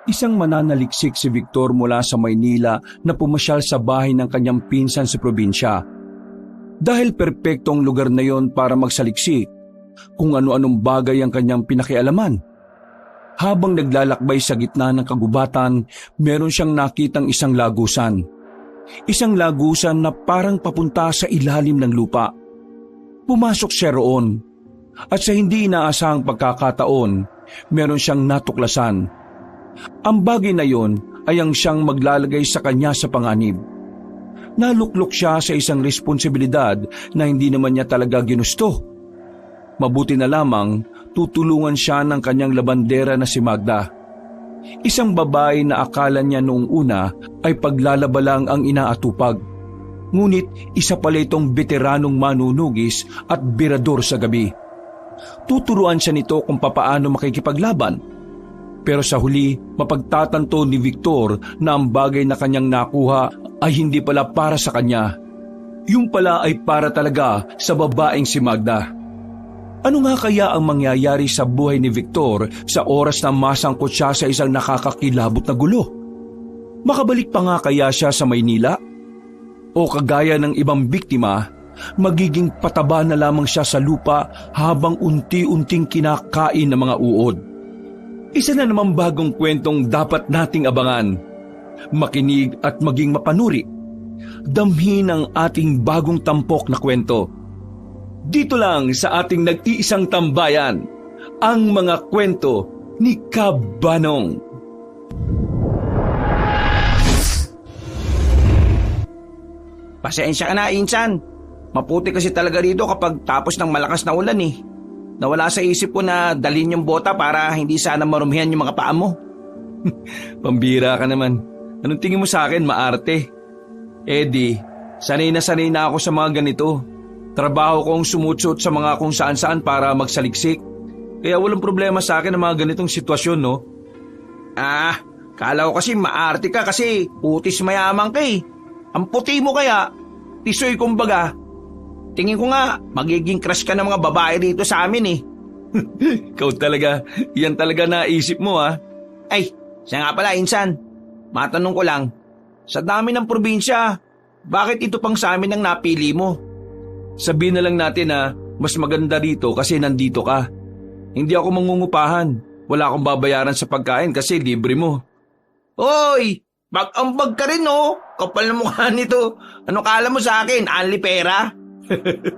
Isang mananaliksik si Victor mula sa Maynila na pumasyal sa bahay ng kanyang pinsan sa probinsya. Dahil perpekto ang lugar na yon para magsaliksik, kung ano-anong bagay ang kanyang pinakialaman. Habang naglalakbay sa gitna ng kagubatan, meron siyang nakitang isang lagusan. Isang lagusan na parang papunta sa ilalim ng lupa. Pumasok siya roon, at sa hindi inaasahang pagkakataon, meron siyang natuklasan. Ang bagay na yon ay ang siyang maglalagay sa kanya sa panganib. Naluklok siya sa isang responsibilidad na hindi naman niya talaga ginusto. Mabuti na lamang tutulungan siya ng kanyang labandera na si Magda. Isang babae na akala niya noong una ay paglalaba lang ang inaatupag. Ngunit isa pala itong veteranong manunugis at birador sa gabi. Tuturuan siya nito kung papaano makikipaglaban. Pero sa huli, mapagtatanto ni Victor na ang bagay na kanyang nakuha ay hindi pala para sa kanya. Yung pala ay para talaga sa babaeng si Magda. Ano nga kaya ang mangyayari sa buhay ni Victor sa oras na masangkot siya sa isang nakakakilabot na gulo? Makabalik pa nga kaya siya sa Maynila? O kagaya ng ibang biktima, magiging pataba na lamang siya sa lupa habang unti-unting kinakain ng mga uod? Isa na namang bagong kwentong dapat nating abangan. Makinig at maging mapanuri. Damhin ang ating bagong tampok na kwento. Dito lang sa ating nag-iisang tambayan, ang mga kwento ni Kabanong. Pasensya ka na, Insan. Maputi kasi talaga rito kapag tapos ng malakas na ulan eh. Nawala sa isip ko na dalhin yung bota para hindi sana marumihan yung mga paa mo. Pambira ka naman. Anong tingin mo sa akin, maarte? Eddie, sanay na ako sa mga ganito. Trabaho kong sumutsot sa mga kung saan-saan para magsaliksik. Kaya walang problema sa akin ang mga ganitong sitwasyon, no? Kala ko kasi maarte ka kasi putis mayamang ka eh. Ang puti mo kaya, tisoy kumbaga. Tingin ko nga, magiging crush ka ng mga babae dito sa amin eh. Ikaw talaga, yan talaga naisip mo ah. Ay, siya nga pala, Insan. Matanong ko lang, sa dami ng probinsya, bakit ito pang sa amin ang napili mo? Sabihin na lang natin na mas maganda rito kasi nandito ka. Hindi ako mangungupahan. Wala akong babayaran sa pagkain kasi libre mo. Hoy, mag-ambag ka rin oh. Kapal na mukha nito. Ano kala mo sa akin, anli pera?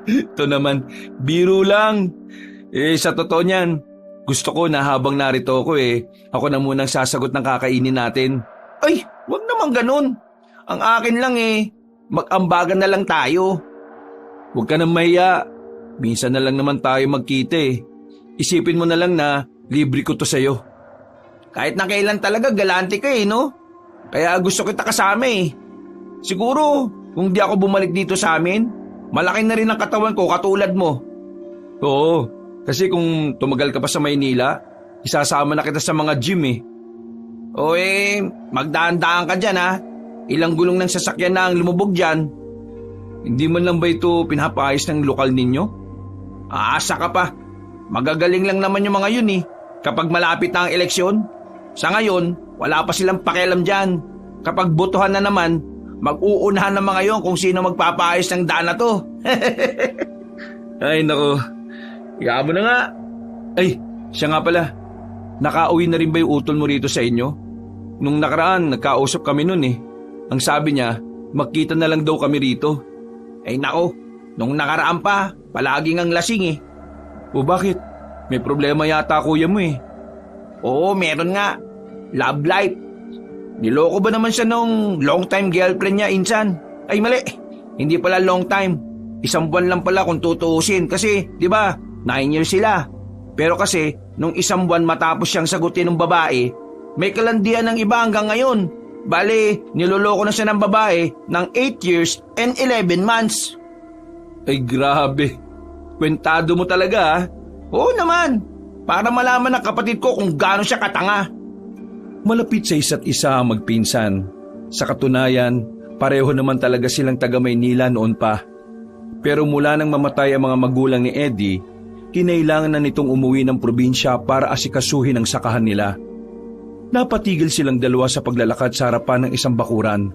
Ito naman, biro lang. Sa totoo niyan, gusto ko na habang narito ako ako na munang sasagot ng kakainin natin. Ay, wag naman ganun. Ang akin lang mag-ambagan na lang tayo. Huwag ka nang mahiya. Minsan na lang naman tayo magkita Isipin mo na lang na libre ko to sa'yo. Kahit na kailan talaga galante ka no? Kaya gusto kita kasama Siguro, kung di ako bumalik dito sa amin, malaki na rin ang katawan ko katulad mo. Oo, kasi kung tumagal ka pa sa Maynila, isasama na kita sa mga gym O magdaan-daan ka dyan Ilang gulong ng sasakyan na ang lumubog dyan. Hindi man lang ba ito pinapaayos ng lokal ninyo? Aasa ka pa. Magagaling lang naman yung mga yun kapag malapit na ang eleksyon. Sa ngayon, wala pa silang pakialam dyan. Kapag botohan na naman, mag-uunahan ng mga yon kung sino magpapaayos ng daan na to. Ay nako, hiya mo na nga. Ay, siya nga pala. Nakauwi na rin ba yung utol mo rito sa inyo? Nung nakaraan, nagkausap kami nun Ang sabi niya, magkita na lang daw kami rito. Ay nako, nung nakaraan pa, palaging ang lasing O bakit? May problema yata kuya mo Oo, meron nga. Love life. Niloko ba naman siya nung long time girlfriend niya, Insan? Ay mali, hindi pala long time. 1 buwan lang pala kung tutuusin kasi, di ba, 9 years sila. Pero kasi, nung 1 buwan matapos siyang sagutin ng babae, may kalandian ng iba hanggang ngayon. Bale, niloloko na siya ng babae ng 8 years and 11 months. Ay grabe, kwentado mo talaga Oo naman, para malaman ng kapatid ko kung gaano siya katanga. Malapit sa isa't isa ang magpinsan. Sa katunayan, pareho naman talaga silang taga Maynila noon pa. Pero mula nang mamatay ang mga magulang ni Eddie, kinailangan na nitong umuwi ng probinsya para asikasuhin ang sakahan nila. Napatigil silang dalawa sa paglalakad sa harapan ng isang bakuran.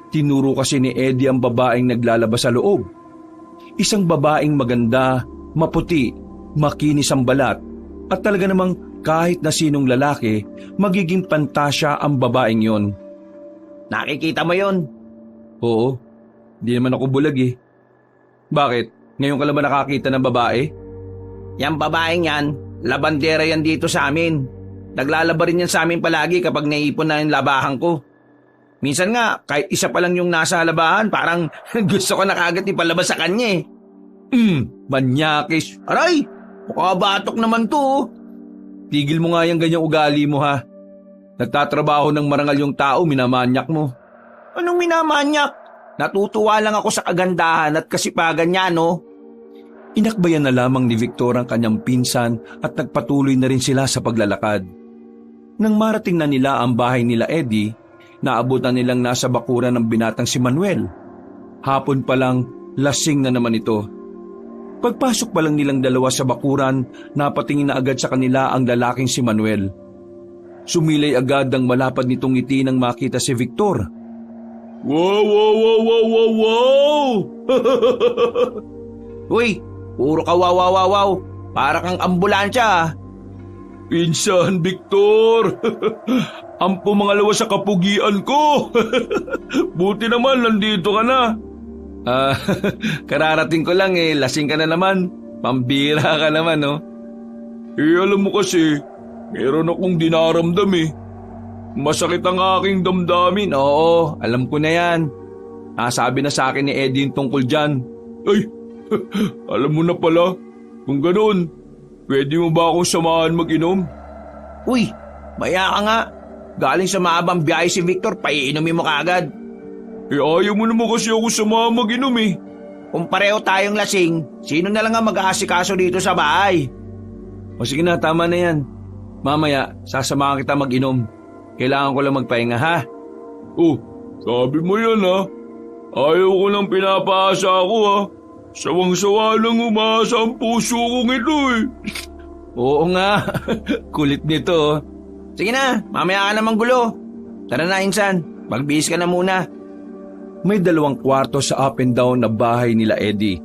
Tinuro kasi ni Eddie ang babaeng naglalabas sa loob. Isang babaeng maganda, maputi, makinis ang balat, at talaga namang kahit na sinong lalaki, magiging pantasya ang babaeng yon. Nakikita mo yon? Oo, di naman ako bulag eh. Bakit? Ngayon ka lang ba nakakita ng babae? Yang babaeng yan, labandera yan dito sa amin. Naglalaba rin yan sa amin palagi kapag naipon na yung labahan ko. Minsan nga, kahit isa pa lang yung nasa labahan, parang gusto ko na kagad ipalabas sa kanya eh. Manyakis. Aray, mukha batok naman to oh. Tigil mo nga yung ganyang ugali mo ha. Nagtatrabaho ng marangal yung tao, minamanyak mo. Anong minamanyak? Natutuwa lang ako sa kagandahan at kasipagan niya, no? Inakbayan na lamang ni Victor ang kanyang pinsan at nagpatuloy na rin sila sa paglalakad. Nang marating na nila ang bahay nila Eddie, naabutan nilang nasa bakuran ng binatang si Manuel. Hapon pa lang, lasing na naman ito. Pagpasok pa lang nilang dalawa sa bakuran, napatingin na agad sa kanila ang lalaking si Manuel. Sumilay agad ang malapad nitong ngiti nang makita si Victor. Wow, wow, wow, wow, wow, wow! Uy, puro ka wow, wow, wow, wow. Para kang ambulansya ah. Pinsan, Victor! Ang pumangalawa sa kapugian ko! Buti naman, nandito ka na. Kararating ko lang eh, lasing ka na naman. Pambira ka naman, no? Alam mo kasi, meron akong dinaramdam eh. Masakit ang aking damdamin. Oo, alam ko na yan. Sabi na sa akin ni Eddie yung tungkol dyan. Ay, alam mo na pala. Kung ganoon, pwede mo ba akong samahan mag-inom? Uy, maya ka nga. Galing sa mahabang biyahe si Victor, paiinumin mo kaagad. Ayaw mo naman kasi ako samahan mag-inom eh. Kung pareho tayong lasing, sino na lang ang mag-aasikaso dito sa bahay? O sige na, tama na yan. Mamaya, sasamahan kita mag-inom. Kailangan ko lang magpahinga ha. Oh, sabi mo yan ha. Ayaw ko lang pinapaasa ako ha. Sawang-sawa lang umasa ang puso kong ito eh. Oo nga, kulit nito. Sige na, mamaya ka namang gulo. Tara na insan, magbihis ka na muna. May 2 kwarto sa up and down na bahay nila Eddie.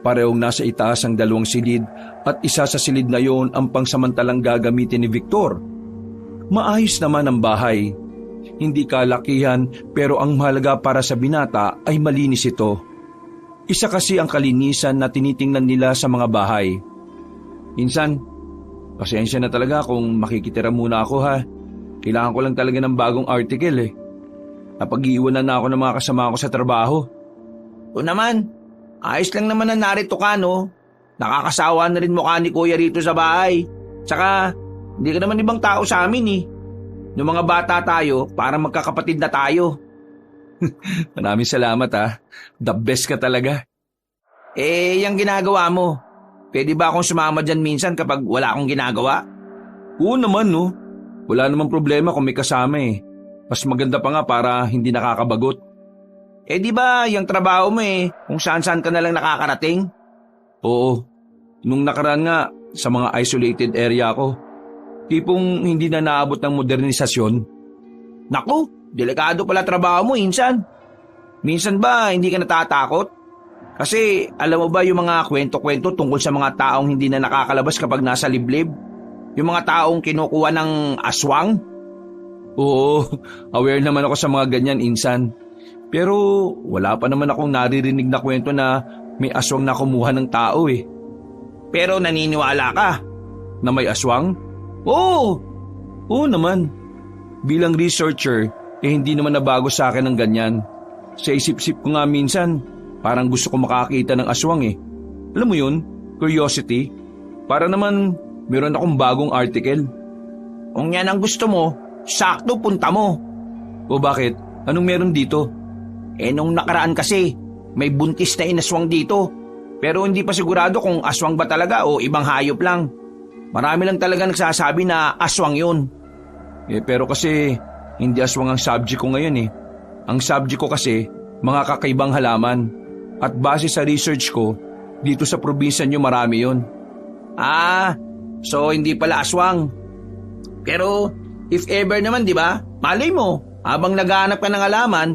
Parehong nasa itaas ang 2 silid at isa sa silid na yon ang pangsamantalang gagamitin ni Victor. Maayos naman ang bahay. Hindi kalakihan pero ang mahalaga para sa binata ay malinis ito. Isa kasi ang kalinisan na tinitingnan nila sa mga bahay. Insan, pasensya na talaga kung makikitira muna ako ha. Kailangan ko lang talaga ng bagong article eh. Napag-iiwanan na ako ng mga kasama ko sa trabaho. O naman, ayos lang naman na narito ka no. Nakakasawa na rin mukha ni Kuya rito sa bahay. Tsaka, hindi ka naman ibang tao sa amin eh. Noong mga bata tayo, parang magkakapatid na tayo. Maraming salamat ha. The best ka talaga. Yung ginagawa mo, pwede ba akong sumama dyan minsan kapag wala akong ginagawa? Oo naman no. Wala namang problema kung may kasama eh. Mas maganda pa nga para hindi nakakabagot. Di ba yung trabaho mo kung saan-saan ka na lang nakakarating? Oo. Nung nakaraan nga, sa mga isolated area ko, tipong hindi na naabot ng modernisasyon. Naku, delikado pala trabaho mo, insan. Minsan ba hindi ka natatakot? Kasi alam mo ba yung mga kwento-kwento tungkol sa mga taong hindi na nakakalabas kapag nasa liblib? Yung mga taong kinukuha ng aswang? Oo, aware naman ako sa mga ganyan, insan. Pero wala pa naman akong naririnig na kwento na may aswang na kumuha ng tao eh. Pero naniniwala ka? Na may aswang? Oo! Oo naman. Bilang researcher, hindi naman nabago sa akin ng ganyan. Sa isip-isip ko nga minsan, parang gusto ko makakita ng aswang eh. Alam mo yun, curiosity. Para naman meron akong bagong article. Kung yan ang gusto mo, sakto punta mo. O bakit? Anong meron dito? Nung nakaraan kasi, may buntis na inaswang dito. Pero hindi pa sigurado kung aswang ba talaga o ibang hayop lang. Marami lang talaga nagsasabi na aswang yun. Pero kasi, hindi aswang ang subject ko ngayon eh. Ang subject ko kasi, mga kakaibang halaman. At base sa research ko, dito sa probinsya nyo marami yun. So hindi pala aswang. Pero If ever naman, di ba? Malay mo, habang naghahanap ka ng alaman,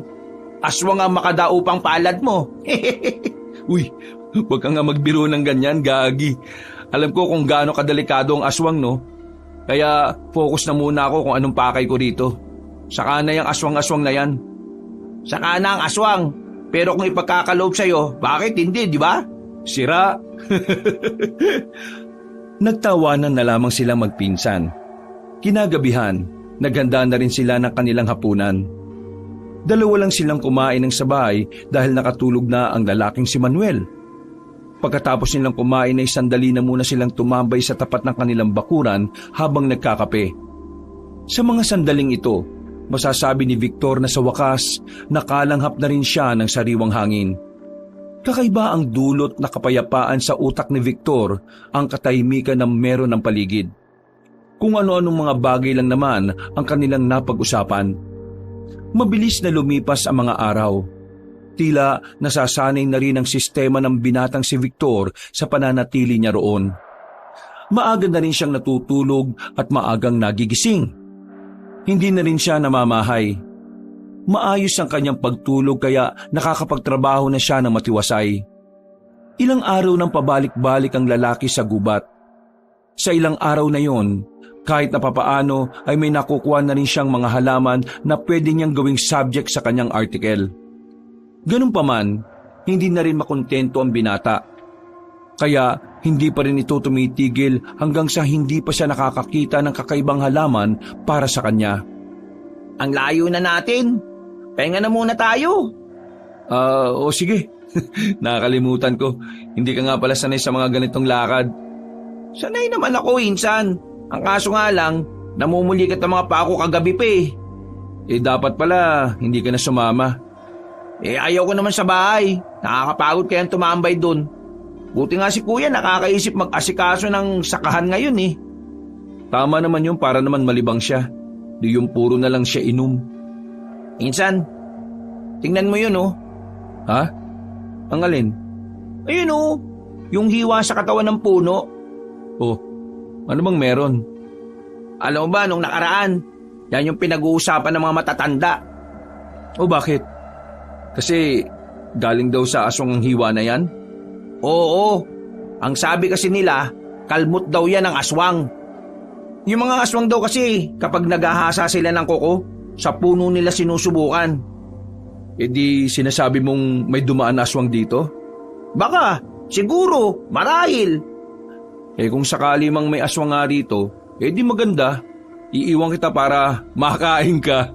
aswang ang makadaupang palad mo. Uy, huwag ka nga magbiro ng ganyan, gagi. Alam ko kung gaano kadelikado ang aswang, no? Kaya focus na muna ako kung anong pakay ko dito. Saka na yung aswang-aswang na yan. Saka na ang aswang. Pero kung ipagkakaloob sa'yo, bakit hindi, di ba? Sira. Nagtawanan na lamang silang magpinsan. Kinagabihan, naghanda na rin sila ng kanilang hapunan. Dalawa lang silang kumain ng sabay dahil nakatulog na ang lalaking si Manuel. Pagkatapos nilang kumain ay sandali na muna silang tumambay sa tapat ng kanilang bakuran habang nagkakape. Sa mga sandaling ito, masasabi ni Victor na sa wakas nakalanghap na rin siya ng sariwang hangin. Kakaiba ang dulot na kapayapaan sa utak ni Victor ang katahimikan na meron ng paligid. Kung ano-anong mga bagay lang naman ang kanilang napag-usapan. Mabilis na lumipas ang mga araw. Tila nasasanay na rin ang sistema ng binatang si Victor sa pananatili niya roon. Maaga na rin siyang natutulog at maagang nagigising. Hindi na rin siya namamahay. Maayos ang kanyang pagtulog kaya nakakapagtrabaho na siya ng matiwasay. Ilang araw nang pabalik-balik ang lalaki sa gubat. Sa ilang araw na yon, kahit na papaano ay may nakukuha na rin siyang mga halaman na pwede niyang gawing subject sa kanyang article. Ganun pa man, hindi na rin makontento ang binata. Kaya hindi pa rin ito tumitigil hanggang sa hindi pa siya nakakakita ng kakaibang halaman para sa kanya. Ang layo na natin. Pahinga na muna tayo. O sige. Nakakalimutan ko. Hindi ka nga pala sanay sa mga ganitong lakad. Sanay naman ako, insan. Ang kaso nga lang, namumulikat ang mga pako kagabi pa eh. Dapat pala, hindi ka na sumama. Ayaw ko naman sa bahay. Nakakapagod kayang tumambay dun. Buti nga si kuya nakakaisip mag-asikaso ng sakahan ngayon eh. Tama naman yun para naman malibang siya. Di yung puro na lang siya inom. Insan, tingnan mo yun oh. Ha? Ang alin? Ayun oh, yung hiwa sa katawan ng puno. Oh, ano bang meron? Alam mo ba, nung nakaraan, yan yung pinag-uusapan ng mga matatanda. O bakit? Kasi galing daw sa aswang ang hiwa na yan? Oo, ang sabi kasi nila, kalmot daw yan ang aswang. Yung mga aswang daw kasi, kapag naghahasa sila ng kuko, sa puno nila sinusubukan. Di sinasabi mong may dumaan na aswang dito? Baka, siguro, marahil. Kung sakali mang may aswang nga rito, di maganda. Iiwan kita para makain ka.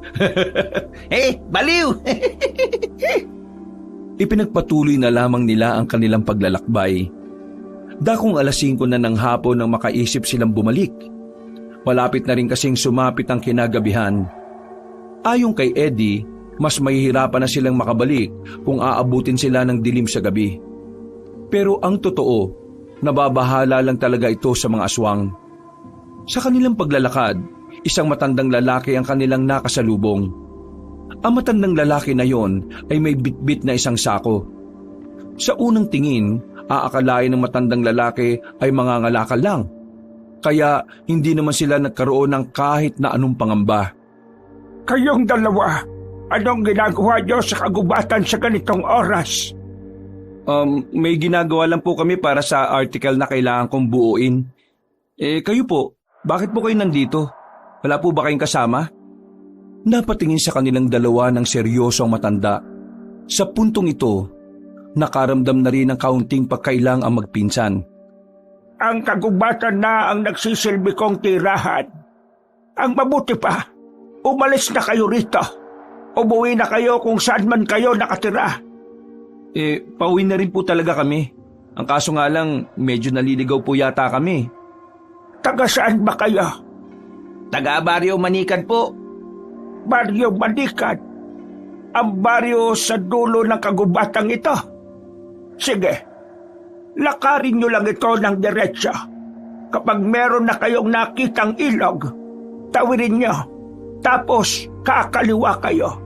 Baliw! Ipinagpatuloy na lamang nila ang kanilang paglalakbay. Dakong 5:00 na ng hapon nang makaisip silang bumalik. Malapit na rin kasing sumapit ang kinagabihan. Ayon kay Eddie, mas mahihirapan na silang makabalik kung aabutin sila ng dilim sa gabi. Pero ang totoo, nababahala lang talaga ito sa mga aswang. Sa kanilang paglalakad, isang matandang lalaki ang kanilang nakasalubong. Ang matandang lalaki na yon ay may bitbit na isang sako. Sa unang tingin, aakalain ng matandang lalaki ay mangangalakal lang. Kaya hindi naman sila nagkaroon ng kahit na anong pangamba. Kayong dalawa, anong ginagawa niyo sa kagubatan sa ganitong oras? May ginagawa lang po kami para sa article na kailangan kong buuin. Kayo po, bakit po kayo nandito? Wala po ba kayong kasama? Napatingin sa kanilang dalawa ng seryoso ang matanda. Sa puntong ito, nakaramdam na rin ng kaunting pagkailang ang magpinsan. Ang kagubatan na ang nagsisilbi kong tirahan. Ang mabuti pa, umalis na kayo rito. Umuwi na kayo kung saan man kayo nakatira. Pauwi na rin po talaga kami. Ang kaso nga lang, medyo naliligaw po yata kami. Taga saan ba kayo? Taga Baryo Manikad po. Baryo Manikad? Ang baryo sa dulo ng kagubatang ito? Sige, lakarin nyo lang ito ng diretso. Kapag meron na kayong nakitang ilog, tawirin nyo. Tapos kakaliwa kayo.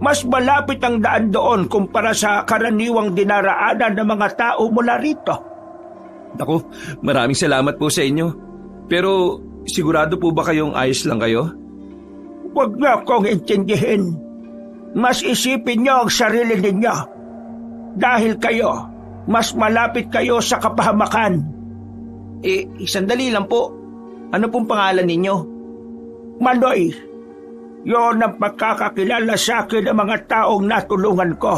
Mas malapit ang daan doon kumpara sa karaniwang dinaraanan ng mga tao mula rito. Naku, maraming salamat po sa inyo. Pero sigurado po ba kayong ayos lang kayo? Huwag niyo akong intindihin. Mas isipin niyo ang sarili ninyo. Dahil kayo, mas malapit kayo sa kapahamakan. Sandali lang po. Ano pong pangalan ninyo? Manoy, yon ang pagkakakilala sa akin ng mga taong natulungan ko.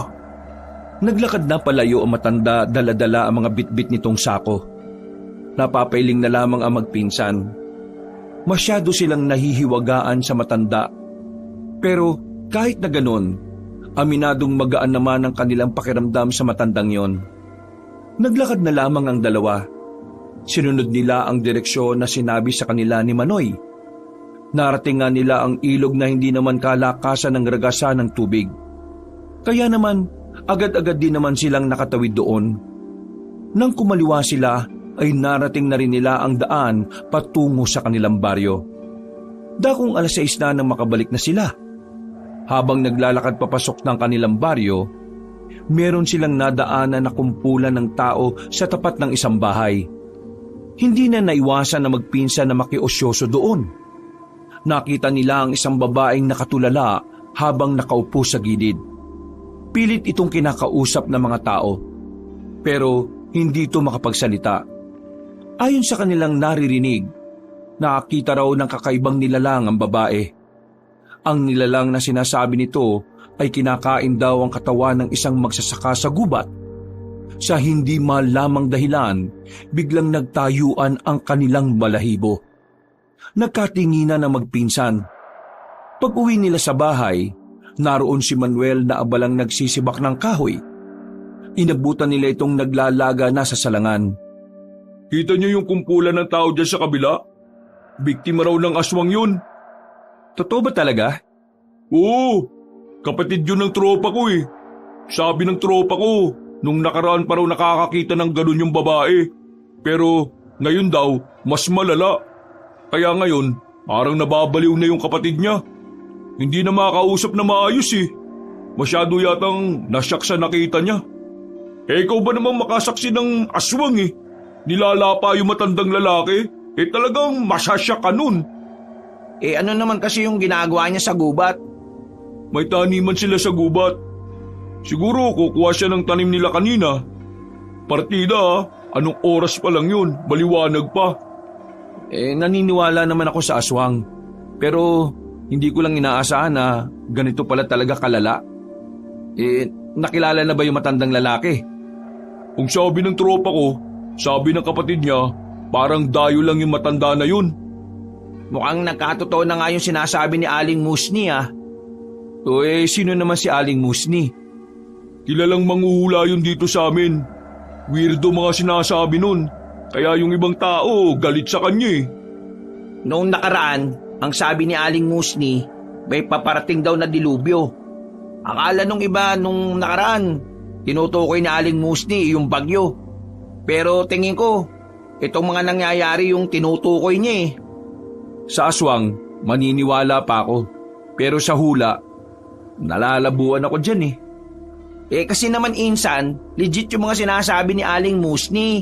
Naglakad na palayo ang matanda, dala-dala ang mga bitbit nitong sako. Napapailing na lamang ang magpinsan. Masyado silang nahihiwagaan sa matanda. Pero kahit na ganon, aminadong magaan naman ang kanilang pakiramdam sa matandang yon. Naglakad na lamang ang dalawa. Sinunod nila ang direksyon na sinabi sa kanila ni Manoy. Narating nga nila ang ilog na hindi naman kalakasan ng ragasan ng tubig. Kaya naman, agad-agad din naman silang nakatawid doon. Nang kumaliwa sila, ay narating na rin nila ang daan patungo sa kanilang baryo. Dakong 6:00 na nang makabalik na sila. Habang naglalakad papasok ng kanilang baryo, meron silang nadaanan na kumpulan ng tao sa tapat ng isang bahay. Hindi na naiwasan na magpinsan na makiosyoso doon. Nakita nila ang isang babaeng nakatulala habang nakaupo sa gilid. Pilit itong kinakausap ng mga tao, pero hindi ito makapagsalita. Ayon sa kanilang naririnig, nakakita raw ng kakaibang nilalang ang babae. Ang nilalang na sinasabi nito ay kinakain daw ang katawan ng isang magsasaka sa gubat. Sa hindi malamang dahilan, biglang nagtayuan ang kanilang balahibo. Nagkatinginan na magpinsan. Pag-uwi nila sa bahay, naroon si Manuel na abalang nagsisibak ng kahoy. Inabutan nila itong naglalaga na sa salangan. Kita niyo yung kumpulan ng tao dyan sa kabila? Biktima raw ng aswang yun. Totoo ba talaga? Oo, kapatid yun ng tropa ko eh. Sabi ng tropa ko, nung nakaraan pa raw nakakakita ng ganun yung babae. Pero ngayon daw, mas malala. Kaya ngayon, parang nababaliw na yung kapatid niya. Hindi na makausap na maayos eh. Masyado yatang nasyak sa nakita niya. Ikaw ba namang makasaksi ng aswang eh? Nilalapa yung matandang lalaki, talagang masasyak ka nun. Ano naman kasi yung ginagawa niya sa gubat? May taniman sila sa gubat. Siguro kukuha siya ng tanim nila kanina. Partida anong oras pa lang yun, baliwanag pa. Naniniwala naman ako sa aswang. Pero hindi ko lang inaasahan na ganito pala talaga kalala. Nakilala na ba yung matandang lalaki? Kung sabi ng tropa ko, sabi ng kapatid niya, parang dayo lang yung matanda na yun. Mukhang nagkatotoo na nga yung sinasabi ni Aling Musni ah. Sino naman si Aling Musni? Kilalang manghuhula yun dito sa amin. Weirdo mga sinasabi nun. Kaya yung ibang tao galit sa kanya eh. Noong nakaraan, ang sabi ni Aling Musni, may paparating daw na dilubyo. Akala nung iba nung nakaraan, tinutukoy ni Aling Musni yung bagyo. Pero tingin ko, itong mga nangyayari yung tinutukoy niya eh. Sa aswang, maniniwala pa ako. Pero sa hula, nalalabuan ako dyan eh. Kasi naman insan, legit yung mga sinasabi ni Aling Musni.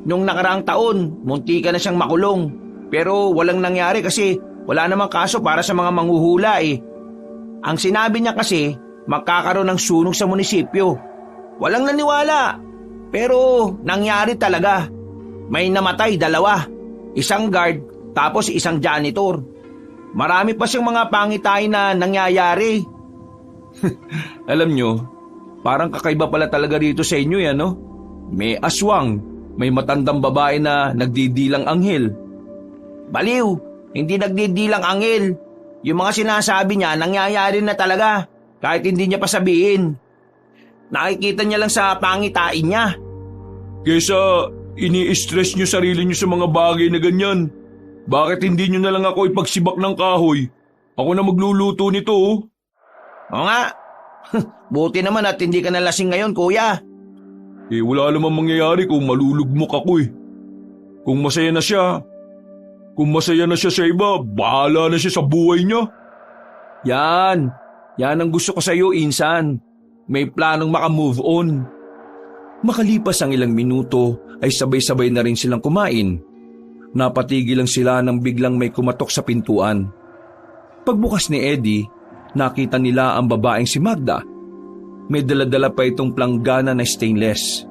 Nung nakaraang taon, munti ka na siyang makulong. Pero walang nangyari kasi wala namang kaso para sa mga manghuhula eh. Ang sinabi niya kasi, magkakaroon ng sunog sa munisipyo. Walang naniwala. Pero nangyari talaga. May namatay 2. Isang guard, tapos isang janitor. Marami pa siyang mga pangitay na nangyayari. Alam nyo, parang kakaiba pala talaga rito sa inyo yan, no? May aswang, may matandang babae na nagdidilang anghel. Baliw, hindi nagdidilang anghel. Yung mga sinasabi niya, nangyayari na talaga, kahit hindi niya pa sabihin. Nakikita niya lang sa pangitain niya. Kesa ini-stress niyo sarili niyo sa mga bagay na ganyan. Bakit hindi niyo na lang ako ipagsibak ng kahoy? Ako na magluluto nito oh. Oo nga. Buti naman at hindi ka nalasing ngayon, kuya. Wala namang mangyayari kung malulugmok ako eh. Kung masaya na siya sa iba, bahala na siya sa buhay niya. Yan ang gusto ko sa iyo, insan. May planong makamove on. Makalipas ang ilang minuto ay sabay-sabay na rin silang kumain. Napatigil lang sila nang biglang may kumatok sa pintuan. Pagbukas ni Eddie, nakita nila ang babaeng si Magda. May daladala pa itong planggana na stainless.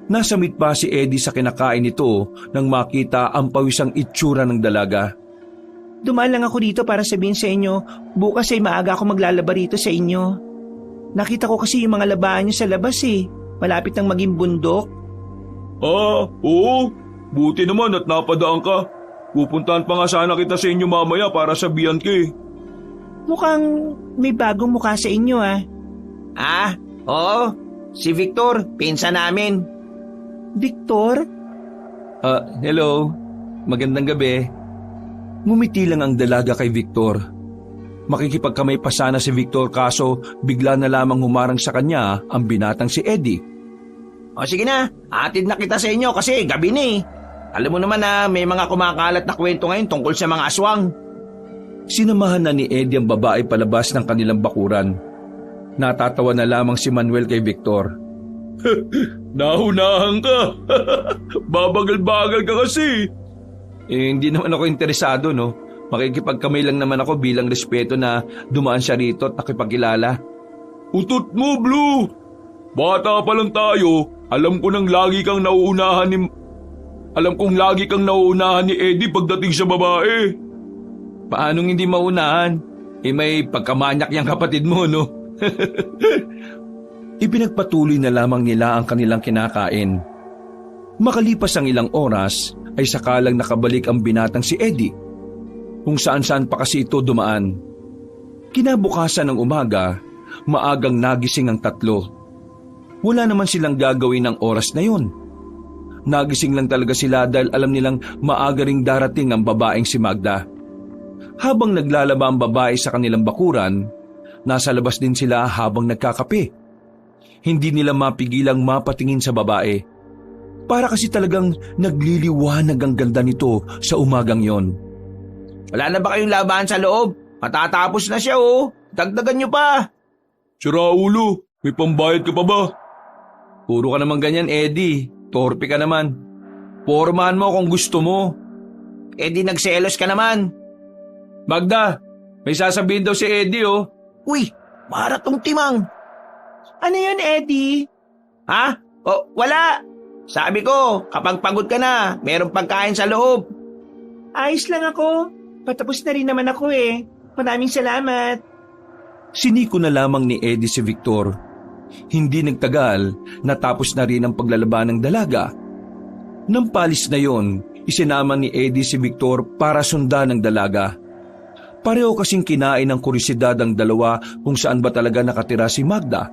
Nasamit pa si Eddie sa kinakain nito nang makita ang pawisang itsura ng dalaga. Dumaan lang ako dito para sabihin sa inyo, bukas ay maaga ako maglalaba rito sa inyo. Nakita ko kasi yung mga labahan niyo sa labas eh. Malapit nang maging bundok. Oo. Buti naman at napadaan ka. Pupuntahan pa nga sana kita sa inyo mamaya para sabihan ka eh. Mukhang may bagong mukha sa inyo ah. Oo. Si Victor, pinsan namin. Victor? Hello. Magandang gabi. Ngumiti lang ang dalaga kay Victor. Makikipagkamay pa sana si Victor kaso bigla na lamang humarang sa kanya ang binatang si Eddie. O sige na, atid na kita sa inyo kasi gabi na eh. Alam mo naman na may mga kumakalat na kwento ngayon tungkol sa mga aswang. Sinamahan na ni Eddie ang babae palabas ng kanilang bakuran. Natatawa na lamang si Manuel kay Victor. Nahunahan ka. Babagal-bagal ka kasi. Hindi naman ako interesado, no? Makikipagkamay lang naman ako bilang respeto na dumaan siya rito at nakipagkilala. Utot mo, Blue. Bata pa lang tayo, alam kong lagi kang nauunahan ni Eddie pagdating sa babae. Paanong hindi maunahan? May pagkamanyak yung kapatid mo, no? Ipinagpatuloy na lamang nila ang kanilang kinakain. Makalipas ang ilang oras, ay sakalang nakabalik ang binatang si Eddie. Kung saan-saan pa kasi ito dumaan. Kinabukasan ng umaga, maagang nagising ang tatlo. Wala naman silang gagawin ng oras na yun. Nagising lang talaga sila dahil alam nilang maaga ring darating ang babaeng si Magda. Habang naglalaba ang babae sa kanilang bakuran, nasa labas din sila habang nagkakape. Hindi nila mapigilang mapatingin sa babae. Para kasi talagang nagliliwanag ang ganda nito sa umagang yon. Wala na ba kayong labahan sa loob? Matatapos na siya oh. Dagdagan nyo pa. Sira ulo, may pambayad ka pa ba? Puro ka naman ganyan, Eddie. Torpe ka naman. Pormahan mo kung gusto mo. Di nagselos ka naman. Magda, may sasabihin daw si Eddie oh. Uy, maratong timang. Ano yun, Eddie? Ha? Wala. Sabi ko, kapag pagod ka na, merong pagkain sa loob. Ayos lang ako. Patapos na rin naman ako eh. Maraming salamat. Siniko na lamang ni Eddie si Victor. Hindi nagtagal, natapos na rin ang paglalaban ng dalaga. Nang palis na yon, isinama ni Eddie si Victor para sundan ng dalaga. Pareho kasing kinain ng kurisidad ang dalawa kung saan ba talaga nakatira si Magda.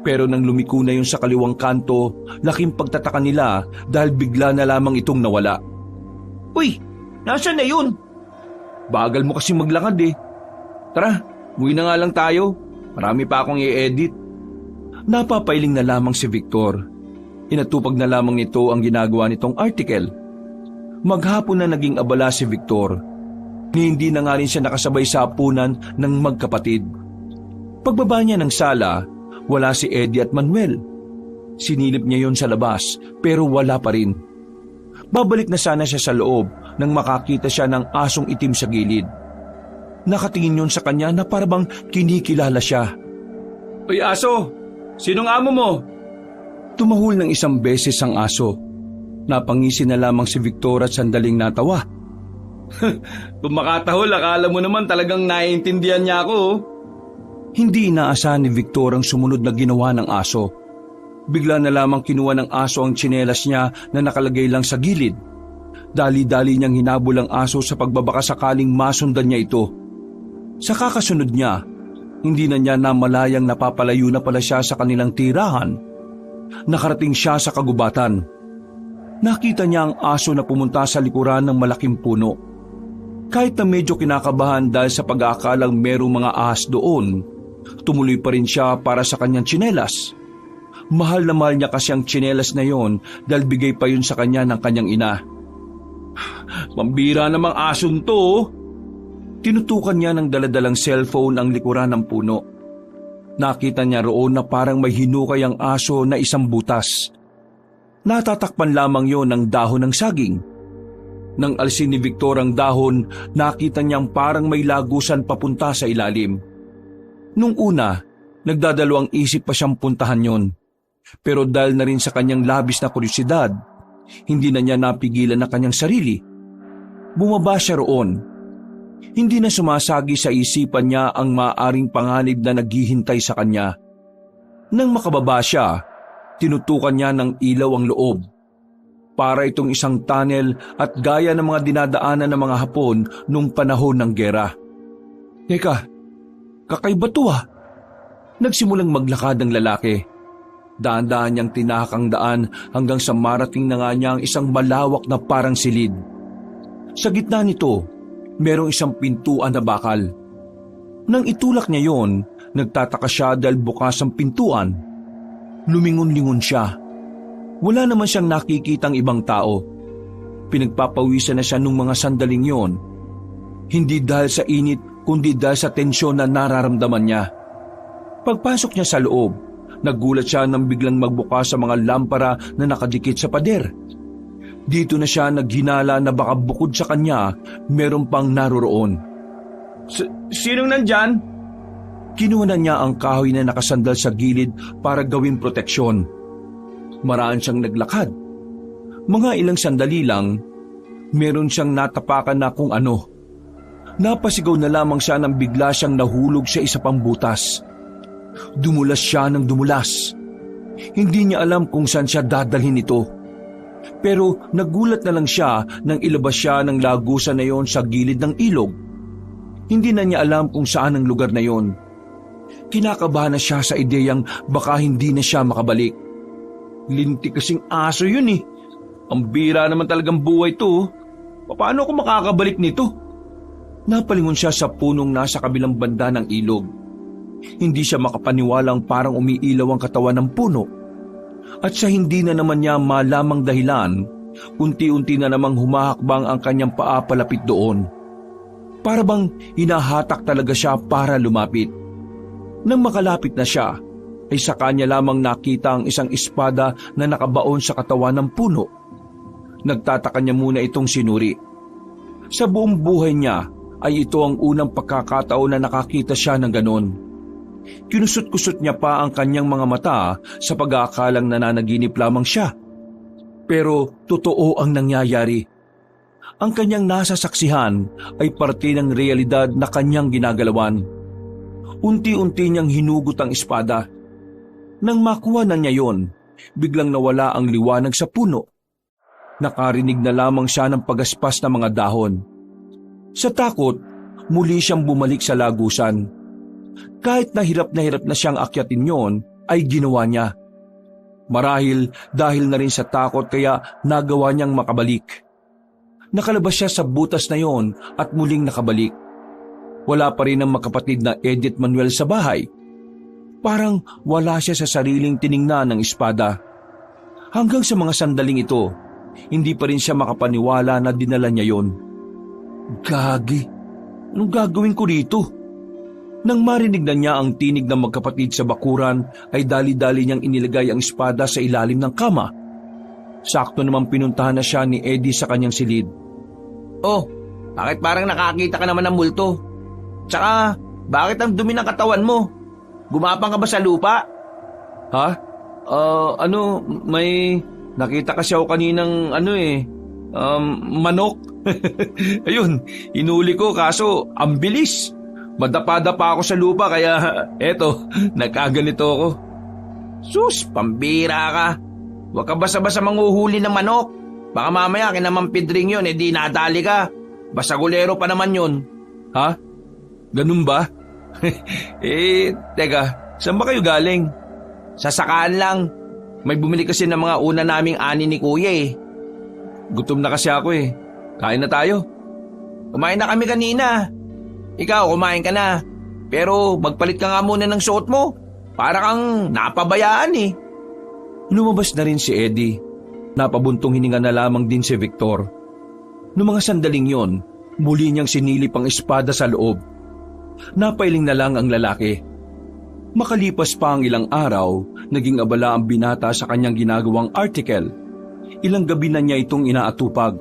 Pero nang lumiko na yun sa kaliwang kanto, laking pagtataka nila dahil bigla na lamang itong nawala. Uy, nasaan na yun? Bagal mo kasi maglakad eh. Tara, umuwi na nga lang tayo. Marami pa akong i-edit. Napapailing na lamang si Victor. Inatupag na lamang nito ang ginagawa nitong article. Maghapon na naging abala si Victor. Ni hindi na nga rin siya nakasabay sa hapunan ng magkapatid. Pagbaba niya ng sala, wala si Eddie at Manuel. Sinilip niya yon sa labas pero wala pa rin. Babalik na sana siya sa loob nang makakita siya ng asong itim sa gilid. Nakatingin yon sa kanya na parabang kinikilala siya. Uy aso, sinong amo mo? Tumahol ng isang beses ang aso. Napangisi na lamang si Victor at sandaling natawa. Kung makatahol, akala mo naman talagang naiintindihan niya ako. Hindi inaasahan ni Victor ang sumunod na ginawa ng aso. Bigla na lamang kinuha ng aso ang tsinelas niya na nakalagay lang sa gilid. Dali-dali niyang hinabol ang aso sa pagbabaka sakaling masundan niya ito. Sa kakasunod niya, hindi na niya namalayang napapalayo na pala siya sa kanilang tirahan. Nakarating siya sa kagubatan. Nakita niya ang aso na pumunta sa likuran ng malaking puno. Kahit na medyo kinakabahan dahil sa pag-aakalang merong mga ahas doon, tumuloy pa rin siya para sa kanyang tsinelas. Mahal na mahal niya kasi ang tsinelas na yon dahil bigay pa yun sa kanya ng kanyang ina. Pambira namang ason to. Tinutukan niya ng daladalang cellphone ang likuran ng puno. Nakita niya roon na parang may hinukay ang aso na isang butas. Natatakpan lamang yon ng dahon ng saging. Nang alisin ni Victor ang dahon, nakita niyang parang may lagusan papunta sa ilalim. Nung una, nagdadalawang isip pa siyang puntahan yon. Pero dahil na rin sa kanyang labis na kuryosidad, hindi na niya napigilan na kanyang sarili. Bumaba siya roon. Hindi na sumasagi sa isipan niya ang maaaring panganib na naghihintay sa kanya. Nang makababa siya, tinutukan niya ng ilaw ang loob. Para itong isang tunnel at gaya ng mga dinadaanan ng mga Hapon nung panahon ng gera. Teka, kakaiba to ah. Nagsimulang maglakad ang lalaki. Daan-daan niyang tinahak ang daan hanggang sa marating na nga niya ang isang malawak na parang silid. Sa gitna nito, merong isang pintuan na bakal. Nang itulak niya yon, nagtataka siya dahil bukas ang pintuan. Lumingon-lingon siya. Wala naman siyang nakikitang ibang tao. Pinagpapawisan na siya nung mga sandaling yon. Hindi dahil sa init, kundi dahil sa tensyon na nararamdaman niya. Pagpasok niya sa loob, nagulat siya nang biglang magbukas sa mga lampara na nakadikit sa pader. Dito na siya naghinala na baka bukod sa kanya, meron pang naroroon. Sinong nandyan? Kinuha na niya ang kahoy na nakasandal sa gilid para gawing proteksyon. Maraan siyang naglakad. Mga ilang sandali lang, meron siyang natapakan na kung ano. Napasigaw na lamang siya nang bigla siyang nahulog sa isa pang butas. Dumulas siya ng dumulas. Hindi niya alam kung saan siya dadalhin ito. Pero nagulat na lang siya nang ilabas siya ng lagusan na yon sa gilid ng ilog. Hindi na niya alam kung saan ang lugar na yon. Kinakabahan na siya sa ideyang baka hindi na siya makabalik. Linti kasing aso yun eh. Ang bira naman talagang buhay to. Paano ako makakabalik nito? Napalingon siya sa punong nasa kabilang banda ng ilog. Hindi siya makapaniwalang parang umiilaw ang katawan ng puno. At sa hindi na naman niya malamang dahilan, unti-unti na namang humahakbang ang kanyang paa palapit doon. Para bang hinahatak talaga siya para lumapit. Nang makalapit na siya, ay sa kanya lamang nakita ang isang espada na nakabaon sa katawan ng puno. Nagtataka niya muna itong sinuri. Sa buong buhay niya ay ito ang unang pagkakataon na nakakita siya ng ganon. Kinusot-kusot niya pa ang kanyang mga mata sa pag-aakalang nananaginip lamang siya. Pero totoo ang nangyayari. Ang kanyang nasasaksihan ay parte ng realidad na kanyang ginagalawan. Unti-unti niyang hinugot ang espada. Nang makuha na niya yon, biglang nawala ang liwanag sa puno. Nakarinig na lamang siya ng pagaspas ng mga dahon. Sa takot, muli siyang bumalik sa lagusan. Kahit na hirap na siyang akyatin yon, ay ginawa niya. Marahil dahil na rin sa takot kaya nagawa niyang makabalik. Nakalabas siya sa butas na yon at muling nakabalik. Wala pa rin ang makapatid na Edith Manuel sa bahay. Parang wala siya sa sariling tiningnan ng espada. Hanggang sa mga sandaling ito, hindi pa rin siya makapaniwala na dinala niya yon. Gagi, anong gagawin ko rito? Nang marinig na niya ang tinig ng magkapatid sa bakuran, ay dali-dali niyang inilagay ang espada sa ilalim ng kama. Sakto namang pinuntahan na siya ni Eddie sa kanyang silid. Oh, bakit parang nakakita ka naman ng multo? Tsaka, bakit ang dumi ng katawan mo? Gumapang ka ba sa lupa? Ha? May nakita kasi ako kaninang manok. Ayun, inuli ko kaso ang bilis. Madapa-dapa ako sa lupa kaya eto, nagkaganito ako. Sus, pambira ka. Huwag ka basta-basta manghuhuli ng manok. Baka mamaya kinamampidring yun, di nadali ka. Basagulero pa naman yun. Ha? Ganun ba? Teka, saan ba kayo galing? Sa sakaan lang. May bumili kasi ng mga una naming ani ni kuya eh. Gutom na kasi ako eh. Kain na tayo. Kumain na kami kanina. Ikaw, kumain ka na. Pero magpalit ka nga muna ng suot mo. Para kang napabayaan eh. Lumabas na rin si Eddie. Napabuntong hininga na lamang din si Victor. Noong mga sandaling yon, muli niyang sinilip ang espada sa loob. Napailing na lang ang lalaki. Makalipas pa ang ilang araw, naging abala ang binata sa kanyang ginagawang article. Ilang gabi na niya itong inaatupag.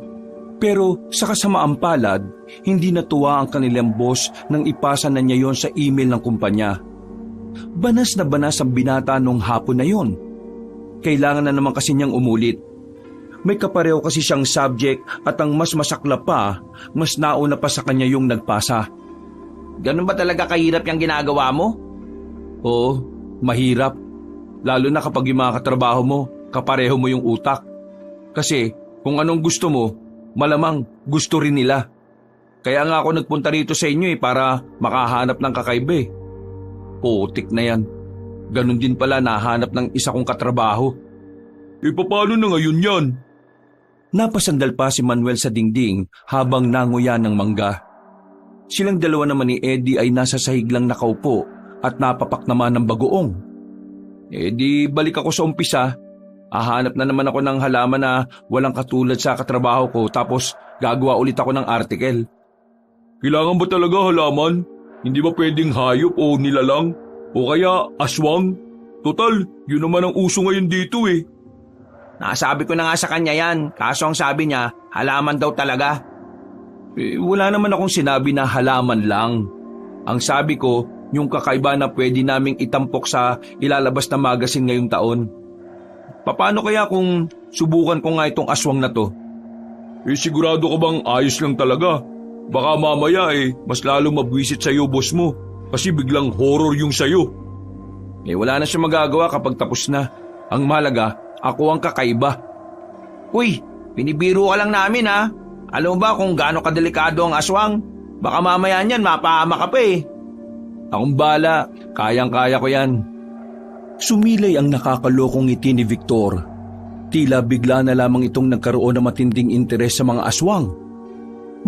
Pero sa kasamaang palad, hindi natuwa ang kanilang boss nang ipasa na niya yon sa email ng kumpanya. Banas na banas ang binata nung hapon na yon. Kailangan na naman kasi niyang umulit. May kapareho kasi siyang subject at ang mas masakla pa, mas nauna pa sa kanya yung nagpasa. Ganun ba talaga kahirap yung ginagawa mo? Oo, mahirap. Lalo na kapag yung mga katrabaho mo, kapareho mo yung utak. Kasi kung anong gusto mo, malamang gusto rin nila. Kaya nga ako nagpunta rito sa inyo para makahanap ng kakaiba eh. Putik na yan. Ganon din pala nahanap ng isa kong katrabaho. Paano na ngayon yan? Napasandal pa si Manuel sa dingding habang nanguya ng mangga. Silang dalawa naman ni Eddie ay nasa sahig lang nakaupo at napapak naman ng bagoong. Di balik ako sa umpisa. Hahanap na naman ako ng halaman na walang katulad sa katrabaho ko tapos gagawa ulit ako ng article. Kailangan ba talaga halaman? Hindi ba pwedeng hayop o nilalang? O kaya aswang? Total, yun naman ang uso ngayon dito eh. Nasabi ko na nga sa kanya yan, kaso ang sabi niya, halaman daw talaga. Wala naman akong sinabi na halaman lang. Ang sabi ko, yung kakaiba na pwede naming itampok sa ilalabas na magazine ngayong taon. Paano kaya kung subukan ko nga itong aswang na to? Sigurado ka bang ayos lang talaga? Baka mamaya mas lalong mabwisit sa'yo boss mo kasi biglang horror yung sa'yo. Wala na siya magagawa kapag tapos na. Ang mahalaga, ako ang kakaiba. Uy, pinibiro ka lang namin ha. Alam mo ba kung gaano kadelikado ang aswang? Baka mamaya niyan mapahama ka pa eh. Akong bala, kayang-kaya ko yan. Sumilay ang nakakalokong ngiti ni Victor. Tila bigla na lamang itong nagkaroon ng matinding interes sa mga aswang.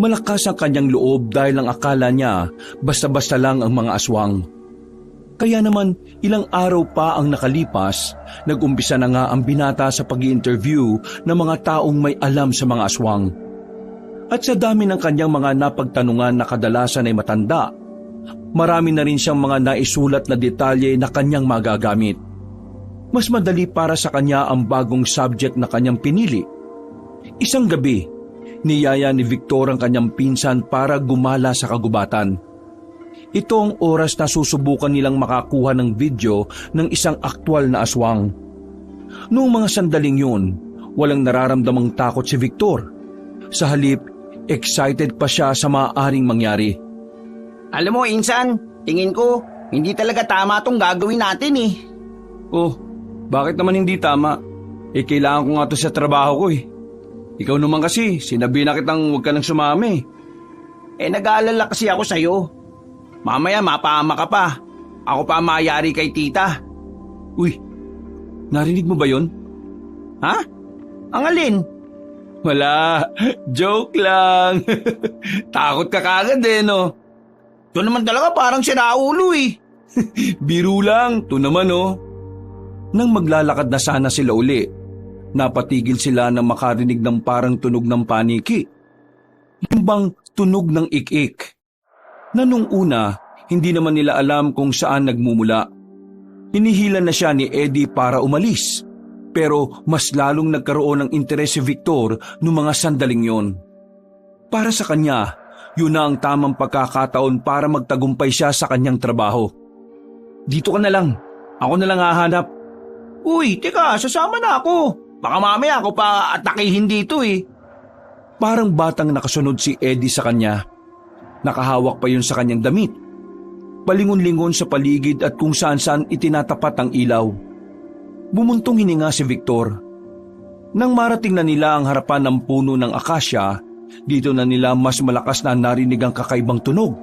Malakas ang kanyang loob dahil ang akala niya basta-basta lang ang mga aswang. Kaya naman ilang araw pa ang nakalipas, nag-umpisa na nga ang binata sa pag-i-interview ng mga taong may alam sa mga aswang. At sa dami ng kanyang mga napagtanungan na kadalasan ay matanda, marami na rin siyang mga naisulat na detalye na kanyang magagamit. Mas madali para sa kanya ang bagong subject na kanyang pinili. Isang gabi, niyaya ni Victor ang kanyang pinsan para gumala sa kagubatan. Ito ang oras na susubukan nilang makakuha ng video ng isang aktwal na aswang. Noong mga sandaling yun, walang nararamdamang takot si Victor. Sa halip, excited pa siya sa maaaring mangyari. Alam mo, Insan, tingin ko, hindi talaga tama tong gagawin natin eh. Oh, bakit naman hindi tama? Kailangan ko nga to sa trabaho ko eh. Ikaw naman kasi, sinabi na kitang huwag ka nang sumami. Nag-aalala kasi ako sa'yo. Mamaya mapahama ka pa. Ako pa mayari kay tita. Uy, narinig mo ba yon? Ha? Ang alin? Wala, joke lang. Takot ka kagad no? Ito naman talaga parang sinaulo eh. Biro lang, to naman Nang maglalakad na sana sila uli, napatigil sila nang makarinig ng parang tunog ng paniki. Yung bang tunog ng ik-ik. Na nung una, hindi naman nila alam kung saan nagmumula. Hinihilan na siya ni Eddie para umalis. Pero mas lalong nagkaroon ng interes si Victor noong mga sandaling yon. Para sa kanya, yun na ang tamang pagkakataon para magtagumpay siya sa kanyang trabaho. Dito ka na lang. Ako na lang hahanap. Uy, teka, sasama na ako. Baka mamaya ako pa atakihin dito eh. Parang batang nakasunod si Eddie sa kanya. Nakahawak pa yun sa kanyang damit. Palingon-lingon sa paligid at kung saan-saan itinatapat ang ilaw. Bumuntong hininga si Victor. Nang marating na nila ang harapan ng puno ng akasya, dito na nila mas malakas na narinig ang kakaibang tunog.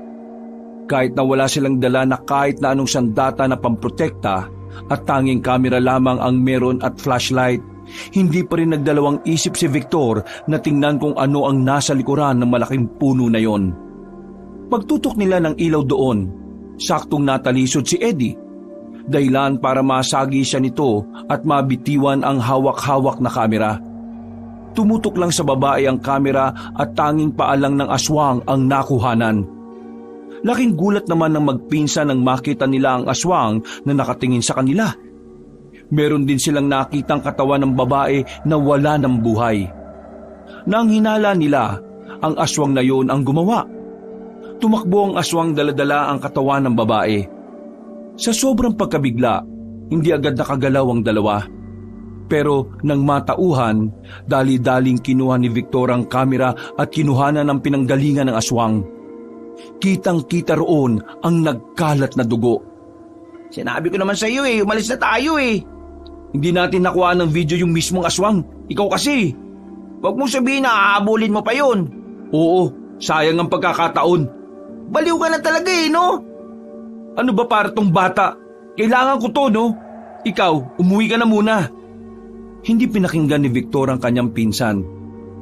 Kahit na wala silang dala na kahit na anong sandata na pamprotekta at tanging kamera lamang ang meron at flashlight, hindi pa rin nagdalawang isip si Victor na tingnan kung ano ang nasa likuran ng malaking puno na yon. Pagtutok nila ng ilaw doon, saktong natalisod si Eddie. Dahilan para masagi siya nito at mabitiwan ang hawak-hawak na kamera. Tumutok lang sa babae ang kamera at tanging paalang ng aswang ang nakuhanan. Laking gulat naman ng magpinsan nang makita nila ang aswang na nakatingin sa kanila. Meron din silang nakitang katawan ng babae na wala ng buhay. na ang hinala nila, ang aswang na yon ang gumawa. Tumakbo ang aswang daladala ang katawan ng babae. Sa sobrang pagkabigla, hindi agad nakagalaw ang dalawa. Pero nang matauhan, dali-daling kinuha ni Victor ang kamera at kinuhanan ng pinanggalingan ng aswang. Kitang-kita roon ang nagkalat na dugo. Sinabi ko naman sa iyo umalis na tayo eh. Hindi natin nakuha ng video yung mismong aswang. Ikaw kasi. Huwag mong sabihin na ahabulin mo pa yun. Oo, sayang ang pagkakataon. Baliw ka na talaga no? Ano ba para tong bata? Kailangan ko to, no? Ikaw, umuwi ka na muna. Hindi pinakinggan ni Victor ang kanyang pinsan.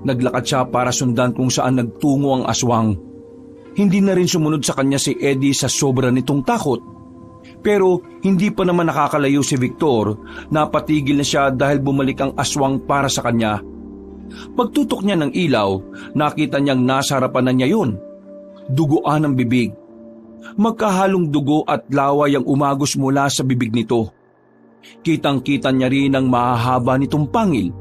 Naglakad siya para sundan kung saan nagtungo ang aswang. Hindi na rin sumunod sa kanya si Eddie sa sobra nitong takot. Pero hindi pa naman nakakalayo si Victor, napatigil na siya dahil bumalik ang aswang para sa kanya. Pagtutok niya ng ilaw, nakita niyang nasa harapan na niya yun. Duguan ang bibig. Magkahalong dugo at laway ang umagos mula sa bibig nito. Kitang-kita niya rin ang mahahaba nitong pangil.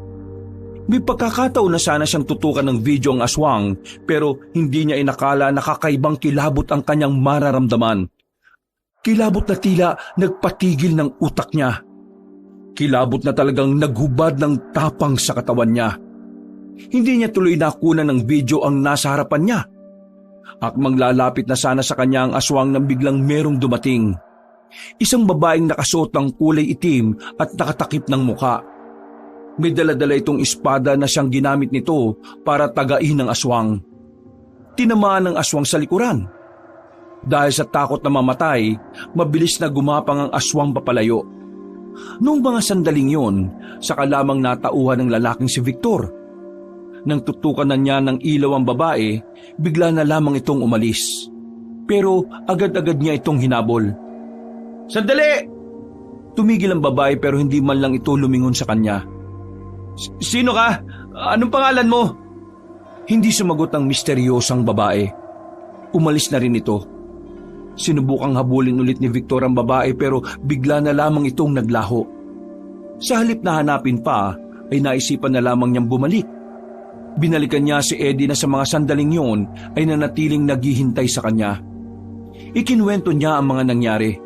May pagkakataon na sana siyang tutukan ng video ang aswang, pero hindi niya inakala na kakaibang kilabot ang kanyang mararamdaman. Kilabot na tila nagpatigil ng utak niya. Kilabot na talagang naghubad ng tapang sa katawan niya. Hindi niya tuloy nakunan ng video ang nasa harapan niya. Akmang lalapit na sana sa kanya ang aswang nang biglang merong dumating. Isang babaeng nakasuot ng kulay itim at nakatakip ng muka. May dala-dala itong espada na siyang ginamit nito para tagain ang aswang. Tinamaan ng aswang sa likuran. Dahil sa takot na mamatay, mabilis na gumapang ang aswang papalayo. Noong mga sandaling yon, saka lamang natauhan ng lalaking si Victor. Nang tutukan na niya ng ilaw ang babae, bigla na lamang itong umalis. Pero agad-agad niya itong hinabol. Sandali! Tumigil ang babae pero hindi man lang ito lumingon sa kanya. Sino ka? Anong pangalan mo? Hindi sumagot ang misteryosang babae. Umalis na rin ito. Sinubukang habulin ulit ni Victor ang babae pero bigla na lamang itong naglaho. Sa halip na hanapin pa, ay naisipan na lamang niyang bumalik. Binalikan niya si Eddie na sa mga sandaling yon ay nanatiling naghihintay sa kanya. Ikinuwento niya ang mga nangyari.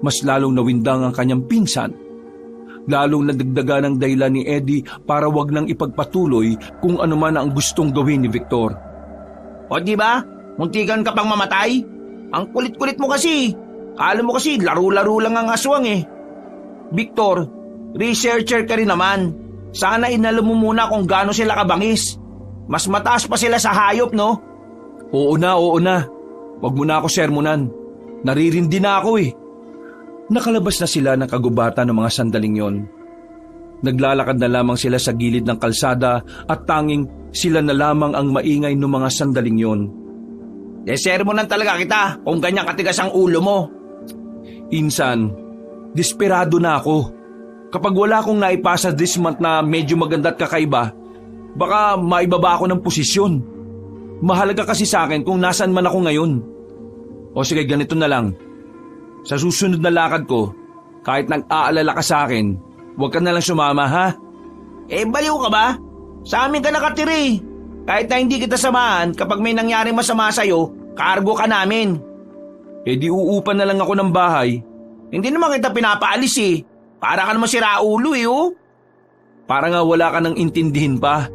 Mas lalong nawindang ang kanyang pinsan. Lalong nadagdagan ang dahilan ni Eddie para wag nang ipagpatuloy kung ano man ang gustong gawin ni Victor. O di ba? Muntikan ka pang mamatay? Ang kulit-kulit mo kasi. Kala mo kasi laro-laro lang ang aswang eh. Victor, researcher ka rin naman. Sana inalam mo muna kung gaano sila kabangis. Mas mataas pa sila sa hayop, no? Oo na. Wag mo na ako sermonan. Naririndi na ako eh. Nakalabas na sila ng kagubatan ng mga sandaling yon. Naglalakad na lamang sila sa gilid ng kalsada at tanging sila na lamang ang maingay ng mga sandaling yon. Sermonan talaga kita kung ganyan katigas ang ulo mo. Insan, desperado na ako. Kapag wala akong naipasa this month na medyo maganda at kakaiba, baka maibaba ako ng posisyon. Mahalaga kasi sa akin kung nasaan man ako ngayon. O sige, ganito na lang. Sa susunod na lakad ko, kahit nag-aalala ka sa akin, huwag ka na lang sumama, ha? Baliw ka ba? Sa amin ka nakatiri. Kahit na hindi kita samahan, kapag may nangyaring masama sa'yo, kargo ka namin. Di uupan na lang ako ng bahay. Hindi naman kita pinapaalis eh. Para ka naman si Raulo oh. Para nga wala ka nang intindihin pa.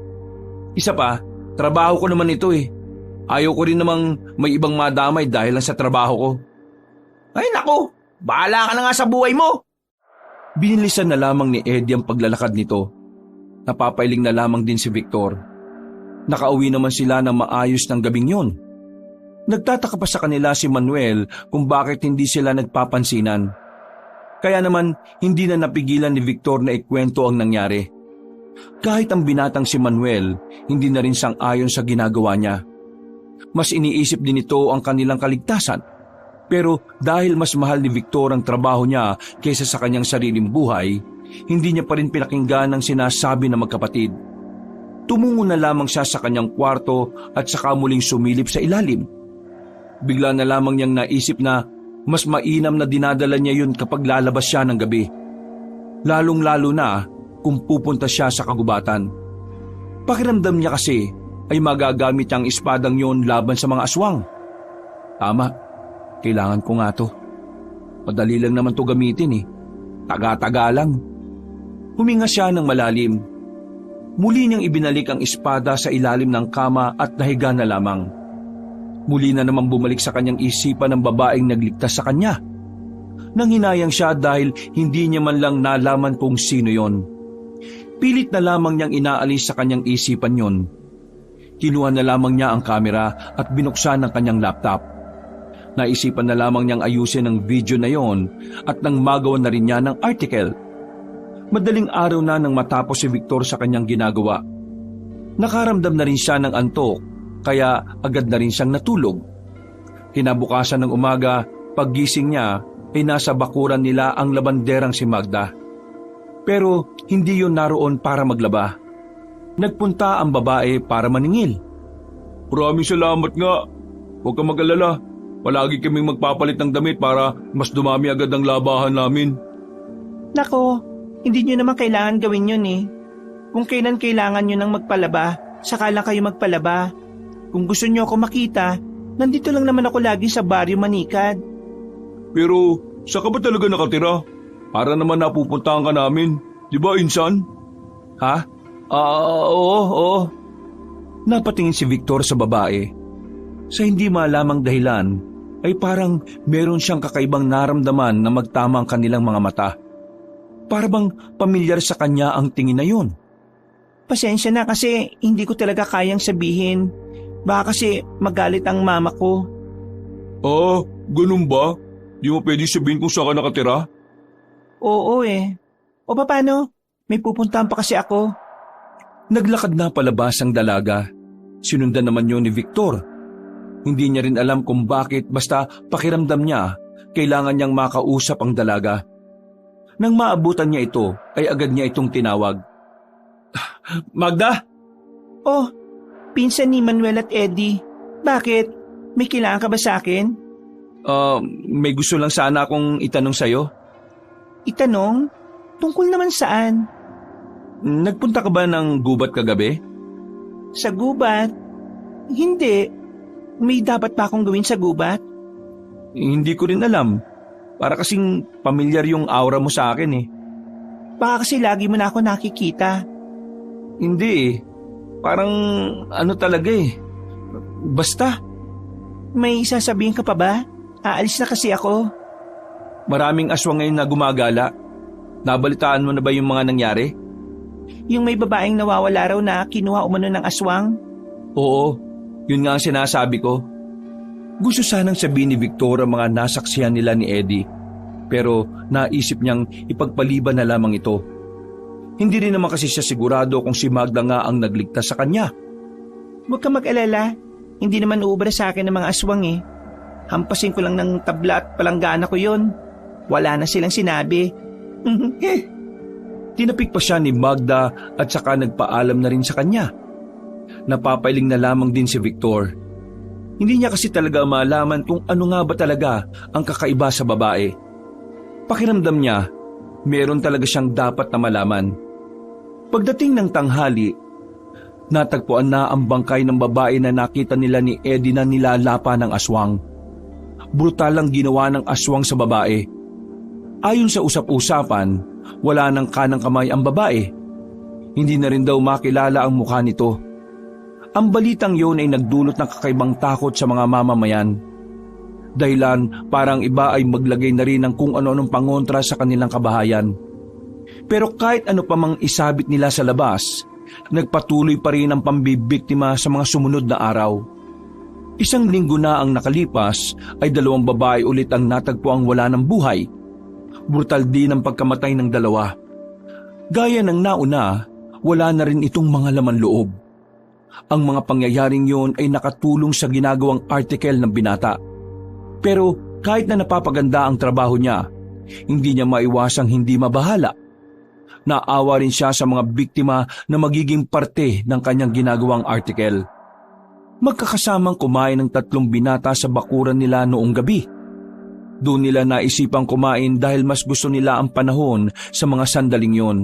Isa pa, trabaho ko naman ito eh. Ayaw ko rin namang may ibang madamay dahil lang sa trabaho ko. Ay naku, bahala ka na nga sa buhay mo. Binilisan na lamang ni Eddie ang paglalakad nito. Napapailing na lamang din si Victor. Nakauwi naman sila ng maayos ng gabing yon. Nagtataka pa sa kanila si Manuel kung bakit hindi sila nagpapansinan. Kaya naman hindi na napigilan ni Victor na ikwento ang nangyari. Kahit ang binatang si Manuel, hindi na rin sang-ayon sa ginagawa niya. Mas iniisip din ito ang kanilang kaligtasan. Pero dahil mas mahal ni Victor ang trabaho niya kaysa sa kanyang sariling buhay, hindi niya pa rin pinakinggan ang sinasabi ng magkapatid. Tumungo na lamang siya sa kanyang kwarto at saka muling sumilip sa ilalim. Bigla na lamang niyang naisip na mas mainam na dinadala niya yun kapag lalabas siya ng gabi. Lalong-lalo na kung pupunta siya sa kagubatan. Pakiramdam niya kasi ay magagamit niyang espadang yon laban sa mga aswang. Tama, kailangan ko nga to. Madali lang naman to gamitin eh. Taga-taga lang. Huminga siya ng malalim. Muli niyang ibinalik ang espada sa ilalim ng kama at nahiga na lamang. Muli na naman bumalik sa kanyang isipan ng babaeng nagligtas sa kanya. Nanghinayang siya dahil hindi niya man lang nalaman kung sino yon. Pilit na lamang niyang inaalis sa kanyang isipan yon. Kinuha na lamang niya ang kamera at binuksan ang kanyang laptop. Naisipan na lamang niyang ayusin ang video na yon at nang magawa na rin niya ng article. Madaling araw na nang matapos si Victor sa kanyang ginagawa. Nakaramdam na rin siya ng antok kaya agad na rin siyang natulog. Kinabukasan ng umaga, paggising niya ay nasa bakuran nila ang labanderang si Magda. Pero hindi yon naroon para maglaba. Nagpunta ang babae para maningil. Maraming salamat nga. Huwag kang mag-alala. Palagi kaming magpapalit ng damit para mas dumami agad ang labahan namin. Nako, hindi nyo naman kailangan gawin yun eh. Kung kailan kailangan nyo nang magpalaba, saka lang kayo magpalaba. Kung gusto nyo ako makita, nandito lang naman ako lagi sa baryo Manikad. Pero saan ka ba talaga nakatira? Para naman napupuntahan ka namin. Di ba, Insan? Ha? Oo. Napatingin si Victor sa babae. Sa hindi malamang dahilan, ay parang meron siyang kakaibang naramdaman na magtama ang kanilang mga mata. Para bang pamilyar sa kanya ang tingin na yun. Pasensya na kasi hindi ko talaga kayang sabihin. Baka kasi magalit ang mama ko. Ah, ganun ba? Di mo pwede sabihin kung saan ka nakatira? Oo eh. O paano? May pupuntahan pa kasi ako. Naglakad na palabas ang dalaga. Sinundan naman yun ni Victor. Hindi niya rin alam kung bakit basta pakiramdam niya kailangan niyang makausap ang dalaga. Nang maabutan niya ito ay agad niya itong tinawag. Magda? Oh, pinsan ni Manuel at Eddie. Bakit? May kailangan ka ba sa akin? May gusto lang sana akong itanong sa'yo. Itanong? Tungkol naman saan? Nagpunta ka ba ng gubat kagabi? Sa gubat? Hindi. May dapat pa akong gawin sa gubat? Hindi ko rin alam. Para kasing pamilyar yung aura mo sa akin eh. Baka kasi lagi mo na ako nakikita. Hindi eh. Parang ano talaga eh. Basta. May sasabihin ka pa ba? Aalis na kasi ako. Maraming aswang ngayon na gumagala. Nabalitaan mo na ba yung mga nangyari? Yung may babaeng nawawala raw na kinuha umano ng aswang? Oo. Yun nga ang sinasabi ko. Gusto sanang sabihin ni Victor ang mga nasaksihan nila ni Eddie, pero naisip niyang ipagpaliban na lamang ito. Hindi rin naman kasi siya sigurado kung si Magda nga ang nagligtas sa kanya. Huwag ka mag-alala, hindi naman uubra sa akin ng mga aswang eh. Hampasin ko lang ng tabla at palanggana ko yon. Wala na silang sinabi. Tinapik pa siya ni Magda at saka nagpaalam na rin sa kanya. Napapailing na lamang din si Victor. Hindi niya kasi talaga malaman kung ano nga ba talaga ang kakaiba sa babae. Pakiramdam niya, meron talaga siyang dapat na malaman. Pagdating ng tanghali, natagpuan na ang bangkay ng babae na nakita nila ni Eddie na nilalapa ng aswang. Brutal ang ginawa ng aswang sa babae. Ayon sa usap-usapan, wala nang kanang kamay ang babae. Hindi na rin daw makilala ang mukha nito. Ang balitang yun ay nagdulot ng kakaibang takot sa mga mamamayan. Dahilan parang iba ay maglagay na rin ng kung ano-anong pangontra sa kanilang kabahayan. Pero kahit ano pa mang isabit nila sa labas, nagpatuloy pa rin ang pambibiktima sa mga sumunod na araw. 1 linggo na ang nakalipas ay 2 babae ulit ang natagpuang wala ng buhay. Brutal din ang pagkamatay ng 2. Gaya ng nauna, wala na rin itong mga laman loob. Ang mga pangyayaring yon ay nakatulong sa ginagawang article ng binata. Pero kahit na napapaganda ang trabaho niya, hindi niya maiwasang hindi mabahala. Naawa rin siya sa mga biktima na magiging parte ng kanyang ginagawang article. Magkakasamang kumain ng 3 binata sa bakuran nila noong gabi. Doon nila naisipang kumain dahil mas gusto nila ang panahon sa mga sandaling yon.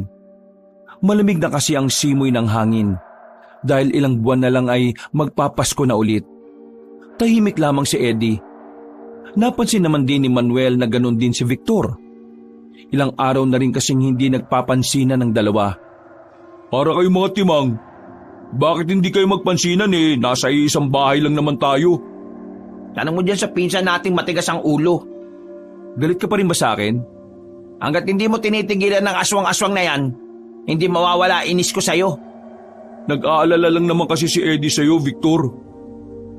Malamig na kasi ang simoy ng hangin. dahil ilang buwan na lang ay magpapasko na ulit. Tahimik lamang si Eddie. Napansin naman din ni Manuel na ganun din si Victor. Ilang araw na rin kasing hindi nagpapansinan ng dalawa. Para kayo mga timang, bakit hindi kayo magpansinan nasa isang bahay lang naman tayo? Tanong mo dyan sa pinsan nating matigas ang ulo. Galit ka pa rin ba sa akin? Hanggat hindi mo tinitigilan ng aswang-aswang na yan, hindi mawawala inis ko sa'yo. Nag-aalala lang naman kasi si Eddie sa'yo, Victor.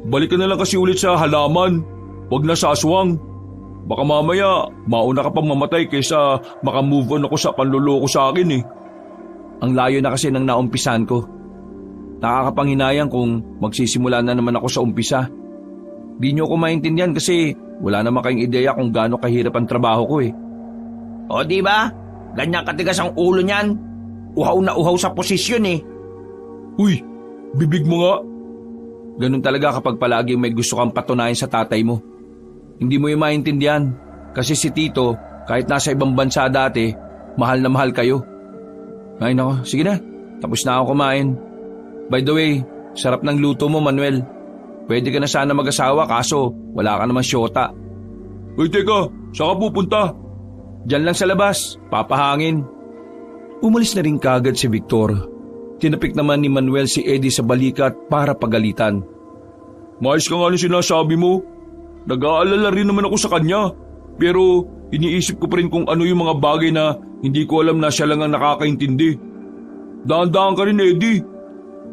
Balik ka na lang kasi ulit sa halaman, wag na sa aswang. Baka mamaya, mauna ka pang mamatay kaysa makamove on ako sa panluloko sa akin Ang layo na kasi ng naumpisan ko. Nakakapanghinayang kung magsisimula na naman ako sa umpisa. Di nyo ko maintindihan kasi wala naman kayong ideya kung gaano kahirap ang trabaho ko O di ba? Ganyan katigas ang ulo niyan. Uhaw na uhaw sa posisyon Uy, bibig mo nga. Ganun talaga kapag palaging may gusto kang patunayan sa tatay mo. Hindi mo yung maintindihan kasi si Tito, kahit nasa ibang bansa dati, mahal na mahal kayo. Ay nako, sige na. Tapos na ako kumain. By the way, sarap ng luto mo, Manuel. Pwede ka na sana mag-asawa kaso wala ka naman syota. Uy, teka, saan ka pupunta? Diyan lang sa labas, papahangin. Umalis na rin kagad si Victor. Tinapik naman ni Manuel si Eddie sa balikat para pagalitan. Maayos ka nga ng sinasabi mo. Nag-aalala rin naman ako sa kanya. Pero iniisip ko pa rin kung ano yung mga bagay na hindi ko alam na siya lang ang nakakaintindi. Dahan-dahan ka rin, Eddie.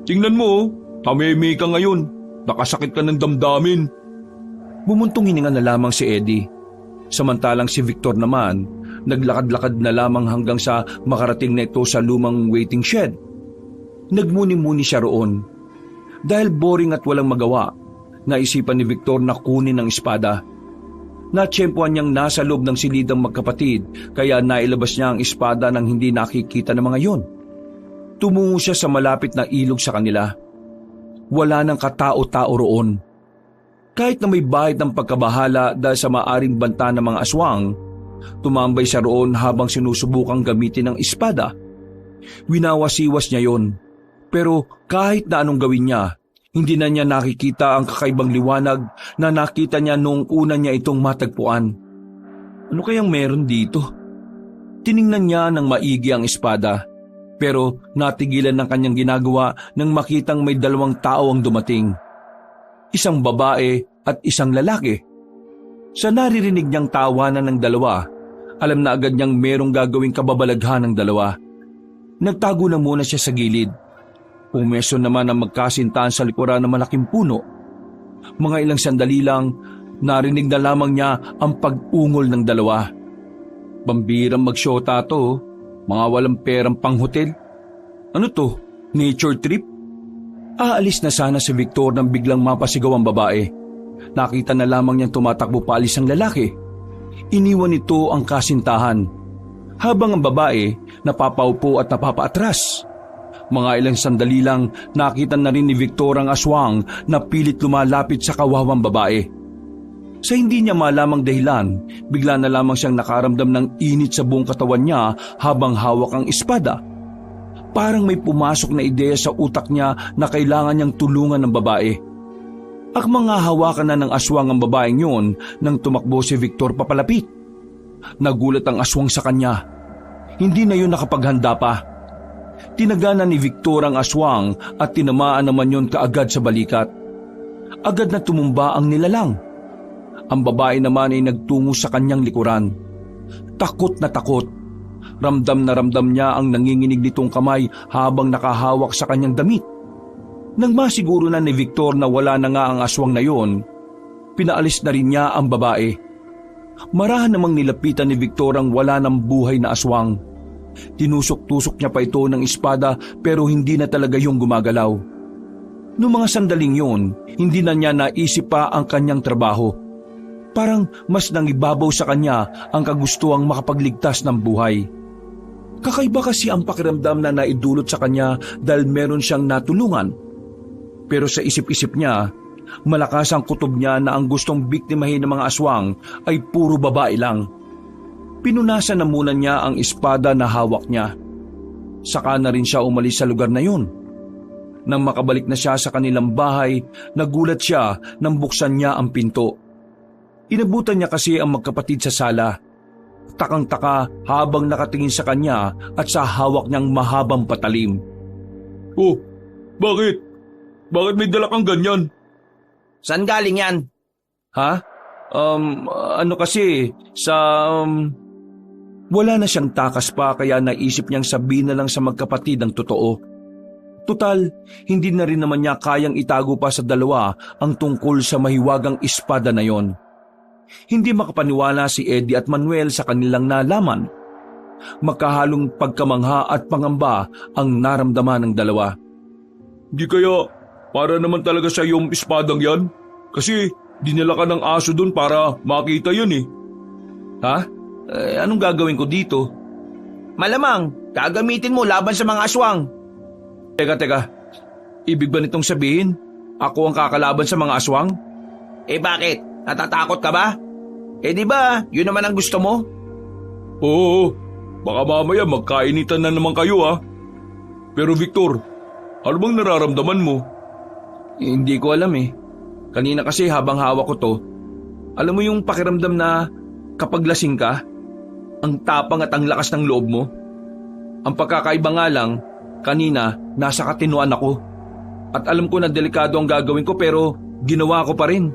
Tingnan mo, tameme ka ngayon. Nakasakit ka ng damdamin. Bumuntong hininga na lamang si Eddie. Samantalang si Victor naman, naglakad-lakad na lamang hanggang sa makarating na ito sa lumang waiting shed. Nagmuni-muni siya roon. Dahil boring at walang magawa, naisipan ni Victor na kunin ang espada. Natsyempohan niyang nasa loob ng silidang magkapatid kaya nailabas niya ang espada nang hindi nakikita ng mga yon. Tumungo siya sa malapit na ilog sa kanila. Wala nang katao-tao roon. Kahit na may bahid ng pagkabahala dahil sa maaring banta ng mga aswang, tumambay siya roon habang sinusubukang gamitin ang espada. Winawasiwas niya yon. Pero kahit na anong gawin niya, hindi na niya nakikita ang kakaibang liwanag na nakita niya noong una niya itong matagpuan. Ano kayang meron dito? Tiningnan niya ng maigi ang espada, pero natigilan ng kanyang ginagawa nang makitang may dalawang tao ang dumating. Isang babae at isang lalaki. Sa naririnig niyang tawanan ng dalawa, alam na agad niyang merong gagawing kababalaghan ng dalawa. Nagtago na muna siya sa gilid. Pumeso naman ang magkasintahan sa likuran ng malaking puno. Mga ilang sandali lang, narinig na lamang niya ang pag-ungol ng dalawa. Pambirang magsyota to, mga walang perang pang-hotel. Ano to? Nature trip? Aalis na sana si Victor nang biglang mapasigaw ang babae. Nakita na lamang niyang tumatakbo paalis ang lalaki. Iniwan nito ang kasintahan, habang ang babae napapaupo at napapaatras. Mga ilang sandali lang nakita na rin ni Victor ang aswang na pilit lumalapit sa kawawang babae. Sa hindi niya malamang dahilan, bigla na lamang siyang nakaramdam ng init sa buong katawan niya habang hawak ang espada. Parang may pumasok na ideya sa utak niya na kailangan niyang tulungan ng babae. Akmang hawakan na ng aswang ang babaeng yun nang tumakbo si Victor papalapit. Nagulat ang aswang sa kanya. Hindi na yun nakapaghanda pa. Tinagana ni Victor ang aswang at tinamaan naman yon kaagad sa balikat. Agad na tumumba ang nilalang. Ang babae naman ay nagtungo sa kanyang likuran. Takot na takot. Ramdam na ramdam niya ang nanginginig nitong kamay habang nakahawak sa kanyang damit. Nang masiguro na ni Victor na wala na nga ang aswang na yon, pinaalis na rin niya ang babae. Marahan namang nilapitan ni Victor ang wala ng buhay na aswang. Tinusok-tusok niya pa ito ng espada pero hindi na talaga yung gumagalaw. Noong mga sandaling yun, hindi na niya naisip pa ang kanyang trabaho. Parang mas nangibabaw sa kanya ang kagustuhang makapagligtas ng buhay. Kakaiba kasi ang pakiramdam na naidulot sa kanya dahil meron siyang natulungan. Pero sa isip-isip niya, malakas ang kutob niya na ang gustong biktimahin ng mga aswang ay puro babae lang. Pinunasan na muna niya ang espada na hawak niya. Saka na rin siya umalis sa lugar na yun. Nang makabalik na siya sa kanilang bahay, nagulat siya nang buksan niya ang pinto. Inabutan niya kasi ang magkapatid sa sala. Takang-taka habang nakatingin sa kanya at sa hawak niyang mahabang patalim. Oh, bakit? Bakit may dala kang ganyan? Saan galing yan? Ha? Ano kasi, Wala na siyang takas pa kaya naisip niyang sabihin na lang sa magkapatid ang totoo. Tutal, hindi na rin naman niya kayang itago pa sa dalawa ang tungkol sa mahiwagang espada na yon. Hindi makapaniwala si Eddie at Manuel sa kanilang nalaman. Magkahalong pagkamangha at pangamba ang naramdaman ng dalawa. Di kaya para naman talaga sa yung espadang yan? Kasi dinala ka ng aso dun para makita yun eh. Ha? Anong gagawin ko dito? Malamang, gagamitin mo laban sa mga aswang. Teka. Ibig ba nitong sabihin, ako ang kakalaban sa mga aswang? Eh bakit? Natatakot ka ba? Eh di ba, yun naman ang gusto mo? Oo, baka mamaya magkainitan na naman kayo ah. Pero Victor, ano bang nararamdaman mo? Hindi ko alam eh. Kanina kasi habang hawak ko to, alam mo yung pakiramdam na kapag lasing ka, ang tapang at ang lakas ng loob mo? Ang pagkakaiba nga lang, kanina nasa katinuan ako. At alam ko na delikado ang gagawin ko pero ginawa ko pa rin.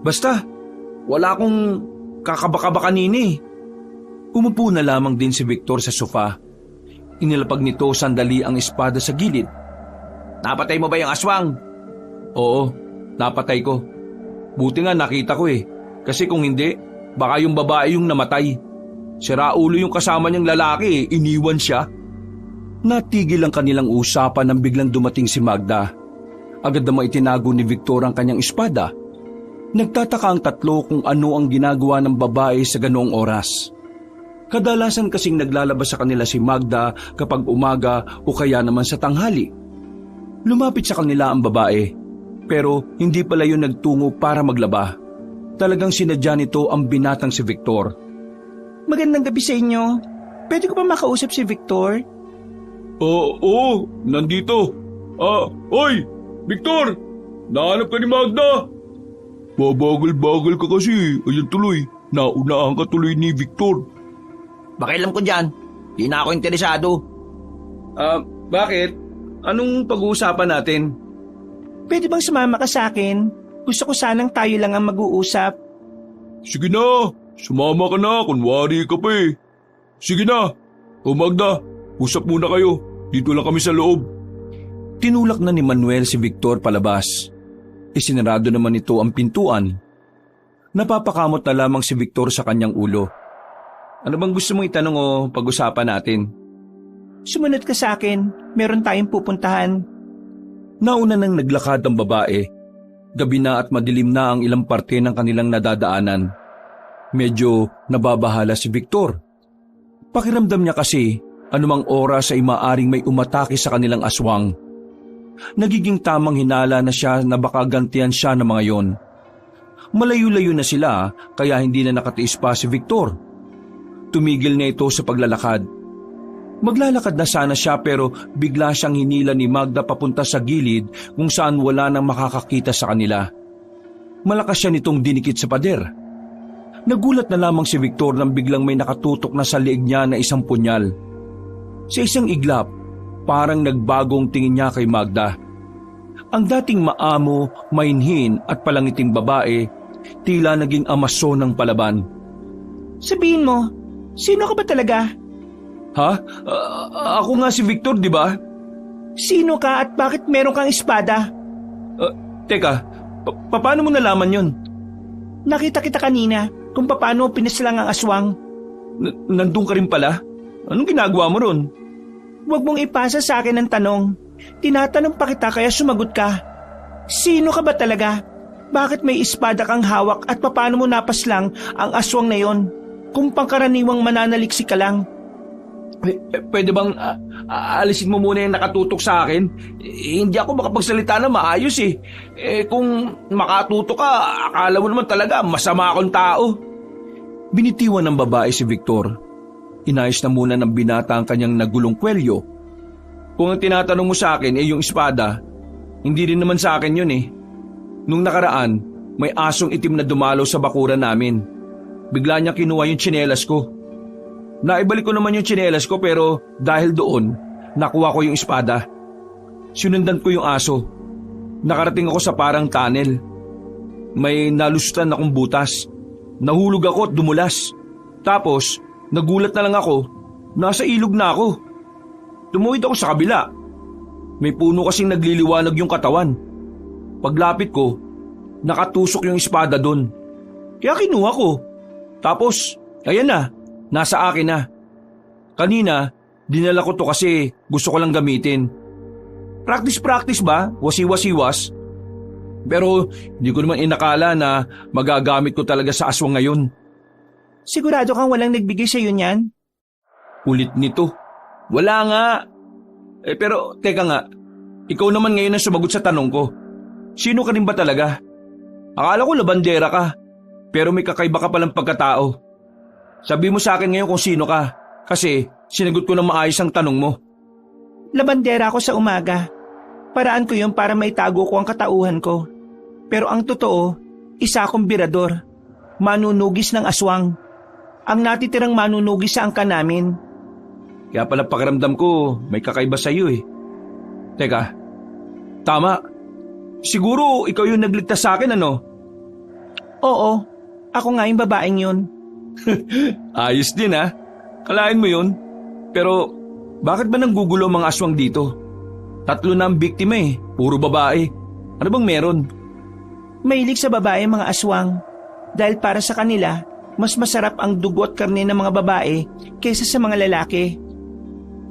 Basta, wala akong kakabaka kanina eh. Umupo na lamang din si Victor sa sofa. Inilapag nito sandali ang espada sa gilid. Napatay mo ba yung aswang? Oo, napatay ko. Buti nga nakita ko eh. Kasi kung hindi, baka yung babae yung namatay. Siraulo yung kasama niyang lalaki eh, iniwan siya. Natigil ang kanilang usapan nang biglang dumating si Magda. Agad namang itinago ni Victor ang kanyang espada. Nagtataka ang tatlo kung ano ang ginagawa ng babae sa ganoong oras. Kadalasan kasing naglalabas sa kanila si Magda kapag umaga o kaya naman sa tanghali. Lumapit sa kanila ang babae, pero hindi pala yun nagtungo para maglaba. Talagang sinadya nito ang binatang si Victor. Magandang gabi sa inyo. Pwede ko ba makausap si Victor? Oo, nandito. Oy, Victor! Nahanap ka ni Magda? Babagal-bagal ka kasi. Ayun tuloy, naunahan ka tuloy ni Victor. Pakialam ko dyan. Di na ako interesado. Bakit? Anong pag-uusapan natin? Pwede bang sumama ka sa akin? Gusto ko sanang tayo lang ang mag-uusap. Sige na, sumama ka na, kunwari ka pa eh. Sige na, o Magda, usap muna kayo. Dito lang kami sa loob. Tinulak na ni Manuel si Victor palabas. Isinarado naman ito ang pintuan. Napapakamot na lamang si Victor sa kanyang ulo. Ano bang gusto mong itanong o pag-usapan natin? Sumunod ka sa akin. Meron tayong pupuntahan. Nauna nang naglakad ang babae. Gabi na at madilim na ang ilang parte ng kanilang nadadaanan. Medyo nababahala si Victor. Pakiramdam niya kasi anumang oras ay maaring may umatake sa kanilang aswang. Nagiging tamang hinala na siya na baka gantihan siya ng mga yon. Malayo-layo na sila kaya hindi na nakatiis pa si Victor. Tumigil na ito sa paglalakad. Maglalakad na sana siya pero bigla siyang hinila ni Magda papunta sa gilid kung saan wala nang makakakita sa kanila. Malakas siya nitong dinikit sa pader. Nagulat na lamang si Victor nang biglang may nakatutok na sa leeg niya na isang punyal. Sa isang iglap, parang nagbagong tingin niya kay Magda. Ang dating maamo, mainhin at palangiting babae, tila naging amaso ng palaban. Sabihin mo, sino ka ba talaga? Ha? Ako nga si Victor, di ba? Sino ka at bakit meron kang espada? Teka, paano mo nalaman yon? Nakita kita kanina kung paano pinaslang ang aswang. Nandun ka rin pala? Anong ginagawa mo ron? Huwag mong ipasa sa akin ang tanong. Tinatanong pa kita kaya sumagot ka. Sino ka ba talaga? Bakit may espada kang hawak at paano mo napaslang ang aswang na yon? Kung pangkaraniwang mananaliksik ka lang. Pwede bang alisin mo muna yung nakatutok sa akin? Hindi ako makapagsalita na maayos eh. Kung makatutok ka, akala mo naman talaga masama akong tao. Binitiwan ng babae si Victor. Inayos na muna ng binata ang kanyang nagulong kwelyo. Kung ang tinatanong mo sa akin yung espada, hindi rin naman sa akin yun eh. Nung nakaraan, may asong itim na dumalaw sa bakuran namin. Bigla niya kinuha yung tsinelas ko. Naibalik ko naman yung tsinelas ko pero dahil doon, nakuha ko yung espada. Sinundan ko yung aso. Nakarating ako sa parang tunnel. May nalustan akong butas. Nahulog ako at dumulas. Tapos, nagulat na lang ako. Nasa ilog na ako. Tumuwid ako sa kabila. May puno kasing nagliliwanag yung katawan. Paglapit ko, nakatusok yung espada doon. Kaya kinuha ko. Tapos, ayan na, nasa akin na. Kanina, dinala ko to kasi gusto ko lang gamitin. Practice ba? Wasi-wasiwas? Pero hindi ko naman inakala na magagamit ko talaga sa aswang ngayon. Sigurado kang walang nagbigay sa'yo niyan? Ulit nito. Wala nga. Pero teka nga, ikaw naman ngayon ang sumagot sa tanong ko. Sino ka rin ba talaga? Akala ko labandera ka, pero may kakaiba ka palang pagkatao. Sabi mo sa akin ngayon kung sino ka, kasi sinagot ko ng maayos ang tanong mo. Labandera ako sa umaga. Paraan ko yun para maitago ko ang katauhan ko. Pero ang totoo, isa akong birador. Manunugis ng aswang. Ang natitirang manunugis sa angka namin. Kaya pala pakiramdam ko may kakaiba sa iyo eh. Teka, tama. Siguro ikaw yung nagligtas sa akin ano? Oo, ako nga yung babaeng yun. Ayos din ha. Kalain mo yun. Pero bakit ba nanggugulo ang mga aswang dito? 3 na ang biktima eh. Puro babae. Ano bang meron? Mahilig sa babae mga aswang. Dahil para sa kanila, mas masarap ang dugo at karne ng mga babae kaysa sa mga lalaki.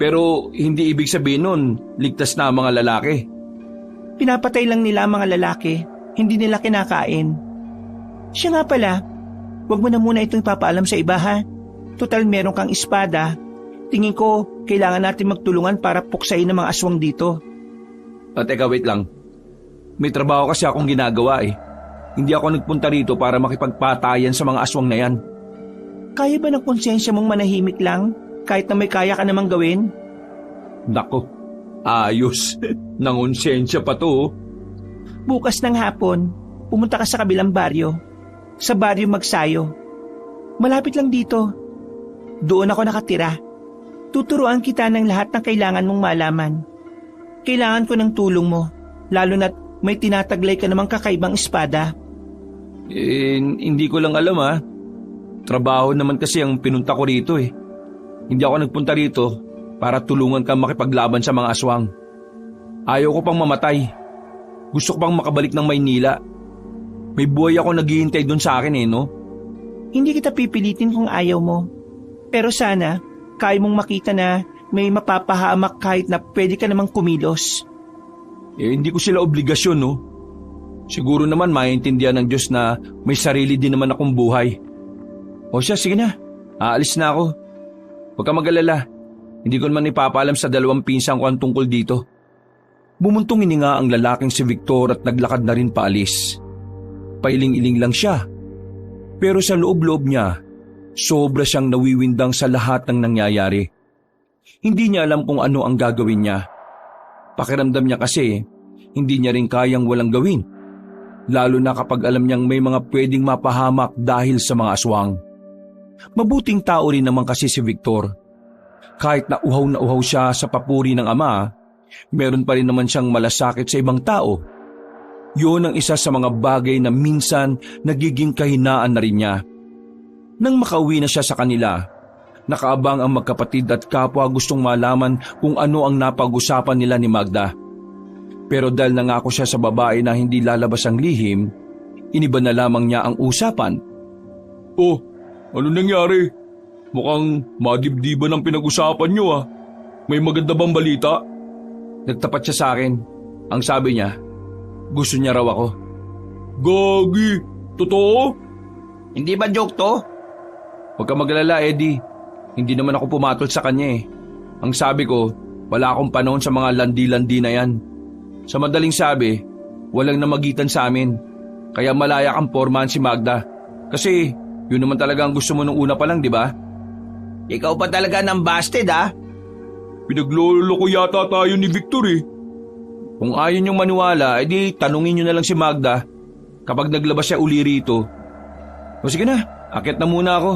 Pero hindi ibig sabihin nun, ligtas na ang mga lalaki. Pinapatay lang nila ang mga lalaki, hindi nila kinakain. Siya nga pala, wag mo na muna itong ipapaalam sa iba ha. Total meron kang espada. Tingin ko, kailangan natin magtulungan para puksain ng mga aswang dito. Teka, wait lang. May trabaho kasi akong ginagawa eh. Hindi ako nagpunta rito para makipagpatayan sa mga aswang na yan. Kaya ba ng konsensya mong manahimik lang, kahit na may kaya ka namang gawin? Nako, ayos. Nangonsensya pa to. Bukas ng hapon, pumunta ka sa kabilang baryo. Sa baryo Magsayo. Malapit lang dito. Doon ako nakatira. Tuturuan kita ng lahat ng kailangan mong malaman. Kailangan ko ng tulong mo, lalo na't may tinataglay ka namang kakaibang espada. Hindi ko lang alam ha. Trabaho naman kasi ang pinunta ko rito eh. Hindi ako nagpunta rito para tulungan ka makipaglaban sa mga aswang. Ayaw ko pang mamatay. Gusto ko pang makabalik ng Maynila. May buhay ako naghihintay doon sa akin eh, no? Hindi kita pipilitin kung ayaw mo. Pero sana, kaya mong makita na may mapapahamak kahit na pwede ka namang kumilos. Hindi ko sila obligasyon, no? Siguro naman maintindihan ng Diyos na may sarili din naman akong buhay. O siya, sige na. Aalis na ako. Huwag ka mag-alala. Hindi ko naman ipapaalam sa 2 pinsan ko ang tungkol dito. Bumuntong hininga ang lalaking si Victor at naglakad na rin paalis. Pailing-iling lang siya. Pero sa loob-loob niya, sobra siyang nawiwindang sa lahat ng nangyayari. Hindi niya alam kung ano ang gagawin niya. Pakiramdam niya kasi, hindi niya rin kayang walang gawin. Lalo na kapag alam niyang may mga pwedeng mapahamak dahil sa mga aswang. Mabuting tao rin naman kasi si Victor. Kahit na uhaw siya sa papuri ng ama, meron pa rin naman siyang malasakit sa ibang tao. Yun ang isa sa mga bagay na minsan nagiging kahinaan na rin niya. Nang makauwi na siya sa kanila, nakaabang ang magkapatid at kapwa gustong malaman kung ano ang napag-usapan nila ni Magda. Pero dahil nangako siya sa babae na hindi lalabas ang lihim, iniba na lamang niya ang usapan. Oh, ano nangyari? Mukhang madibdiban ang pinag-usapan niyo ah. May maganda bang balita? Nagtapat siya sa akin. Ang sabi niya, gusto niya raw ako. Gagi, totoo? Hindi ba joke to? Huwag ka magalala, Eddie. Hindi naman ako pumatol sa kanya eh. Ang sabi ko, wala akong panahon sa mga landi-landi na yan. Sa madaling sabi, walang namagitan sa amin. Kaya malaya kang pormahan si Magda. Kasi yun naman talaga ang gusto mo nung una pa lang, di ba? Ikaw pa talaga ng busted ha? Pinaglolo ko yata tayo ni Victor eh. Kung ayaw niyong maniwala, edi tanungin niyo na lang si Magda kapag naglabas siya uli rito. O sige na, akit na muna ako.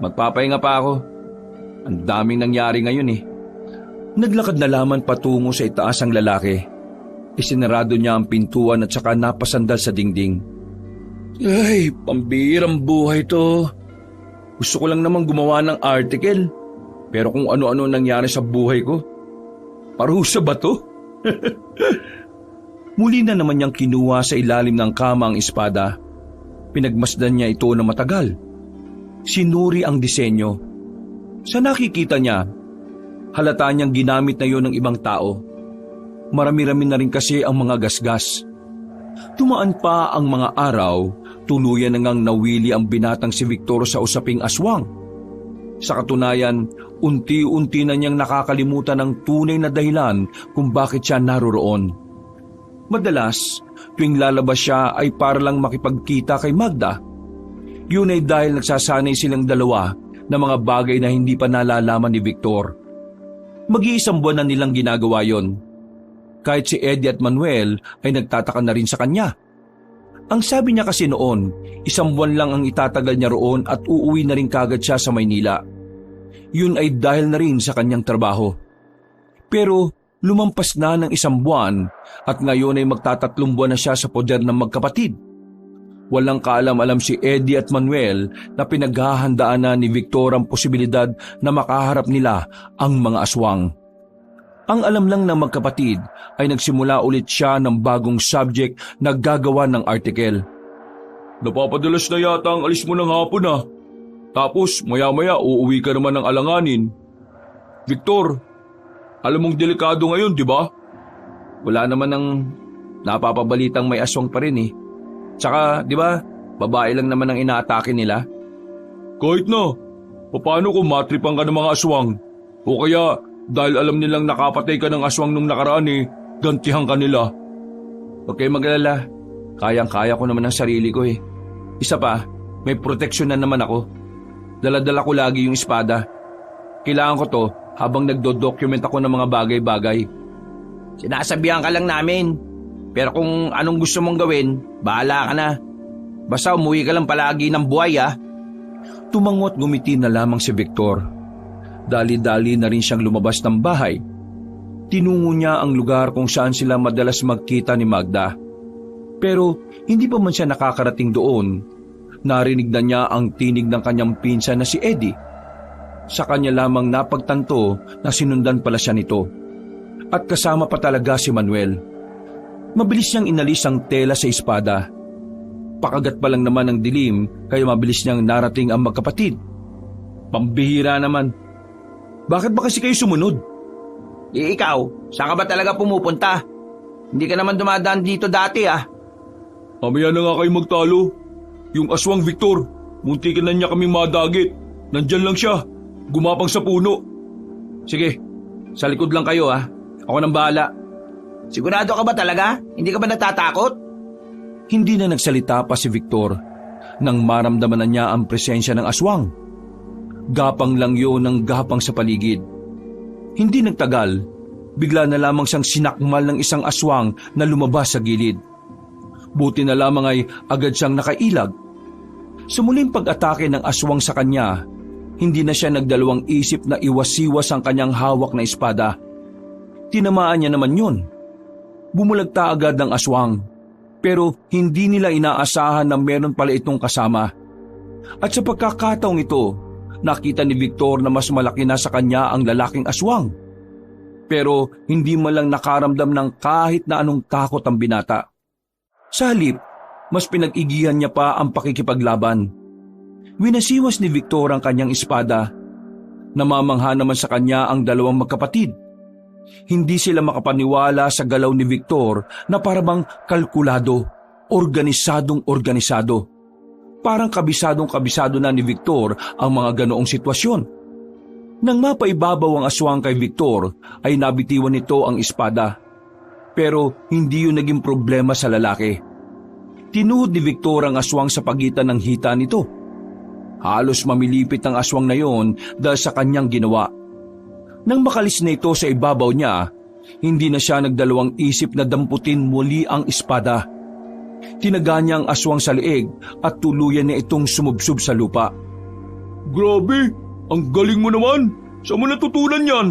Magpapahinga pa ako. Ang daming nangyari ngayon eh. Naglakad na lamang patungo sa itaas ang lalaki. Isinarado niya ang pintuan at saka napasandal sa dingding. Ay, pambihirang buhay to. Gusto ko lang naman gumawa ng article. Pero kung ano-ano nangyari sa buhay ko, parusa ba to? Muli na naman niyang kinuha sa ilalim ng kama ang espada. Pinagmasdan niya ito na matagal. Sinuri ang disenyo. Sa nakikita niya, halata niyang ginamit na yon ng ibang tao. Marami-rami na rin kasi ang mga gasgas. Tumaan pa ang mga araw, tuluyan na ngang nawili ang binatang si Victor sa usaping aswang. Sa katunayan, unti-unti na niyang nakakalimutan ang tunay na dahilan kung bakit siya naroroon. Madalas, tuwing lalabas siya ay para lang makipagkita kay Magda. Yun ay dahil nagsasanay silang dalawa na mga bagay na hindi pa nalalaman ni Victor. Mag-iisang buwan na nilang ginagawa yon. Kahit si Eddie at Manuel ay nagtataka na rin sa kanya. Ang sabi niya kasi noon, 1 buwan lang ang itatagal niya roon at uuwi na rin kagad siya sa Maynila. Yun ay dahil na rin sa kanyang trabaho. Pero lumampas na ng 1 buwan at ngayon ay magta3 buwan na siya sa poder ng magkapatid. Walang kaalam-alam si Eddie at Manuel na pinaghahandaan na ni Victor ang posibilidad na makaharap nila ang mga aswang. Ang alam lang ng magkapatid ay nagsimula ulit siya ng bagong subject na gagawa ng article. Napapadalas na yata ang alis mo ng hapon ah. Tapos maya-maya uuwi ka naman ng alanganin. Victor, alam mong delikado ngayon, di ba? Wala naman ng napapabalitang may aswang pa rin eh. Tsaka, di ba, babae lang naman ang inaatake nila. Kahit na, paano kung matripan ka ng mga aswang? O kaya, dahil alam nilang nakapatay ka ng aswang nung nakaraan eh, gantihan ka nila. Huwag kayo mag-alala, kayang-kaya ko naman ang sarili ko eh. Isa pa, may proteksyon na naman ako. Dala-dala ko lagi yung espada. Kailangan ko to habang nagdo-document ako ng mga bagay-bagay. Sinasabihan ka lang namin. Pero kung anong gusto mong gawin, bahala ka na. Basta umuwi ka lang palagi ng buhay ah. Tumangot ngumiti na lamang si Victor. Dali-dali na rin siyang lumabas ng bahay. Tinungo niya ang lugar kung saan sila madalas magkita ni Magda. Pero hindi pa man siya nakakarating doon, narinig na niya ang tinig ng kanyang pinsan na si Eddie. Sa kanya lamang napagtanto na sinundan pala siya nito. At kasama pa talaga si Manuel. Mabilis niyang inalis ang tela sa espada. Pakagat pa lang naman ang dilim kaya mabilis niyang narating ang magkapatid. Pambihira naman. Bakit ba kasi kayo sumunod? Ikaw, saan ka ba talaga pumupunta? Hindi ka naman dumadaan dito dati ah. Mamaya na nga kayo magtalo. Yung aswang Victor, muntikin na niya kaming madagit. Nandyan lang siya, gumapang sa puno. Sige, sa likod lang kayo ah. Ako nang bahala. Sigurado ka ba talaga? Hindi ka ba natatakot? Hindi na nagsalita pa si Victor nang maramdaman na niya ang presensya ng aswang. Gapang lang yun ng gapang sa paligid. Hindi nagtagal, bigla na lamang siyang sinakmal ng isang aswang na lumabas sa gilid. Buti na lamang ay agad siyang nakailag. Sa muling pag-atake ng aswang sa kanya, hindi na siya nagdalawang isip na iwas-iwas ang kanyang hawak na espada. Tinamaan niya naman yun. Bumulagta agad ang aswang, pero hindi nila inaasahan na meron pala itong kasama. At sa pagkakataong ito, nakita ni Victor na mas malaki na sa kanya ang lalaking aswang. Pero hindi man lang nakaramdam ng kahit na anong takot ang binata. Sa halip, mas pinag-igihan niya pa ang pakikipaglaban. Winasiwas ni Victor ang kanyang espada. Namamangha naman sa kanya ang dalawang magkapatid. Hindi sila makapaniwala sa galaw ni Victor na parabang kalkulado, organisadong-organisado. Parang kabisadong-kabisado na ni Victor ang mga ganoong sitwasyon. Nang mapaibabaw ang aswang kay Victor, ay nabitiwan nito ang espada. Pero hindi yun naging problema sa lalaki. Tinuhod ni Victor ang aswang sa pagitan ng hita nito. Halos mamilipit ang aswang na yon dahil sa kanyang ginawa. Nang makalis na ito sa ibabaw niya, hindi na siya nagdalawang isip na damputin muli ang espada. Tinaga niya ang aswang sa leeg at tuluyan niya itong sumubsob sa lupa. Grabe, ang galing mo naman. Saan mo natutunan yan?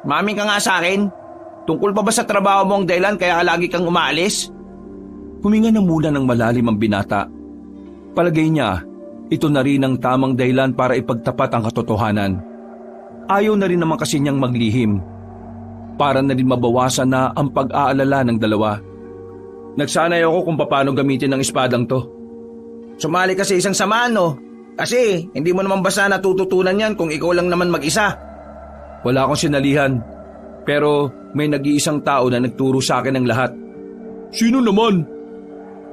Mami ka nga sa akin. Tungkol pa ba sa trabaho mo ang dahilan kaya lagi kang umaalis? Huminga na muna ng malalim ang binata. Palagay niya, ito na rin ang tamang dahilan para ipagtapat ang katotohanan. Ayaw na rin naman kasi niyang maglihim. Para na rin mabawasan na ang pag-aalala ng dalawa. Nagsanay ako kung paano gamitin ang espadang to. Sumali ka sa isang samahan, no? Kasi hindi mo naman basta natututunan yan kung ikaw lang naman mag-isa. Wala akong sinalihan, pero may nag-iisang tao na nagturo sa akin ng lahat. Sino naman?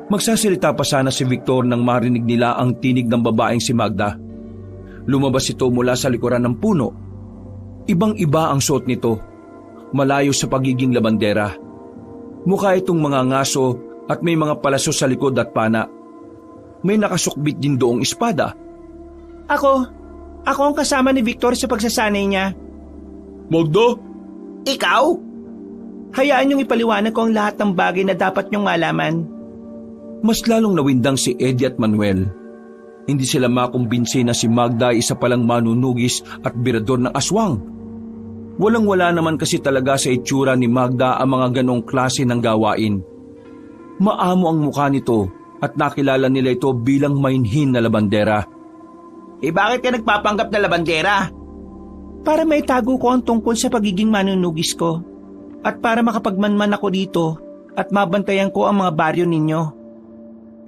Magsasalita pa sana si Victor nang marinig nila ang tinig ng babaeng si Magda. Lumabas ito mula sa likuran ng puno. Ibang-iba ang suot nito, malayo sa pagiging labandera. Mukha itong mga ngaso at may mga palaso sa likod at pana. May nakasukbit din doong espada. Ako ang kasama ni Victor sa pagsasanay niya. Magda? Ikaw? Hayaan niyong ipaliwanag ko ang lahat ng bagay na dapat niyong malaman. Mas lalong nawindang si Eddie at Manuel. Hindi sila makumbinsi na si Magda ay isa palang manunugis at birador ng aswang. Walang-wala naman kasi talaga sa itsura ni Magda ang mga ganong klase ng gawain. Maamo ang mukha nito at nakilala nila ito bilang mainhin na labandera. Bakit ka nagpapanggap na labandera? Para maitago ko ang tungkol sa pagiging manunugis ko. At para makapagmanman ako dito at mabantayan ko ang mga baryo ninyo.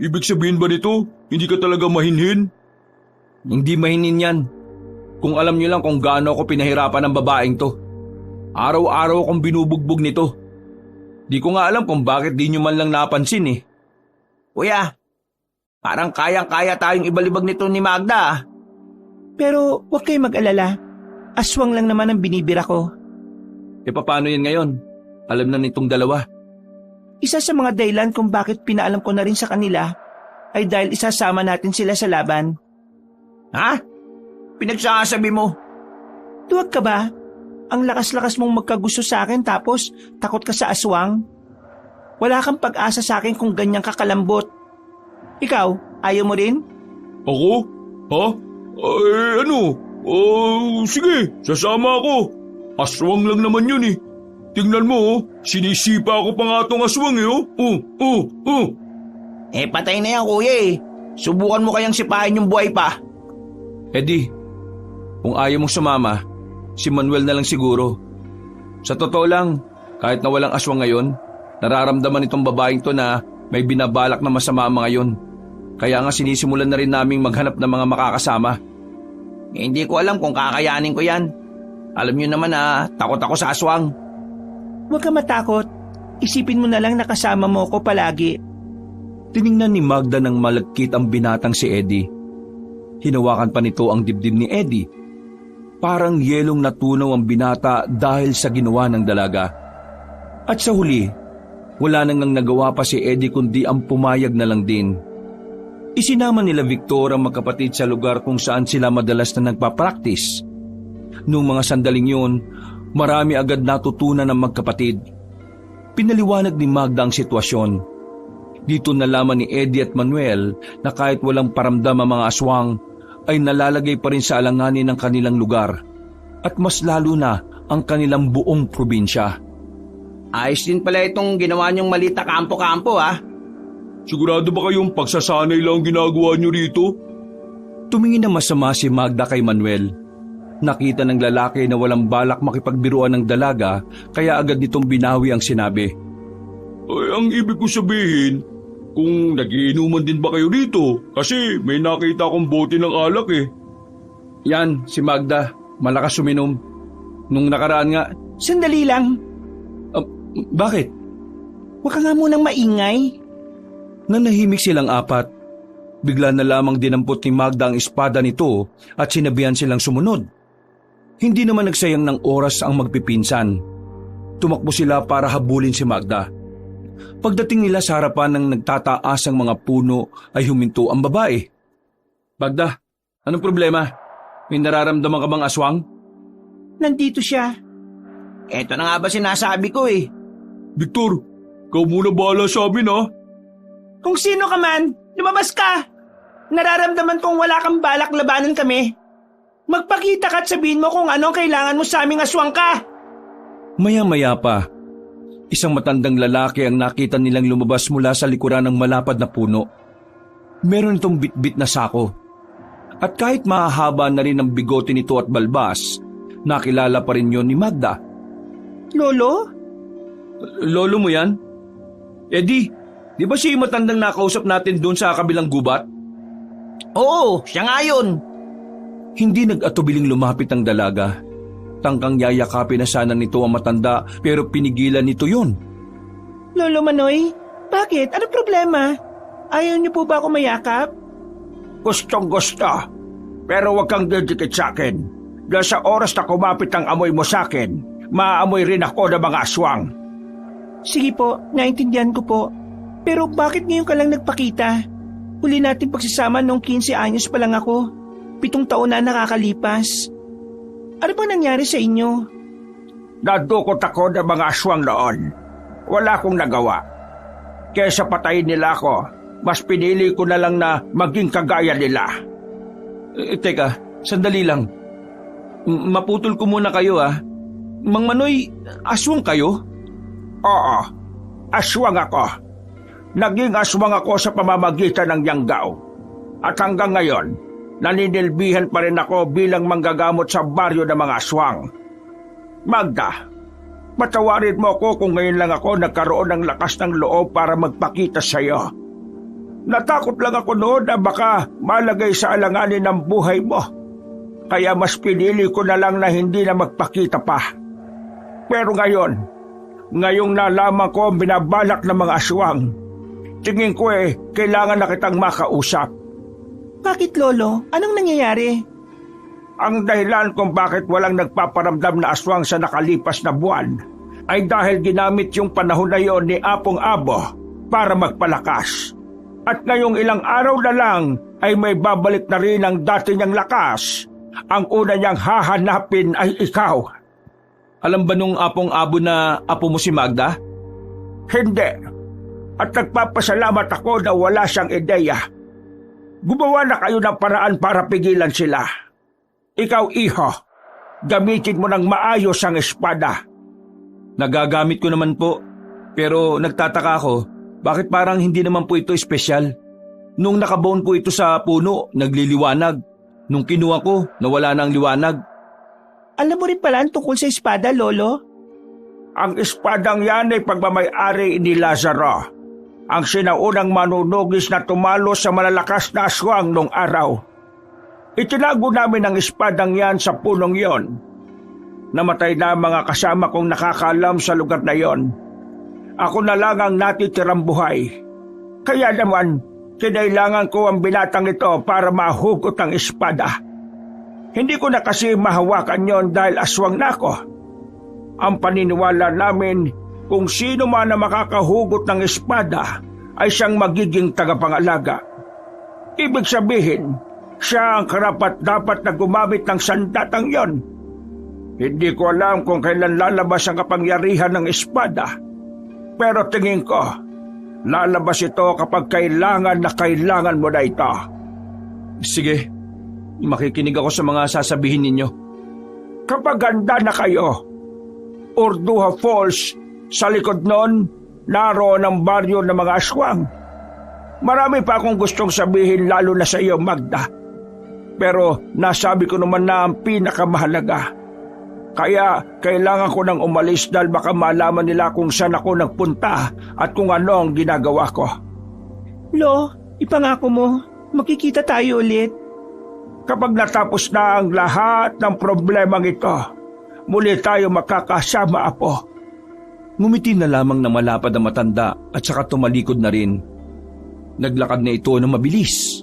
Ibig sabihin ba nito, hindi ka talaga mahinhin? Hindi mahinin yan. Kung alam niyo lang kung gaano ako pinahirapan ng babaeng to. Araw-araw akong binubugbog nito. Di ko nga alam kung bakit di niyo man lang napansin eh. Kuya, parang kayang-kaya tayong ibalibag nito ni Magda ah. Pero huwag kayong mag-alala. Aswang lang naman ang binibira ko. Paano yan ngayon? Alam na nitong dalawa. Isa sa mga dahilan kung bakit pinaalam ko na rin sa kanila ay dahil isasama natin sila sa laban. Ha? Pinagsasabi mo? Duwag ka ba? Ang lakas-lakas mong magkagusto sa akin tapos takot ka sa aswang? Wala kang pag-asa sa akin kung ganyan kakalambot. Ikaw, ayaw mo rin? Ako? Ha? Sige, sasama ako. Aswang lang naman yun eh. Tingnan mo, sinisipa ko pa nga tong aswang eh. Patay na yan kuya eh. Subukan mo kayang sipahin yung buhay pa. Eddie, kung ayaw mong sumama, si Manuel na lang siguro. Sa totoo lang, kahit na walang aswang ngayon, nararamdaman itong babaeng to na may binabalak na masama ang mga yon. Kaya nga sinisimulan na rin naming maghanap ng mga makakasama. Hindi ko alam kung kakayanin ko yan. Alam niyo naman na takot ako sa aswang. Huwag ka matakot. Isipin mo na lang na kasama mo ko palagi. Tiningnan ni Magda ng malagkit ang binatang si Eddie. Hinawakan pa nito ang dibdib ni Eddie. Parang yelong natunaw ang binata dahil sa ginawa ng dalaga. At sa huli, wala nang nagawa pa si Eddie kundi ang pumayag na lang din. Isinama nila Victor ang magkapatid sa lugar kung saan sila madalas na nagpa-practice. Noong mga sandaling yun, marami agad natutunan ng magkapatid. Pinaliwanag ni Magda ang sitwasyon. Dito nalaman ni Eddie at Manuel na kahit walang paramdam ang mga aswang, ay nalalagay pa rin sa alanganin ng kanilang lugar at mas lalo na ang kanilang buong probinsya. Ayos din pala itong ginawa niyong malita kampo-kampo ah. Sigurado ba kayong pagsasanay lang ginagawa niyo rito? Tumingin na masama si Magda kay Manuel. Nakita ng lalaki na walang balak makipagbiruan ng dalaga kaya agad nitong binawi ang sinabi. Ay, ang ibig ko sabihin, kung nagiinuman din ba kayo rito? Kasi may nakita akong bote ng alak eh. Yan, si Magda. Malakas uminom. Nung nakaraan nga. Sandali lang. Bakit? Huwag ka nga munang maingay. Nanahimik silang apat. Bigla na lamang dinampot ni Magda ang espada nito at sinabihan silang sumunod. Hindi naman nagsayang ng oras ang magpipinsan. Tumakbo sila para habulin si Magda. Pagdating nila sa harapan ng nagtataas ang mga puno ay huminto ang babae. Magda, anong problema? May nararamdaman ka bang aswang? nandito siya. Eto na nga ba sinasabi ko eh. Victor, ikaw muna bahala sa amin ha. Kung sino ka man, lumabas ka! Nararamdaman kong wala kang balak labanan kami. Magpakita ka at sabihin mo kung anong kailangan mo sa aming aswang ka! Maya-maya pa, isang matandang lalaki ang nakita nilang lumabas mula sa likuran ng malapad na puno. Meron itong bitbit na sako. At kahit mahahaba na rin ang bigote nito at balbas, nakilala pa rin yon ni Magda. Lolo? Lolo mo yan? Di ba siya yung matandang nakausap natin doon sa kabilang gubat? Oo, siya nga yun. Hindi nag-atubiling lumapit ang dalaga. Tangkang yayakapin na sana nito ang matanda pero pinigilan nito yun. Lolo Manoy, bakit? Ano problema? Ayaw niyo po ba ako mayakap? Gustong gusto. Pero huwag kang didikit sa akin. Dahil sa oras na kumapit ang amoy mo sa akin, maamoy rin ako ng mga aswang. Sige po, naintindihan ko po. Pero bakit ngayon ka lang nagpakita? Huli natin pagsasama noong 15 anyos pa lang ako. 7 taon na nakakalipas. Ano bang nangyari sa inyo? Nadukot ako ng mga aswang noon. Wala akong nagawa. Kesa patayin nila ako, mas pinili ko na lang na maging kagaya nila. Teka, sandali lang. Maputol ko muna kayo ah. Mang Manoy, aswang kayo? Oo, aswang ako. Naging aswang ako sa pamamagitan ng Yanggaw. At hanggang ngayon, naninilbihan pa rin ako bilang manggagamot sa baryo ng mga aswang. Magda, patawarin mo ako kung ngayon lang ako nagkaroon ng lakas ng loob para magpakita sa iyo. Natakot lang ako noon na baka malagay sa alanganin ng buhay mo. Kaya mas pinili ko na lang na hindi na magpakita pa. Pero ngayong nalaman ko ang binabalak ng mga aswang, tingin ko kailangan na kitang makausap. Bakit, Lolo? Anong nangyayari? Ang dahilan kung bakit walang nagpaparamdam na aswang sa nakalipas na buwan ay dahil ginamit yung panahon na yon ni Apong Abo para magpalakas. At ngayong ilang araw na lang ay may babalik na rin ang dati niyang lakas. Ang una niyang hahanapin ay ikaw. Alam ba nung Apong Abo na apo mo si Magda? Hindi. At nagpapasalamat ako na wala siyang ideya. Gumawa na kayo ng paraan para pigilan sila. Ikaw, iho, gamitin mo ng maayos ang espada. Nagagamit ko naman po. Pero nagtataka ako, bakit parang hindi naman po ito espesyal? Nung nakabaon po ito sa puno, nagliliwanag. Nung kinuha ko, nawala na ang liwanag. Alam mo rin pala ang tungkol sa espada, Lolo? Ang espadang yan ay pagmamay-ari ni Lazaro, ang sinaunang manunugis na tumalo sa malalakas na aswang nung araw. Itinago namin ang espadang yan sa punong yon. Namatay na mga kasama kong nakakaalam sa lugar na yon. Ako na lang ang natitirang buhay. Kaya naman, kinailangan ko ang binatang ito para mahugot ang espada. Hindi ko na kasi mahawakan yon dahil aswang na ako. Ang paniniwala namin, kung sino man na makakahugot ng espada ay siyang magiging tagapangalaga. Ibig sabihin, siya ang karapat-dapat na gumamit ng sandatang yon. Hindi ko alam kung kailan lalabas ang kapangyarihan ng espada. Pero tingin ko, lalabas ito kapag kailangan mo na ito. Sige, makikinig ako sa mga sasabihin ninyo. Kapag handa na kayo, Urduha Falls, sa likod nun, naroon ang baryo ng mga aswang. Marami pa akong gustong sabihin lalo na sa iyo, Magda. Pero nasabi ko naman na ang pinakamahalaga. Kaya kailangan ko nang umalis dahil baka malaman nila kung saan ako nagpunta at kung ano ang ginagawa ko. Lo, ipangako mo, makikita tayo ulit. Kapag natapos na ang lahat ng problemang ito, muli tayo makakasama, Apo. Ngumiti na lamang na malapad ang matanda at saka tumalikod na rin. Naglakad na ito ng mabilis.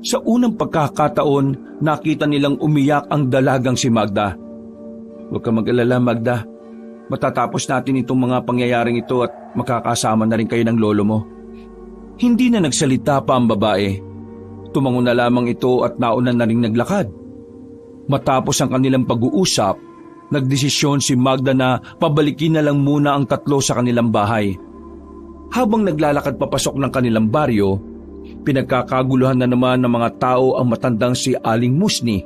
Sa unang pagkakataon, nakita nilang umiyak ang dalagang si Magda. Huwag ka mag-alala, Magda. Matatapos natin itong mga pangyayaring ito at makakasama na rin kayo ng lolo mo. Hindi na nagsalita pa ang babae. Tumango na lamang ito at nauna na rin naglakad. Matapos ang kanilang pag-uusap, nagdesisyon si Magda na pabalikin na lang muna ang tatlo sa kanilang bahay. Habang naglalakad papasok ng kanilang baryo, pinagkakaguluhan na naman ng mga tao ang matandang si Aling Musni.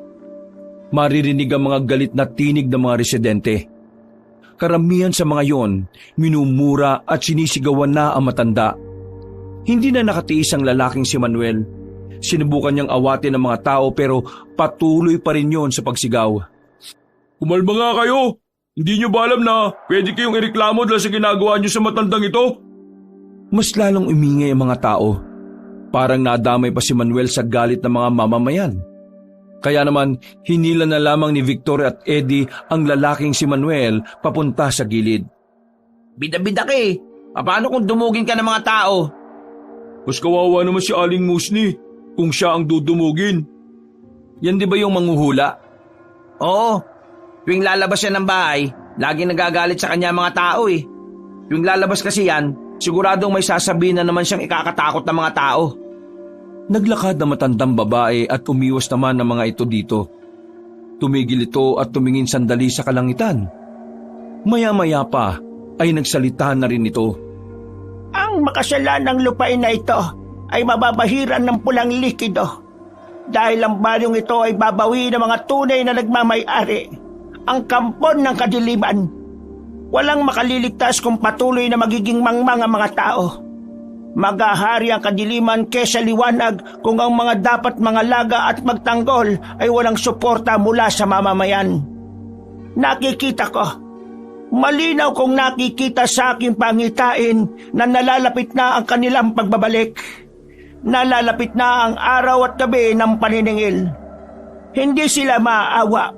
Maririnig ang mga galit na tinig ng mga residente. Karamihan sa mga yon, minumura at sinisigawan na ang matanda. Hindi na nakatiis ang lalaking si Manuel. Sinubukan niyang awatin ang mga tao pero patuloy pa rin yon sa pagsigaw. Kumalma nga kayo! Hindi nyo ba alam na pwede kayong ireklamo dahil sa ginagawa nyo sa matandang ito? Mas lalong umingay ang mga tao. Parang nadamay pa si Manuel sa galit ng mga mamamayan. Kaya naman, hinila na lamang ni Victor at Eddie ang lalaking si Manuel papunta sa gilid. Bida-bida ka eh. Paano kung dumugin ka ng mga tao? Mas kawawa naman si Aling Musni kung siya ang dudumugin. Yan di ba yung manghuhula? Oo. Tuwing lalabas siya ng bahay, laging nagagalit sa kanya mga tao eh. Tuwing lalabas kasi yan, siguradong may sasabihin na naman siyang ikakatakot ng mga tao. Naglakad na matandang babae at umiwas naman ng mga ito dito. Tumigil ito at tumingin sandali sa kalangitan. Maya-maya pa ay nagsalita na rin ito. Ang makasalanang lupain na ito ay mababahiran ng pulang likido. Dahil ang baryong ito ay babawi ng mga tunay na nagmamay-ari, ang kampon ng kadiliman. Walang makaliligtas kung patuloy na magiging mangmang ang mga tao. Maghahari ang kadiliman kesa liwanag kung ang mga dapat mangalaga at magtanggol ay walang suporta mula sa mamamayan. Nakikita ko, malinaw kong nakikita sa aking pangitain na nalalapit na ang kanilang pagbabalik. Nalalapit na ang araw at gabi ng paniningil. Hindi sila maaawa.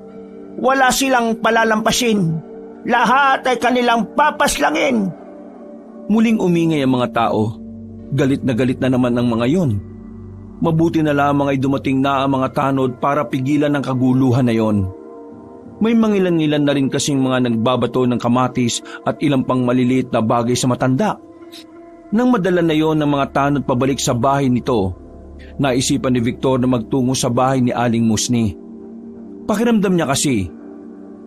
Wala silang palalampasin. Lahat ay kanilang papaslangin. Muling umingay ang mga tao. Galit na naman ang mga yon. Mabuti na lamang ay dumating na ang mga tanod para pigilan ang kaguluhan na yon. May mangilan-ngilan na rin kasing mga nagbabato ng kamatis at ilang pang maliliit na bagay sa matanda. Nang madala na yon ng mga tanod pabalik sa bahay nito, naisipan ni Victor na magtungo sa bahay ni Aling Musni. Pakiramdam niya kasi,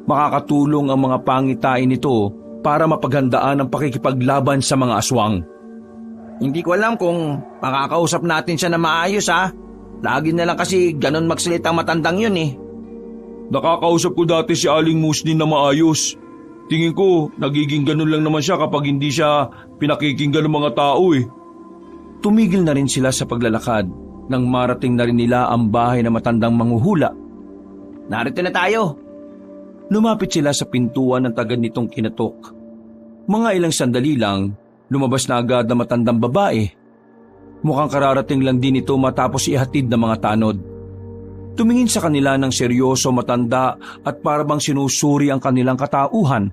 makakatulong ang mga pangitain nito para mapaghandaan ang pakikipaglaban sa mga aswang. Hindi ko alam kung makakausap natin siya na maayos ha. Lagi na lang kasi ganon magsalita ang matandang yun eh. Nakakausap ko dati si Aling Musni na maayos. Tingin ko, nagiging ganun lang naman siya kapag hindi siya pinakikinggan ng mga tao eh. Tumigil na rin sila sa paglalakad nang marating na rin nila ang bahay na matandang manghuhula. Narito na tayo. Lumapit sila sa pintuan ng tagad nitong kinatok. Mga ilang sandali lang, lumabas na agad ang matandang babae. Mukhang kararating lang din ito matapos ihatid ng mga tanod. Tumingin sa kanila ng seryoso matanda at parabang sinusuri ang kanilang katauhan.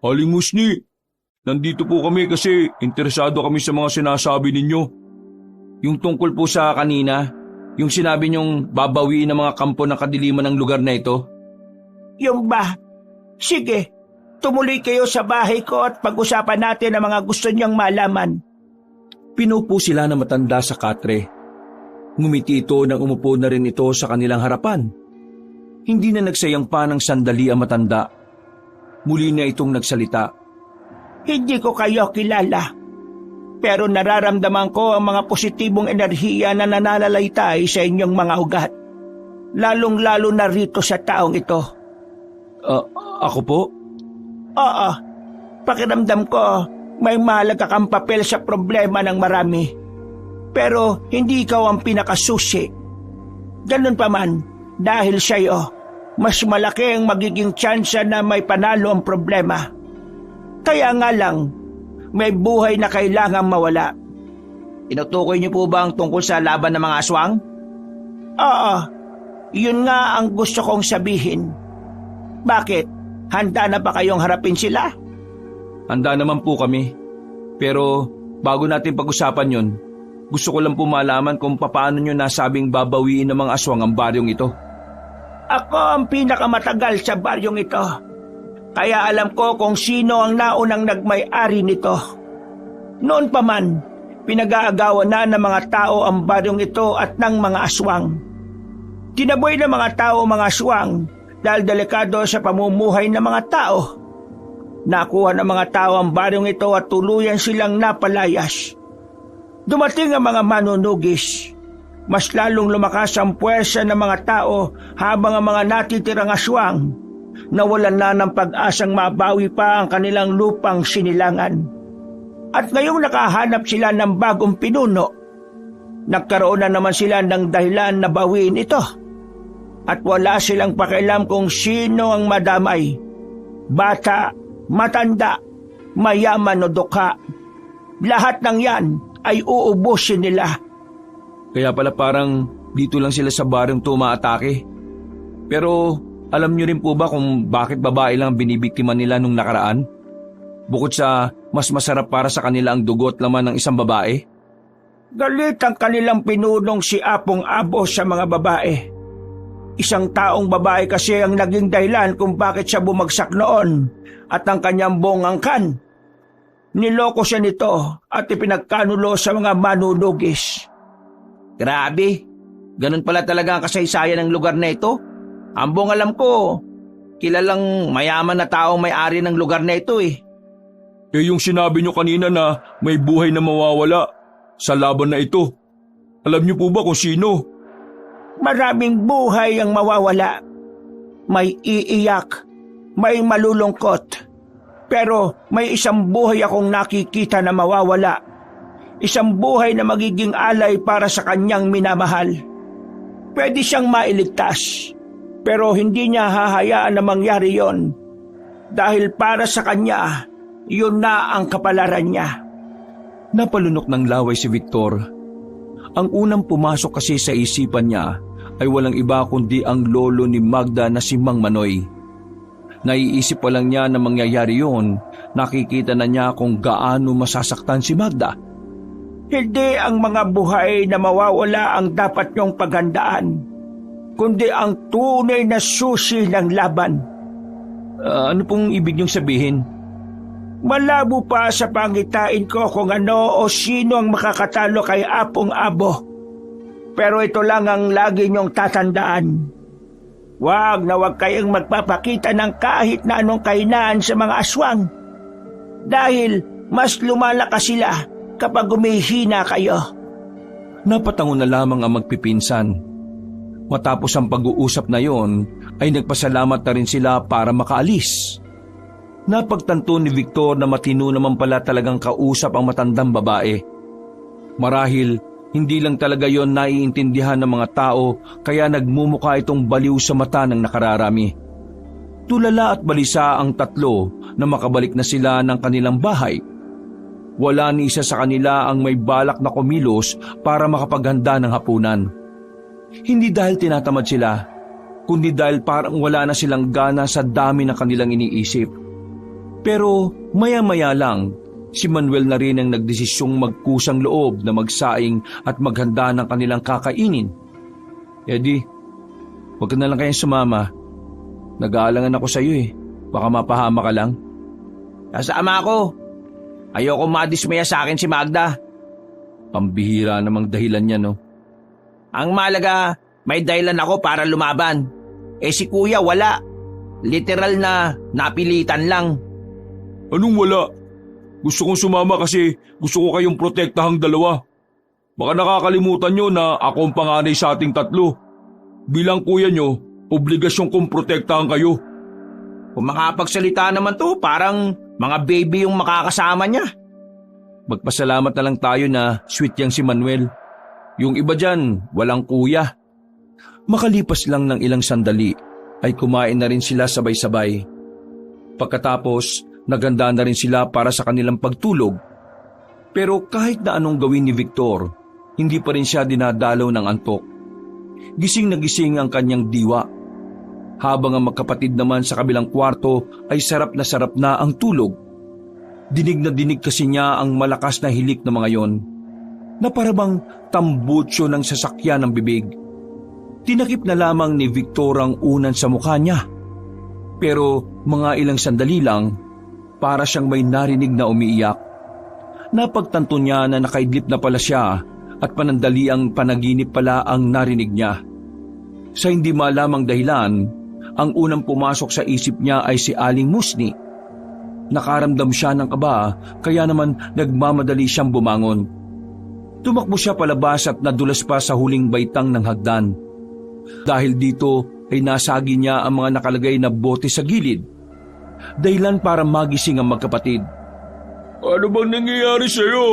Aling Musni, nandito po kami kasi interesado kami sa mga sinasabi ninyo. Yung tungkol po sa kanina, yung sinabi niyong babawiin ng mga kampo ng kadiliman ng lugar na ito. Yung ba? Sige, tumuloy kayo sa bahay ko at pag-usapan natin ang mga gusto niyang malaman. Pinupo sila na matanda sa katre. Ngumiti ito nang umupo na rin ito sa kanilang harapan. Hindi na nagsayang pa ng sandali ang matanda. Muli na itong nagsalita. Hindi ko kayo kilala, pero nararamdaman ko ang mga positibong enerhiya na nananalaytay sa inyong mga ugat. Lalong-lalo na rito sa taong ito. Ako po? Oo, pakiramdam ko may mahalaga kang papel sa problema ng marami. Pero hindi ikaw ang pinakasusi. Ganun pa man, dahil sa'yo, mas malaki ang magiging tsansa na may panalo ang problema. Kaya nga lang, may buhay na kailangang mawala. Tinutukoy niyo po ba ang tungkol sa laban ng mga aswang? Oo, yun nga ang gusto kong sabihin. Bakit? Handa na ba kayong harapin sila? Handa naman po kami. Pero bago natin pag-usapan yun, gusto ko lang po malaman kung paano nyo nasabing babawiin ng mga aswang ang baryong ito. Ako ang pinakamatagal sa baryong ito. Kaya alam ko kung sino ang naunang nagmay-ari nito. Noon pa man, pinag-aagawan na ng mga tao ang baryong ito at ng mga aswang. Tinaboy ng mga tao mga aswang dahil delikado sa pamumuhay ng mga tao. Nakuha ng mga tao ang baryong ito at tuluyan silang napalayas. Dumating ang mga manunugis. Mas lalong lumakas ang puwersa ng mga tao habang ang mga natitirang aswang nawalan na ng pag-asang mabawi pa ang kanilang lupang sinilangan. At ngayong nakahanap sila ng bagong pinuno, nagkaroon na naman sila ng dahilan na bawiin ito. At wala silang pakialam kung sino ang madamay. Bata, matanda, mayaman o dukha. Lahat ng yan ay uubusin nila. Kaya pala parang dito lang sila sa baryong tumaatake. Pero alam niyo rin po ba kung bakit babae lang binibiktima nila nung nakaraan? Bukod sa mas masarap para sa kanila ang dugo at laman ng isang babae? Galit ang kanilang pinunong si Apong Abo sa mga babae. Isang taong babae kasi ang naging dahilan kung bakit siya bumagsak noon at ang kanyang buong angkan. Niloko siya nito at ipinagkanulo sa mga manunugis. Grabe, ganun pala talaga ang kasaysayan ng lugar na ito. Ang buong alam ko, kilalang mayaman na taong may-ari ng lugar na ito eh. Eh yung sinabi nyo kanina na may buhay na mawawala sa laban na ito. Alam niyo po ba kung sino? Maraming buhay ang mawawala. May iiyak, may malulungkot. Pero may isang buhay akong nakikita na mawawala. Isang buhay na magiging alay para sa kanyang minamahal. Pwede siyang mailigtas, pero hindi niya hahayaan na mangyari yon. Dahil para sa kanya, yun na ang kapalaran niya. Napalunok ng laway si Victor. Ang unang pumasok kasi sa isipan niya ay walang iba kundi ang lolo ni Magda na si Mang Manoy. Naiisip pa lang niya na mangyayari yun, nakikita na niya kung gaano masasaktan si Magda. Hindi ang mga buhay na mawawala ang dapat niyong paghandaan, kundi ang tunay na susi ng laban. Ano pong ibig niyong sabihin? Malabo pa sa pangitain ko kung ano o sino ang makakatalo kay Apong Abo. Pero ito lang ang lagi niyong tatandaan. Huwag na huwag kayong magpapakita ng kahit na anong kahinaan sa mga aswang. Dahil mas lumalakas sila kapag humihina kayo. Napatango na lamang ang magpipinsan. Matapos ang pag-uusap na yon, ay nagpasalamat na rin sila para makaalis. Napagtanto ni Victor na matino naman pala talagang kausap ang matandang babae. Marahil, hindi lang talaga yon naiintindihan ng mga tao kaya nagmumukha itong baliw sa mata ng nakararami. Tulala at balisa ang tatlo na makabalik na sila ng kanilang bahay. Wala ni isa sa kanila ang may balak na kumilos para makapaghanda ng hapunan. Hindi dahil tinatamad sila, kundi dahil parang wala na silang gana sa dami ng kanilang iniisip. Pero maya-maya lang, si Manuel na rin ang nagdesisyong magkusang loob na magsaing at maghanda ng kanilang kakainin. Eddie, huwag ka na lang kayang sumama. Nag-aalangan ako sa iyo eh. Baka mapahama ka lang. Kasama ako. Ayoko madismaya sa akin si Magda. Pambihira namang dahilan niya, no? Ang malaga, may dahilan ako para lumaban. Eh si kuya wala. Literal na napilitan lang. Anong wala? Gusto kong sumama kasi gusto ko kayong protektahang dalawa. Baka nakakalimutan nyo na ako ang panganay sa ating tatlo. Bilang kuya nyo, obligasyon kong protektahan kayo. Kung makapagsalita naman to, parang mga baby yung makakasama niya. Magpasalamat na lang tayo na sweet yang si Manuel. Yung iba dyan, walang kuya. Makalipas lang ng ilang sandali, ay kumain na rin sila sabay-sabay. Pagkatapos, naganda na rin sila para sa kanilang pagtulog. Pero kahit na anong gawin ni Victor, hindi pa rin siya dinadalaw ng antok. Gising na gising ang kanyang diwa. Habang ang magkapatid naman sa kabilang kwarto ay sarap na ang tulog. Dinig na dinig kasi niya ang malakas na hilik ng mga yon, na parabang tambutsyo ng sasakyan ng bibig. Tinakip na lamang ni Victor ang unan sa mukha niya. Pero mga ilang sandali lang, para siyang may narinig na umiiyak. Napagtanto niya na nakaidlip na pala siya at panandali ang panaginip pala ang narinig niya. Sa hindi malamang dahilan, ang unang pumasok sa isip niya ay si Aling Musni. Nakaramdam siya ng kaba kaya naman nagmamadali siyang bumangon. Tumakbo siya palabas at nadulas pa sa huling baitang ng hagdan. Dahil dito ay nasagi niya ang mga nakalagay na bote sa gilid. Dahilan para magising ang magkapatid. Ano bang nangyayari sa'yo?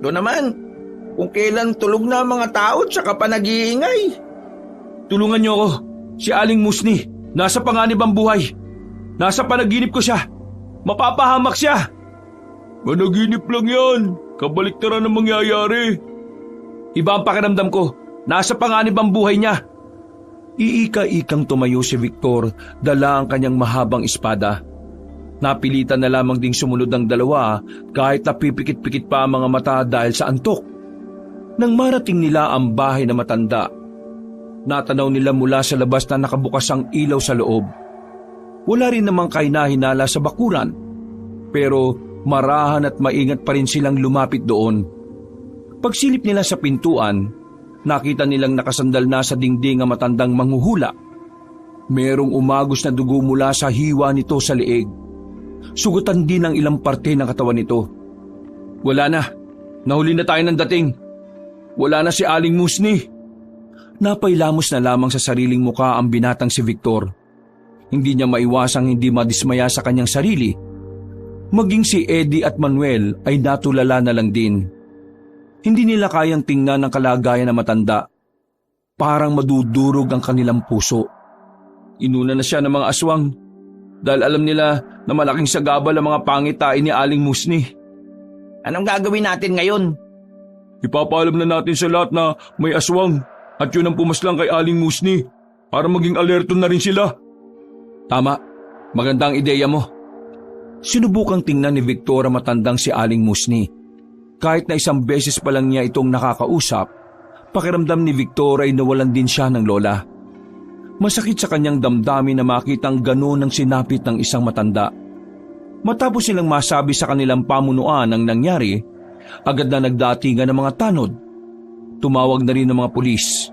Doon naman, kung kailan tulog na ang mga tao at saka pa nag-iingay. Tulungan niyo ako. Si Aling Musni, nasa panganib ang buhay. Nasa panaginip ko siya. Mapapahamak siya. Managinip lang yan. Kabaliktaran ang mangyayari. Iba ang pakiramdam ko. Nasa panganib ang buhay niya. Iika-ikang tumayo si Victor, dala ang kanyang mahabang espada. Napilitan na lamang ding sumunod ng dalawa kahit napipikit-pikit pa ang mga mata dahil sa antok. Nang marating nila ang bahay na matanda, natanaw nila mula sa labas na nakabukas ang ilaw sa loob. Wala rin namang kahinahinala sa bakuran, pero marahan at maingat pa rin silang lumapit doon. Pagsilip nila sa pintuan, nakita nilang nakasandal na sa dingding ang matandang manghuhula. Merong umagos na dugo mula sa hiwa nito sa leeg. Sugutan din ang ilang parte ng katawan nito. Wala na. Nahuli na tayo ng dating. Wala na si Aling Musni. Napailamos na lamang sa sariling muka ang binatang si Victor. Hindi niya maiwasang hindi madismaya sa kanyang sarili. Maging si Eddie at Manuel ay natulala na lang din. Hindi nila kayang tingnan ang kalagayan ng matanda. Parang madudurog ang kanilang puso. Inuna na siya ng mga aswang dahil alam nila na malaking sagabal ang mga pangitain ni Aling Musni. Anong gagawin natin ngayon? Ipapaalam na natin sa lahat na may aswang at yun ang pumaslang kay Aling Musni para maging alerto na rin sila. Tama, magandang ideya mo. Sinubukang tingnan ni Victor ang matandang si Aling Musni. Kahit na isang beses pa lang niya itong nakakausap, pakiramdam ni Victor ay nawalan din siya ng lola. Masakit sa kanyang damdamin na makitang gano'n ang sinapit ng isang matanda. Matapos silang masabi sa kanilang pamunuan ang nangyari, agad na nagdatingan ng mga tanod. Tumawag na rin ng mga pulis.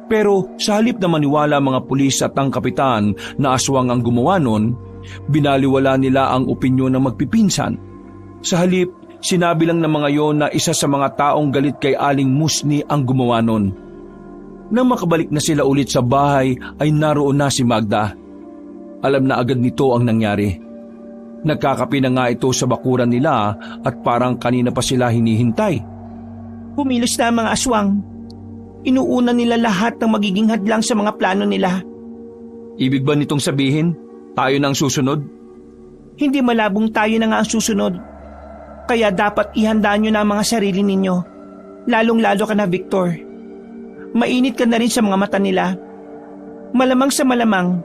Pero sa halip na maniwala ang mga pulis at ang kapitan na aswang ang gumawa nun, binaliwala nila ang opinyon ng magpipinsan. Sa halip, sinabi lang ng mga yon na isa sa mga taong galit kay Aling Musni ang gumawa nun. Nang makabalik na sila ulit sa bahay ay naroon na si Magda. Alam na agad nito ang nangyari. Nagkakape na nga ito sa bakuran nila at parang kanina pa sila hinihintay. Pumilos na ang mga aswang. Inuuna nila lahat ng magiging hadlang sa mga plano nila. Ibig ba nitong sabihin, tayo na ang susunod? Hindi malabong tayo na nga ang susunod. Kaya dapat ihanda nyo na ang mga sarili ninyo. Lalong-lalo ka na, Victor. Mainit ka na rin sa mga mata nila. Malamang sa malamang,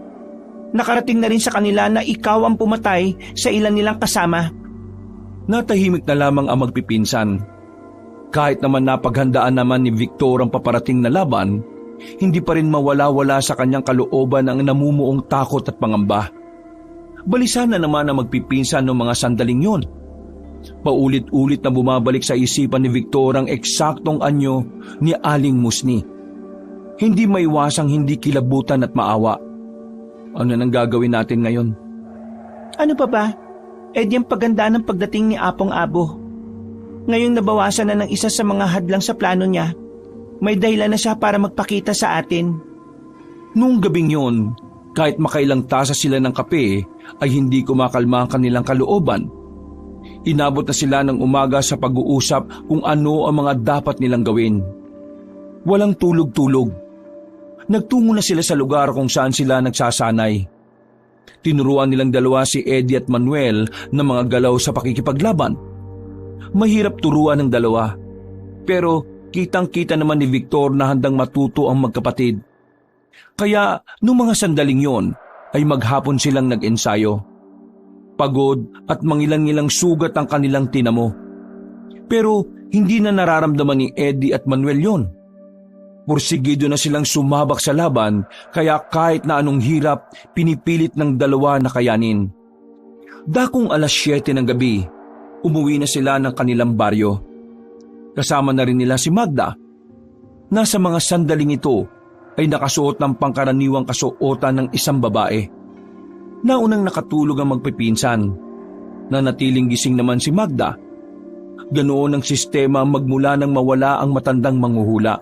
nakarating na rin sa kanila na ikaw ang pumatay sa ilan nilang kasama. Natahimik na lamang ang magpipinsan. Kahit naman napaghandaan naman ni Victor ang paparating na laban, hindi pa rin mawala-wala sa kanyang kalooban ang namumuong takot at pangamba. Balisa na naman ang magpipinsan ng mga sandaling yun. Paulit-ulit na bumabalik sa isipan ni Victor ang eksaktong anyo ni Aling Musni. Hindi maiwasang hindi kilabutan at maawa. Ano nang gagawin natin ngayon? Ano pa ba? Eh di ang paganda ng pagdating ni Apong Abo. Ngayong nabawasan na ng isa sa mga hadlang sa plano niya, may dahilan na siya para magpakita sa atin. Noong gabing yun, kahit makailang tasa sila ng kape, ay hindi kumakalma ang kanilang kalooban. Inabot na sila ng umaga sa pag-uusap kung ano ang mga dapat nilang gawin. Walang tulog-tulog. Nagtungo na sila sa lugar kung saan sila nagsasanay. Tinuruan nilang dalawa si Eddie at Manuel ng mga galaw sa pakikipaglaban. Mahirap turuan ng dalawa, pero kitang-kita naman ni Victor na handang matuto ang magkapatid. Kaya noong mga sandaling yon ay maghapon silang nag-ensayo. Pagod at mangilang-ilang sugat ang kanilang tinamo. Pero hindi na nararamdaman ni Eddie at Manuel yon. Pursigido na silang sumabak sa laban, kaya kahit na anong hirap, pinipilit ng dalawa na kayanin. Dakong 7:00 ng gabi, umuwi na sila ng kanilang baryo. Kasama na rin nila si Magda. Nasa mga sandaling ito ay nakasuot ng pangkaraniwang kasuotan ng isang babae. Naunang nakatulog ang magpipinsan. Nanatiling gising naman si Magda. Ganoon ang sistema magmula nang mawala ang matandang manghuhula.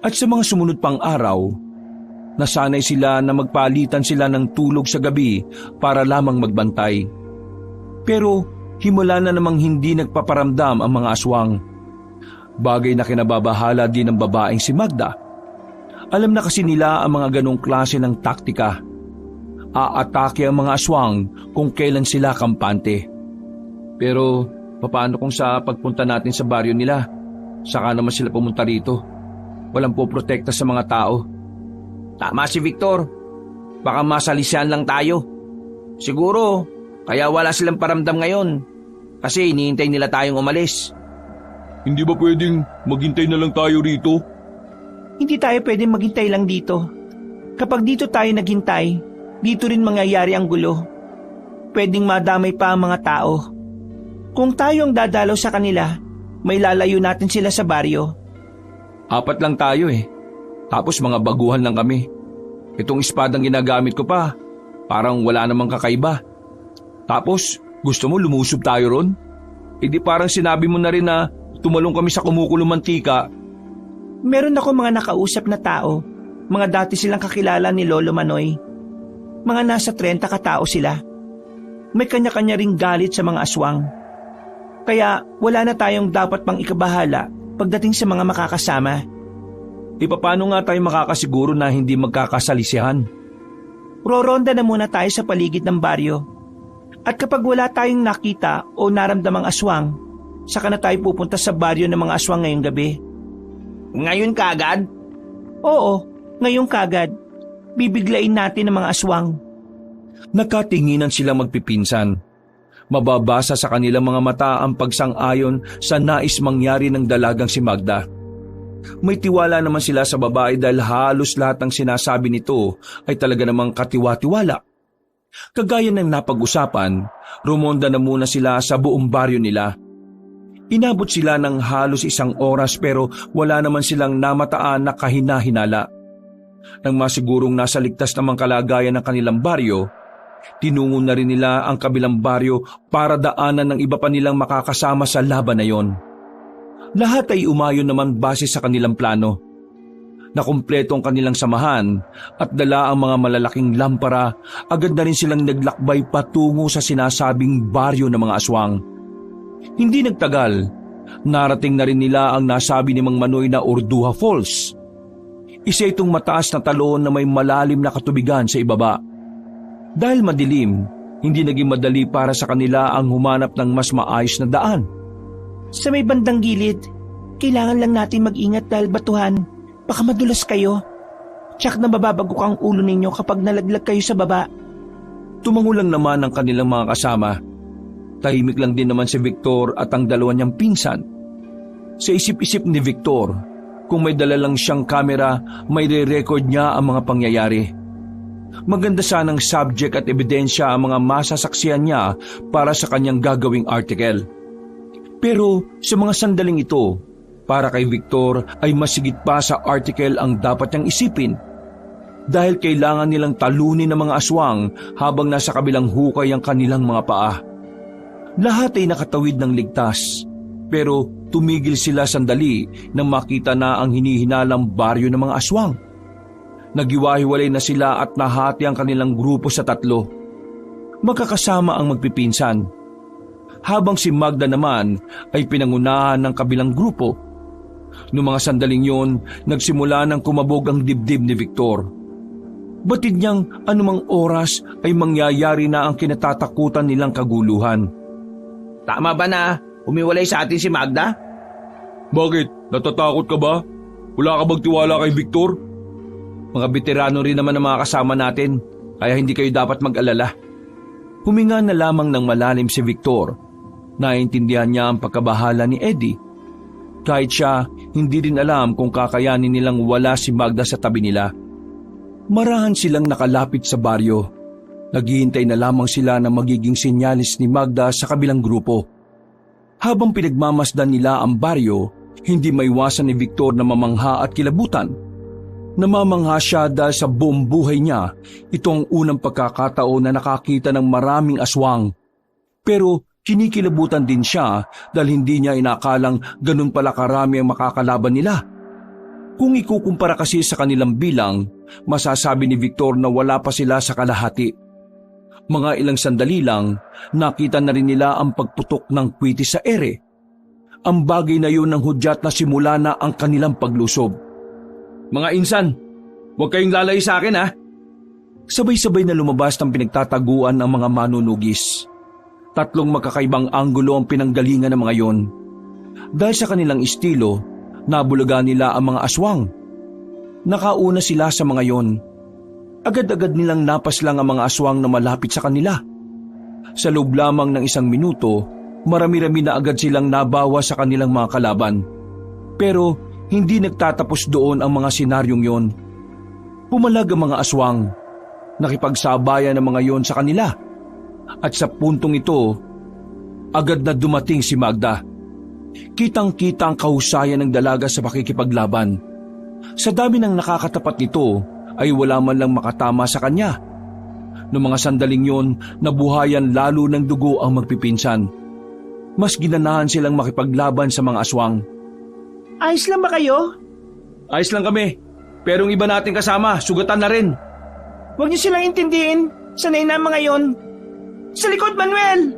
At sa mga sumunod pang araw, nasanay sila na magpalitan sila ng tulog sa gabi para lamang magbantay. Pero himula na namang hindi nagpaparamdam ang mga aswang. Bagay na kinababahala din ng babaeng si Magda. Alam na kasi nila ang mga ganong klase ng taktika. Aatake ang mga aswang kung kailan sila kampante. Pero paano kung sa pagpunta natin sa baryo nila, saka naman sila pumunta rito? Walang poprotekta sa mga tao. Tama si Victor. Baka masalisihan lang tayo. Siguro, kaya wala silang paramdam ngayon. Kasi hinihintay nila tayong umalis. Hindi ba pwedeng maghintay na lang tayo rito? Hindi tayo pwedeng maghintay lang dito. Kapag dito tayo naghintay, dito rin mangyayari ang gulo. Pwedeng madamay pa ang mga tao. Kung tayo ang dadalaw sa kanila, may lalayo natin sila sa baryo. 4 lang tayo eh. Tapos mga baguhan lang kami. Itong espadang ginagamit ko pa, parang wala namang kakaiba. Tapos, gusto mo lumusob tayo ron? Hindi parang sinabi mo na rin na tumalong kami sa kumukulong mantika. Meron ako mga nakausap na tao. Mga dati silang kakilala ni Lolo Manoy. Mga nasa 30 katao sila. May kanya-kanya ring galit sa mga aswang. Kaya wala na tayong dapat pang ikabahala pagdating sa mga makakasama. Paano nga tayo makakasiguro na hindi magkakasalisihan? Roronda na muna tayo sa paligid ng baryo. At kapag wala tayong nakita o naramdamang aswang, saka na tayo pupunta sa baryo ng mga aswang ngayong gabi. Ngayon kaagad? Oo, ngayong kagad. Bibiglain natin ang mga aswang. Nakatinginan silang magpipinsan. Mababasa sa kanilang mga mata ang pagsang-ayon sa nais mangyari ng dalagang si Magda. May tiwala naman sila sa babae dahil halos lahat ng sinasabi nito ay talaga namang katiwa-tiwala. Kagaya ng napag-usapan, rumonda na muna sila sa buong baryo nila. Inabot sila ng halos 1 oras pero wala naman silang namataan na kahina-hinala. Nang masigurong nasa ligtas namang kalagayan ng kanilang baryo, tinungo na rin nila ang kabilang baryo para daanan ng iba pa nilang makakasama sa laban na yon. Lahat ay umayon naman base sa kanilang plano. Nakumpleto ang kanilang samahan at dala ang mga malalaking lampara, agad na rin silang naglakbay patungo sa sinasabing baryo ng mga aswang. Hindi nagtagal, narating na rin nila ang nasabi ni Mang Manoy na Orduha Falls. Isa itong mataas na talon na may malalim na katubigan sa ibaba. Dahil madilim, hindi naging madali para sa kanila ang humanap ng mas maayos na daan. Sa may bandang gilid, kailangan lang natin mag-ingat dahil batuhan. Baka madulas kayo. Tsak na mababagok ang ulo ninyo kapag nalaglag kayo sa baba. Tumango lang naman ang kanilang mga kasama. Tahimik lang din naman si Victor at ang dalawa niyang pinsan. Sa isip-isip ni Victor, kung may dala lang siyang kamera, may re-record niya ang mga pangyayari. Maganda sanang subject at ebidensya ang mga masasaksihan niya para sa kanyang gagawing article. Pero sa mga sandaling ito, para kay Victor ay masigit pa sa article ang dapat niyang isipin. Dahil kailangan nilang talunin ng mga aswang habang nasa kabilang hukay ang kanilang mga paa. Lahat ay nakatawid ng ligtas, pero tumigil sila sandali nang makita na ang hinihinalang baryo ng mga aswang. Nagiwahiwalay na sila at nahati ang kanilang grupo sa 3. Magkakasama ang magpipinsan. Habang si Magda naman ay pinangunahan ng kabilang grupo. Noong mga sandaling yon, nagsimula ng kumabog ang dibdib ni Victor. Batid niyang anumang oras ay mangyayari na ang kinatatakutan nilang kaguluhan. Tama ba na umiwalay sa atin si Magda? Bakit? Natatakot ka ba? Wala ka bang tiwala kay Victor? Mga veterano rin naman ang mga kasama natin, kaya hindi kayo dapat mag-alala. Huminga na lamang ng malalim si Victor. Naintindihan niya ang pagkabahala ni Eddie. Kahit siya, hindi rin alam kung kakayanin nilang wala si Magda sa tabi nila. Marahan silang nakalapit sa baryo. Naghihintay na lamang sila na magiging sinyalis ni Magda sa kabilang grupo. Habang pinagmamasdan nila ang baryo, hindi maiwasan ni Victor na mamangha at kilabutan. Namamangha siya dahil sa buong buhay niya, ito ang unang pagkakataon na nakakita ng maraming aswang. Pero kinikilabutan din siya dahil hindi niya inakalang ganun pala karami ang makakalaban nila. Kung ikukumpara kasi sa kanilang bilang, masasabi ni Victor na wala pa sila sa kalahati. Mga ilang sandali lang, nakita na rin nila ang pagputok ng kwitis sa ere. Ang bagay na yun ng hudyat na simula na ang kanilang paglusob. Mga insan, huwag kayong lalay sa akin ha. Sabay-sabay na lumabas ng pinagtataguan ng mga manunugis. 3 magkakaibang anggulo ang pinanggalingan ng mga yon. Dahil sa kanilang estilo, nabulaga nila ang mga aswang. Nakauna sila sa mga yon. Agad-agad nilang napaslang ang mga aswang na malapit sa kanila. Sa loob lamang ng 1 minuto, marami-rami na agad silang nabawa sa kanilang mga kalaban. Pero hindi nagtatapos doon ang mga senaryong yon. Pumalag ang mga aswang. Nakipagsabayan ang mga yon sa kanila. At sa puntong ito, agad na dumating si Magda. Kitang-kita ang kahusayan ng dalaga sa pakikipaglaban. Sa dami ng nakakatapat nito, ay wala man lang makatama sa kanya. Noong mga sandaling yon, nabuhayan lalo ng dugo ang magpipinsan. Mas ginanahan silang makipaglaban sa mga aswang. Ayos lang ba kayo? Ayos lang kami, pero yung iba nating kasama, sugatan na rin. Huwag niyo silang intindihin. Sanay na mga yon. Sa likod, Manuel!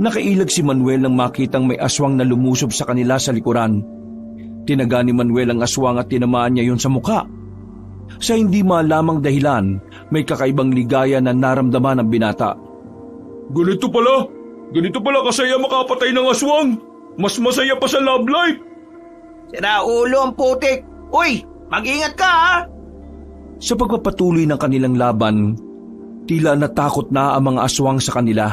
Nakailag si Manuel nang makitang may aswang na lumusob sa kanila sa likuran. Tinaga ni Manuel ang aswang at tinamaan niya yon sa mukha. Sa hindi malamang dahilan, may kakaibang ligaya na naramdaman ng binata. Ganito pala kasaya makapatay ng aswang. Mas masaya pa sa love life. Sira ulo ang putik. Uy, mag-ingat ka ha! Sa pagpapatuloy ng kanilang laban, tila natakot na ang mga aswang sa kanila.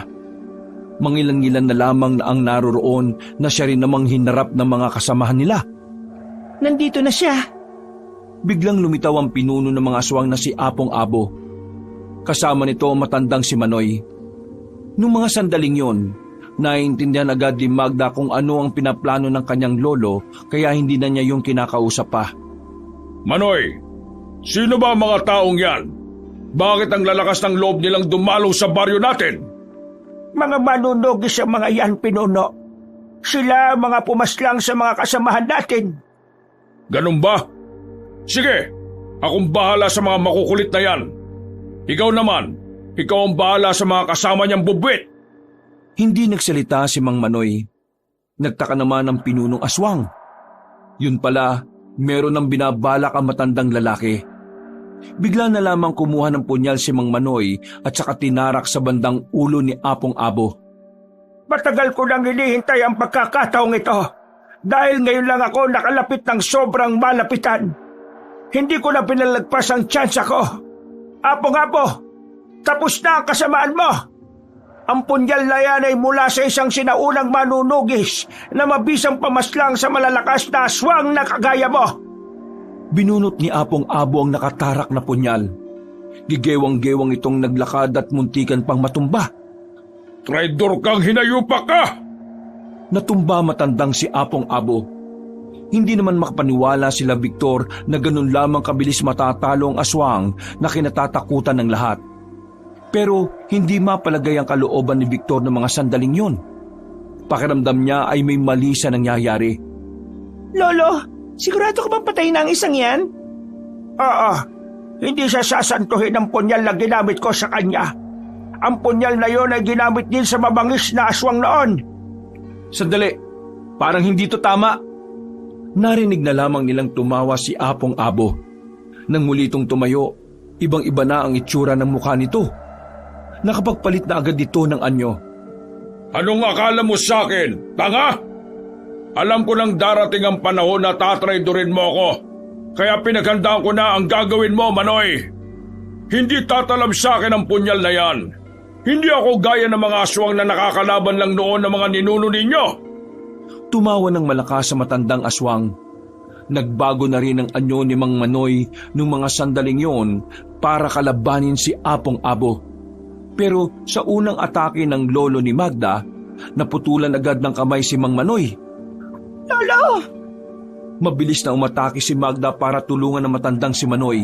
Mangilan-ngilan na lamang na ang naroroon na siya rin namang hinarap ng mga kasamahan nila. Nandito na siya. Biglang lumitaw ang pinuno ng mga aswang na si Apong Abo. Kasama nito ang matandang si Manoy. Nung mga sandaling yon, naiintindihan agad ni Magda kung ano ang pinaplano ng kanyang lolo kaya hindi na niya yung kinakausap pa. Manoy, sino ba ang mga taong yan? Bakit ang lalakas ng loob nilang dumalo sa baryo natin? Mga manunugis ang mga yan, pinuno. Sila mga pumaslang sa mga kasamahan natin. Ganun ba? Sige, akong bahala sa mga makukulit na yan. Ikaw naman, ikaw ang bahala sa mga kasama niyang bubwit. Hindi nagsalita si Mang Manoy. Nagtaka naman ang pinunong aswang. Yun pala, meron ng binabalak ang matandang lalaki. Bigla na lamang kumuha ng punyal si Mang Manoy at saka tinarak sa bandang ulo ni Apong Abo. Matagal ko nang hinihintay ang pagkakataong ito dahil ngayon lang ako nakalapit ng sobrang malapitan. Hindi ko na pinalagpas ang tsansa ko. Apong-Abo, tapos na ang kasamaan mo. Ang punyal na yan ay mula sa isang sinaunang manunugis na mabisang pamaslang sa malalakas na aswang na kagaya mo. Binunot ni Apong Abo ang nakatarak na punyal. Gigewang-gewang itong naglakad at muntikan pang matumba. Traidor kang hinayupak ka! Natumba matandang si Apong Abo. Hindi naman makapaniwala sila Victor na ganun lamang kabilis matatalo ang aswang na kinatatakutan ng lahat. Pero hindi mapalagay ang kalooban ni Victor ng mga sandaling yun. Pakiramdam niya ay may mali sa nangyayari. Lolo, sigurado ka bang patayin na ang isang yan? Oo, hindi siya sasantuhin ng punyal na ginamit ko sa kanya. Ang punyal na yon ay ginamit din sa mabangis na aswang noon. Sandali, parang hindi to tama. Narinig na lamang nilang tumawa si Apong Abo. Nang muli itong tumayo, ibang-iba na ang itsura ng mukha nito. Nakapagpalit na agad ito ng anyo. Anong akala mo sa akin? Tanga? Alam ko nang darating ang panahon na tatraidorin mo ako. Kaya pinaghandaan ko na ang gagawin mo, Manoy. Hindi tatalab sa akin ang punyal na yan. Hindi ako gaya ng mga aswang na nakakalaban lang noon ng mga ninuno ninyo. Tumawa ng malakas sa matandang aswang. Nagbago na rin ang anyo ni Mang Manoy nung mga sandaling yon para kalabanin si Apong Abo. Pero sa unang atake ng lolo ni Magda, naputulan agad ng kamay si Mang Manoy. Lolo! Mabilis na umatake si Magda para tulungan ang matandang si Manoy.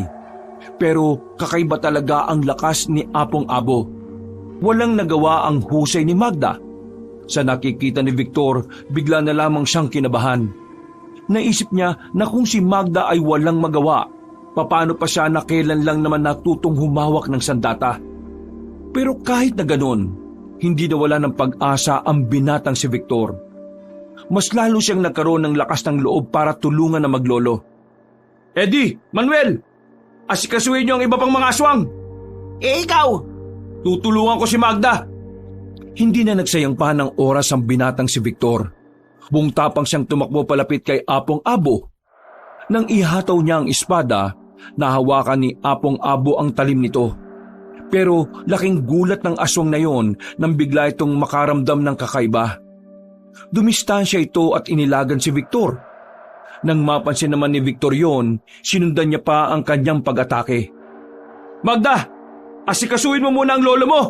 Pero kakaiba talaga ang lakas ni Apong Abo. Walang nagawa ang husay ni Magda. Sa nakikita ni Victor, bigla na lamang siyang kinabahan. Naisip niya na kung si Magda ay walang magawa, paano pa siya na kailan lang naman natutong humawak ng sandata. Pero kahit na ganon, hindi nawala ng pag-asa ang binatang si Victor. Mas lalo siyang nagkaroon ng lakas ng loob para tulungan na maglolo. Eddie, Manuel, asikasuhin niyo ang iba pang mga aswang. Ikaw! Tutulungan ko si Magda. Hindi na nagsayang pa ng oras ang binatang si Victor. Buong tapang siyang tumakbo palapit kay Apong Abo. Nang ihataw niya ang espada, nahawakan ni Apong Abo ang talim nito. Pero laking gulat ng aswang na yon nang bigla itong makaramdam ng kakaiba. Dumistansya ito at inilagan si Victor. Nang mapansin naman ni Victor yon, sinundan niya pa ang kanyang pag-atake. Magda, asikasuhin mo muna ang lolo mo.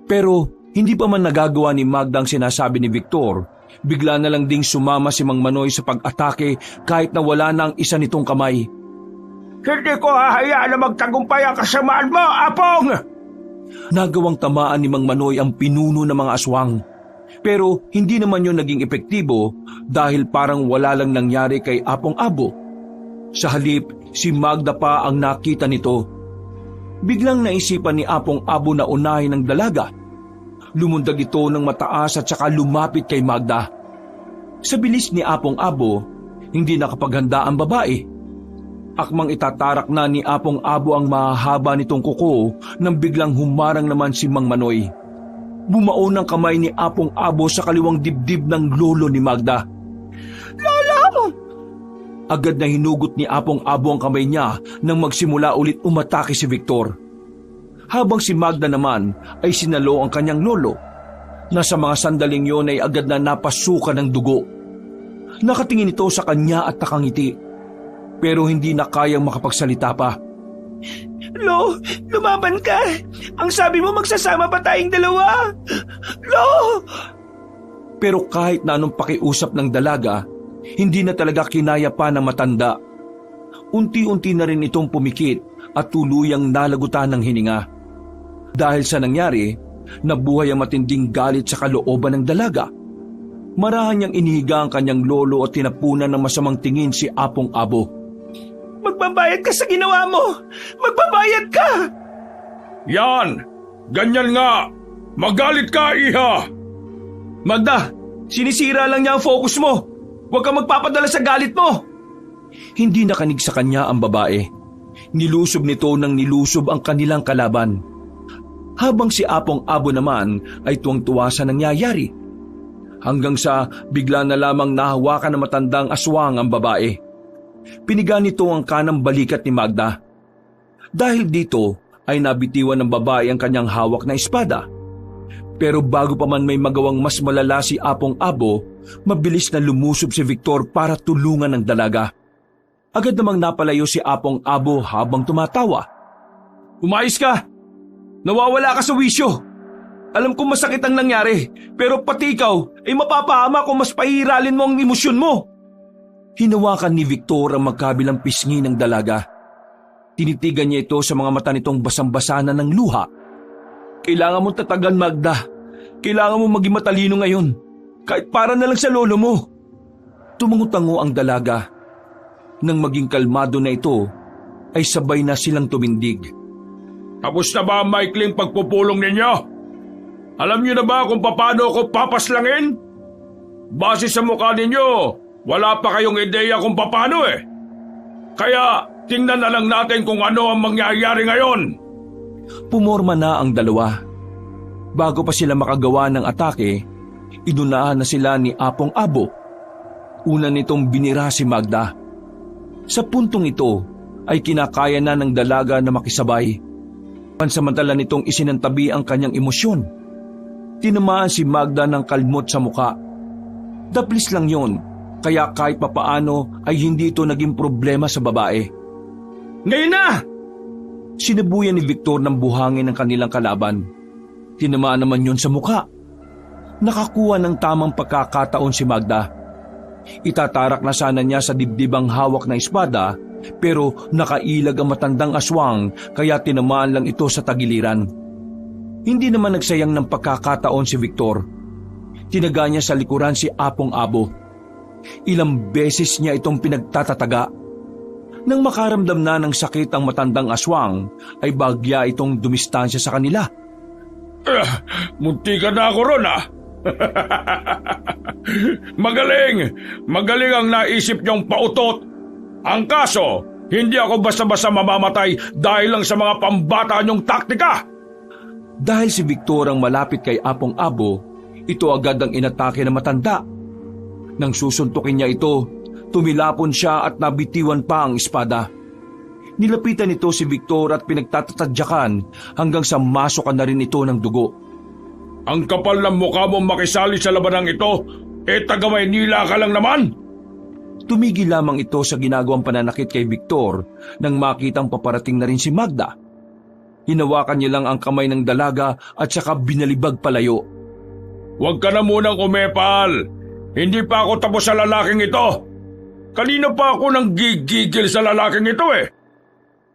Pero hindi pa man nagagawa ni Magda ang sinasabi ni Victor, bigla na lang ding sumama si Mang Manoy sa pag-atake kahit na wala na ang isa nitong kamay. Hindi ko hahayaan na magtagumpay ang kasamaan mo, Apong! Nagawang tamaan ni Mang Manoy ang pinuno ng mga aswang. Pero hindi naman yon naging epektibo dahil parang wala lang nangyari kay Apong Abo. Sa halip, si Magda pa ang nakita nito. Biglang naisipan ni Apong Abo na unahin ng dalaga. Lumundag ito ng mataas at saka lumapit kay Magda. Sa bilis ni Apong Abo, hindi nakapaghanda ang babae. Akmang itatarak na ni Apong Abo ang mahahaba nitong kuko nang biglang humarang naman si Mang Manoy. Bumaon ang kamay ni Apong Abo sa kaliwang dibdib ng lolo ni Magda. Lolo! Agad na hinugot ni Apong Abo ang kamay niya nang magsimula ulit umatake si Victor. Habang si Magda naman ay sinalo ang kanyang lolo. Nasa mga sandaling yon ay agad na napasukan ng dugo. Nakatingin ito sa kanya at nakangiti. Pero hindi na kayang makapagsalita pa. Lo, lumaban ka! Ang sabi mo magsasama pa tayong dalawa! Lo! Pero kahit na anong pakiusap ng dalaga, hindi na talaga kinaya pa ng matanda. Unti-unti na rin itong pumikit at tuluyang nalagutan ng hininga. Dahil sa nangyari, nabuhay ang matinding galit sa kalooban ng dalaga. Marahan niyang inihiga ang kanyang lolo at tinapunan ng masamang tingin si Apong Abo. Magbabayad ka sa ginawa mo! Magbabayad ka! Yan! Ganyan nga! Magalit ka, iha! Magda, sinisira lang niya ang focus mo. Huwag kang magpapadala sa galit mo. Hindi nakanig sa kanya ang babae. Nilusob nito nang nilusob ang kanilang kalaban. Habang si Apong Abo naman ay tuwang-tuwa sa nangyayari. Hanggang sa bigla na lamang nahawakan ng matandang aswang ang babae. Piniga nito ang kanang balikat ni Magda. Dahil dito ay nabitiwan ng babae ang kanyang hawak na espada. Pero bago pa man may magawang mas malala si Apong Abo, mabilis na lumusob si Victor para tulungan ng dalaga. Agad namang napalayo si Apong Abo habang tumatawa. Umayos ka! Nawawala ka sa wisyo. Alam kong masakit ang nangyari, pero pati ikaw ay mapapahama kung mas pahiralin mo ang emosyon mo. Hinawakan ni Victor ang magkabilang pisngi ng dalaga. Tinitigan niya ito sa mga mata nitong basang-basa na ng luha. Kailangan mong tatagan, Magda. Kailangan mong maging matalino ngayon. Kahit para na lang sa lolo mo. Tumango-tango ang dalaga. Nang maging kalmado na ito, ay sabay na silang tumindig. Tapos na ba ang maikling pagpupulong ninyo? Alam niyo na ba kung paano ako papaslangin? Base sa mukha ninyo, wala pa kayong ideya kung paano eh. Kaya tingnan na lang natin kung ano ang mangyayari ngayon. Pumorma na ang dalawa. Bago pa sila makagawa ng atake, inunahan na sila ni Apong Abo. Una nitong binira si Magda. Sa puntong ito ay kinakaya na ng dalaga na makisabay. Pansamantala nitong isinantabi ang kanyang emosyon. Tinamaan si Magda ng kalmot sa muka. Daplis lang yon, kaya kahit papaano ay hindi ito naging problema sa babae. Ngayon na! Sinabuyan ni Victor ng buhangin ng kanilang kalaban. Tinamaan naman yon sa muka. Nakakuha ng tamang pagkakataon si Magda. Itatarak na sana niya sa dibdib ang hawak na espada, pero nakailag ang matandang aswang kaya tinamaan lang ito sa tagiliran. Hindi naman nagsayang ng pagkakataon si Victor. Tinaga niya sa likuran si Apong Abo. Ilang beses niya itong pinagtatataga. Nang makaramdam na ng sakit ang matandang aswang, ay bagya itong dumistansya sa kanila. Munti ka na ako ron Magaling! Magaling ang naisip niyong pautot. Ang kaso, hindi ako basta-basta mamamatay dahil lang sa mga pambata niyong taktika. Dahil si Victor ang malapit kay Apong Abo, ito agad ang inatake ng matanda. Nang susuntukin niya ito, tumilapon siya at nabitiwan pa ang espada. Nilapitan nito si Victor at pinagtatatadyakan hanggang sa masukan na rin ito ng dugo. Ang kapal ng mukha mong makisali sa labanang ito, taga Maynila ka lang naman. Tumigil lamang ito sa ginagawang pananakit kay Victor nang makitang paparating na rin si Magda. Hinawakan niya lang ang kamay ng dalaga at saka binalibag palayo. Huwag ka na munang umepal. Hindi pa ako tapos sa lalaking ito. Kanina pa ako nang gigigil sa lalaking ito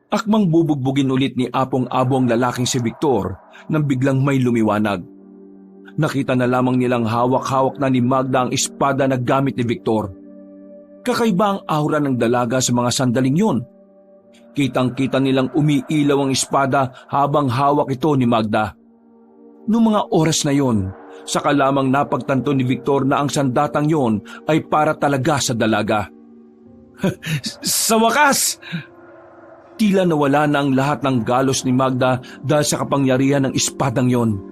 Akmang bubugbugin ulit ni Apong Abo ang lalaking si Victor nang biglang may lumiwanag. Nakita na lamang nilang hawak-hawak na ni Magda ang espada na gamit ni Victor. Kakaiba ang aura ng dalaga sa mga sandaling yun. Kitang-kita nilang umiilaw ang espada habang hawak ito ni Magda. Noong mga oras na yon, saka lamang napagtanto ni Victor na ang sandatang yon ay para talaga sa dalaga. Sa wakas! Tila nawala na ang lahat ng galos ni Magda dahil sa kapangyarihan ng espadang yon.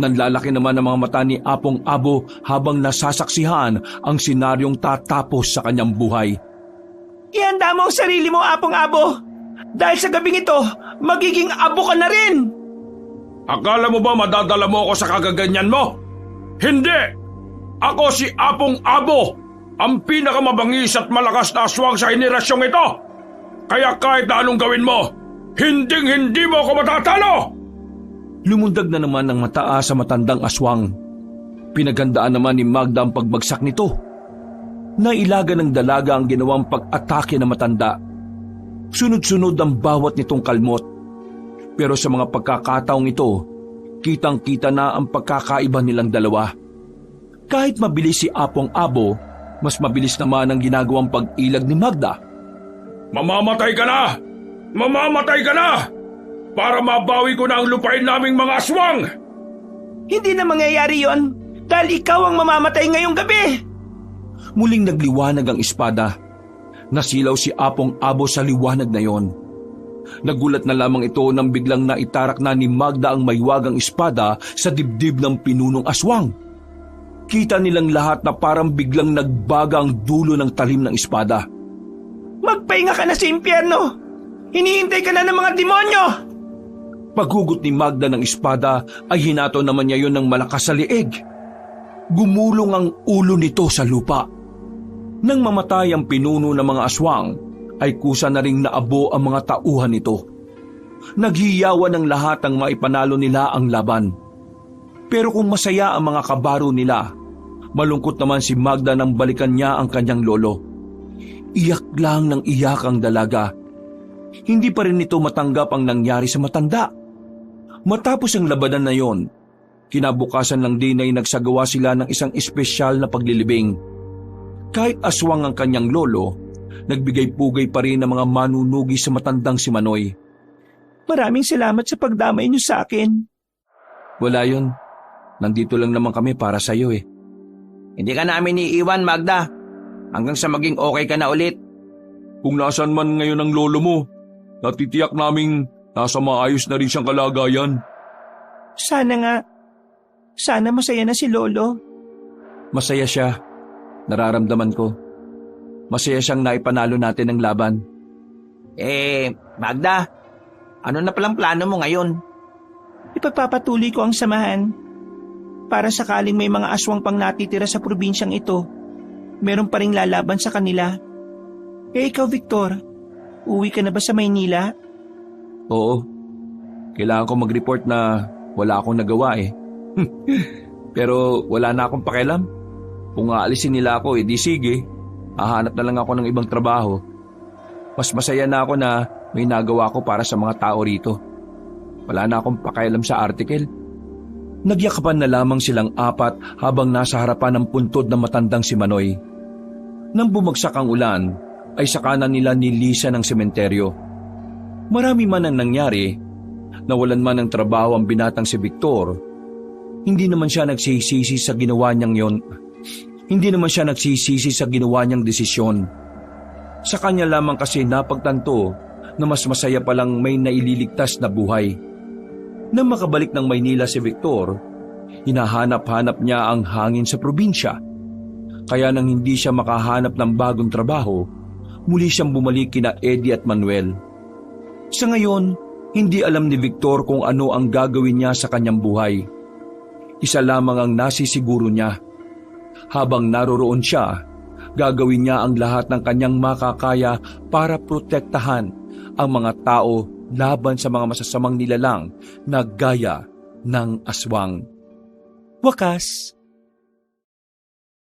Nanlalaki naman ang mga mata ni Apong Abo habang nasasaksihan ang senaryong tatapos sa kanyang buhay. Ihanda mo ang sarili mo, Apong Abo. Dahil sa gabing ito, magiging abo ka na rin. Akala mo ba madadala mo ako sa kagaganyan mo? Hindi! Ako si Apong Abo, ang pinakamabangis at malakas na aswang sa henerasyong ito. Kaya kahit na anong gawin mo, hinding-hindi mo ako matatalo! Lumundag na naman ang mata sa matandang aswang. Pinaghandaan naman ni Magda ang pagbagsak nito. Nailaga ng dalaga ang ginawang pag-atake ng matanda. Sunod-sunod ang bawat nitong kalmot. Pero sa mga pagkakataong ito, kitang-kita na ang pagkakaiba nilang dalawa. Kahit mabilis si Apong Abo, mas mabilis naman ang ginagawang pag-ilag ni Magda. Mamamatay ka na! Mamamatay ka na! Para mabawi ko na ang lupain naming mga aswang! Hindi na mangyayari yon dahil ikaw ang mamamatay ngayong gabi. Muling nagliwanag ang espada. Nasilaw si Apong Abo sa liwanag na yon. Nagulat na lamang ito nang biglang naitarak na ni Magda ang maywagang espada sa dibdib ng pinunong aswang. Kita nilang lahat na parang biglang nagbaga ang dulo ng talim ng espada. Magpahinga ka na sa impyerno. Hinihintay ka na ng mga demonyo. Paghugot ni Magda ng espada ay hinato naman niya yon ng malakas sa liig. Gumulong ang ulo nito sa lupa. Nang mamatay ang pinuno ng mga aswang, ay kusa na ring naabo ang mga tauhan nito. Naghiyawan ng lahat ang maipanalo nila ang laban. Pero kung masaya ang mga kabaro nila, malungkot naman si Magda nang balikan niya ang kanyang lolo. Iyak lang ng iyak ang dalaga. Hindi pa rin nito matanggap ang nangyari sa matanda. Matapos ang labanan na yon, kinabukasan lang din ay nagsagawa sila ng isang espesyal na paglilibing. Kahit aswang ang kanyang lolo, nagbigay-pugay pa rin ng mga manunugi sa matandang si Manoy. Maraming salamat sa pagdamay niyo sa akin. Wala yun. Nandito lang naman kami para sa iyo Hindi ka namin iiwan, Magda. Hanggang sa maging okay ka na ulit. Kung nasan man ngayon ang lolo mo, natitiyak naming nasa maayos na rin siyang kalagayan. Sana nga. Sana masaya na si Lolo. Masaya siya. Nararamdaman ko. Masaya siyang naipanalo natin ng laban. Magda, ano na palang plano mo ngayon? Ipagpapatuloy ko ang samahan. Para sakaling may mga aswang pang natitira sa probinsyang ito, meron pa ring lalaban sa kanila. Ikaw, Victor, uwi ka na ba sa Maynila? Oo. Kailangan ko mag-report na wala akong nagawa Pero wala na akong pakialam. Kung aalisin nila ako, edi sige. Hahanap na lang ako ng ibang trabaho. Mas masaya na ako na may nagawa ko para sa mga tao rito. Wala na akong pakialam sa article. Nagyakapan na lamang silang apat habang nasa harapan ng puntod na matandang si Manoy. Nang bumagsak ang ulan, ay saka na nila nilisan ng sementeryo. Marami man ang nangyari, nawalan man ng trabaho ang binatang si Victor. Hindi naman siya nagsisisi sa ginawa niyang yon. Hindi naman siya nagsisisi sa ginawa niyang desisyon. Sa kanya lamang kasi napagtanto na mas masaya palang may naililigtas na buhay. Nang makabalik ng Maynila si Victor, hinahanap-hanap niya ang hangin sa probinsya. Kaya nang hindi siya makahanap ng bagong trabaho, muli siyang bumalik kina Eddie at Manuel. Sa ngayon, hindi alam ni Victor kung ano ang gagawin niya sa kanyang buhay. Isa lamang ang nasisiguro niya. Habang naroroon siya, gagawin niya ang lahat ng kanyang makakaya para protektahan ang mga tao laban sa mga masasamang nilalang na gaya ng aswang. Wakas,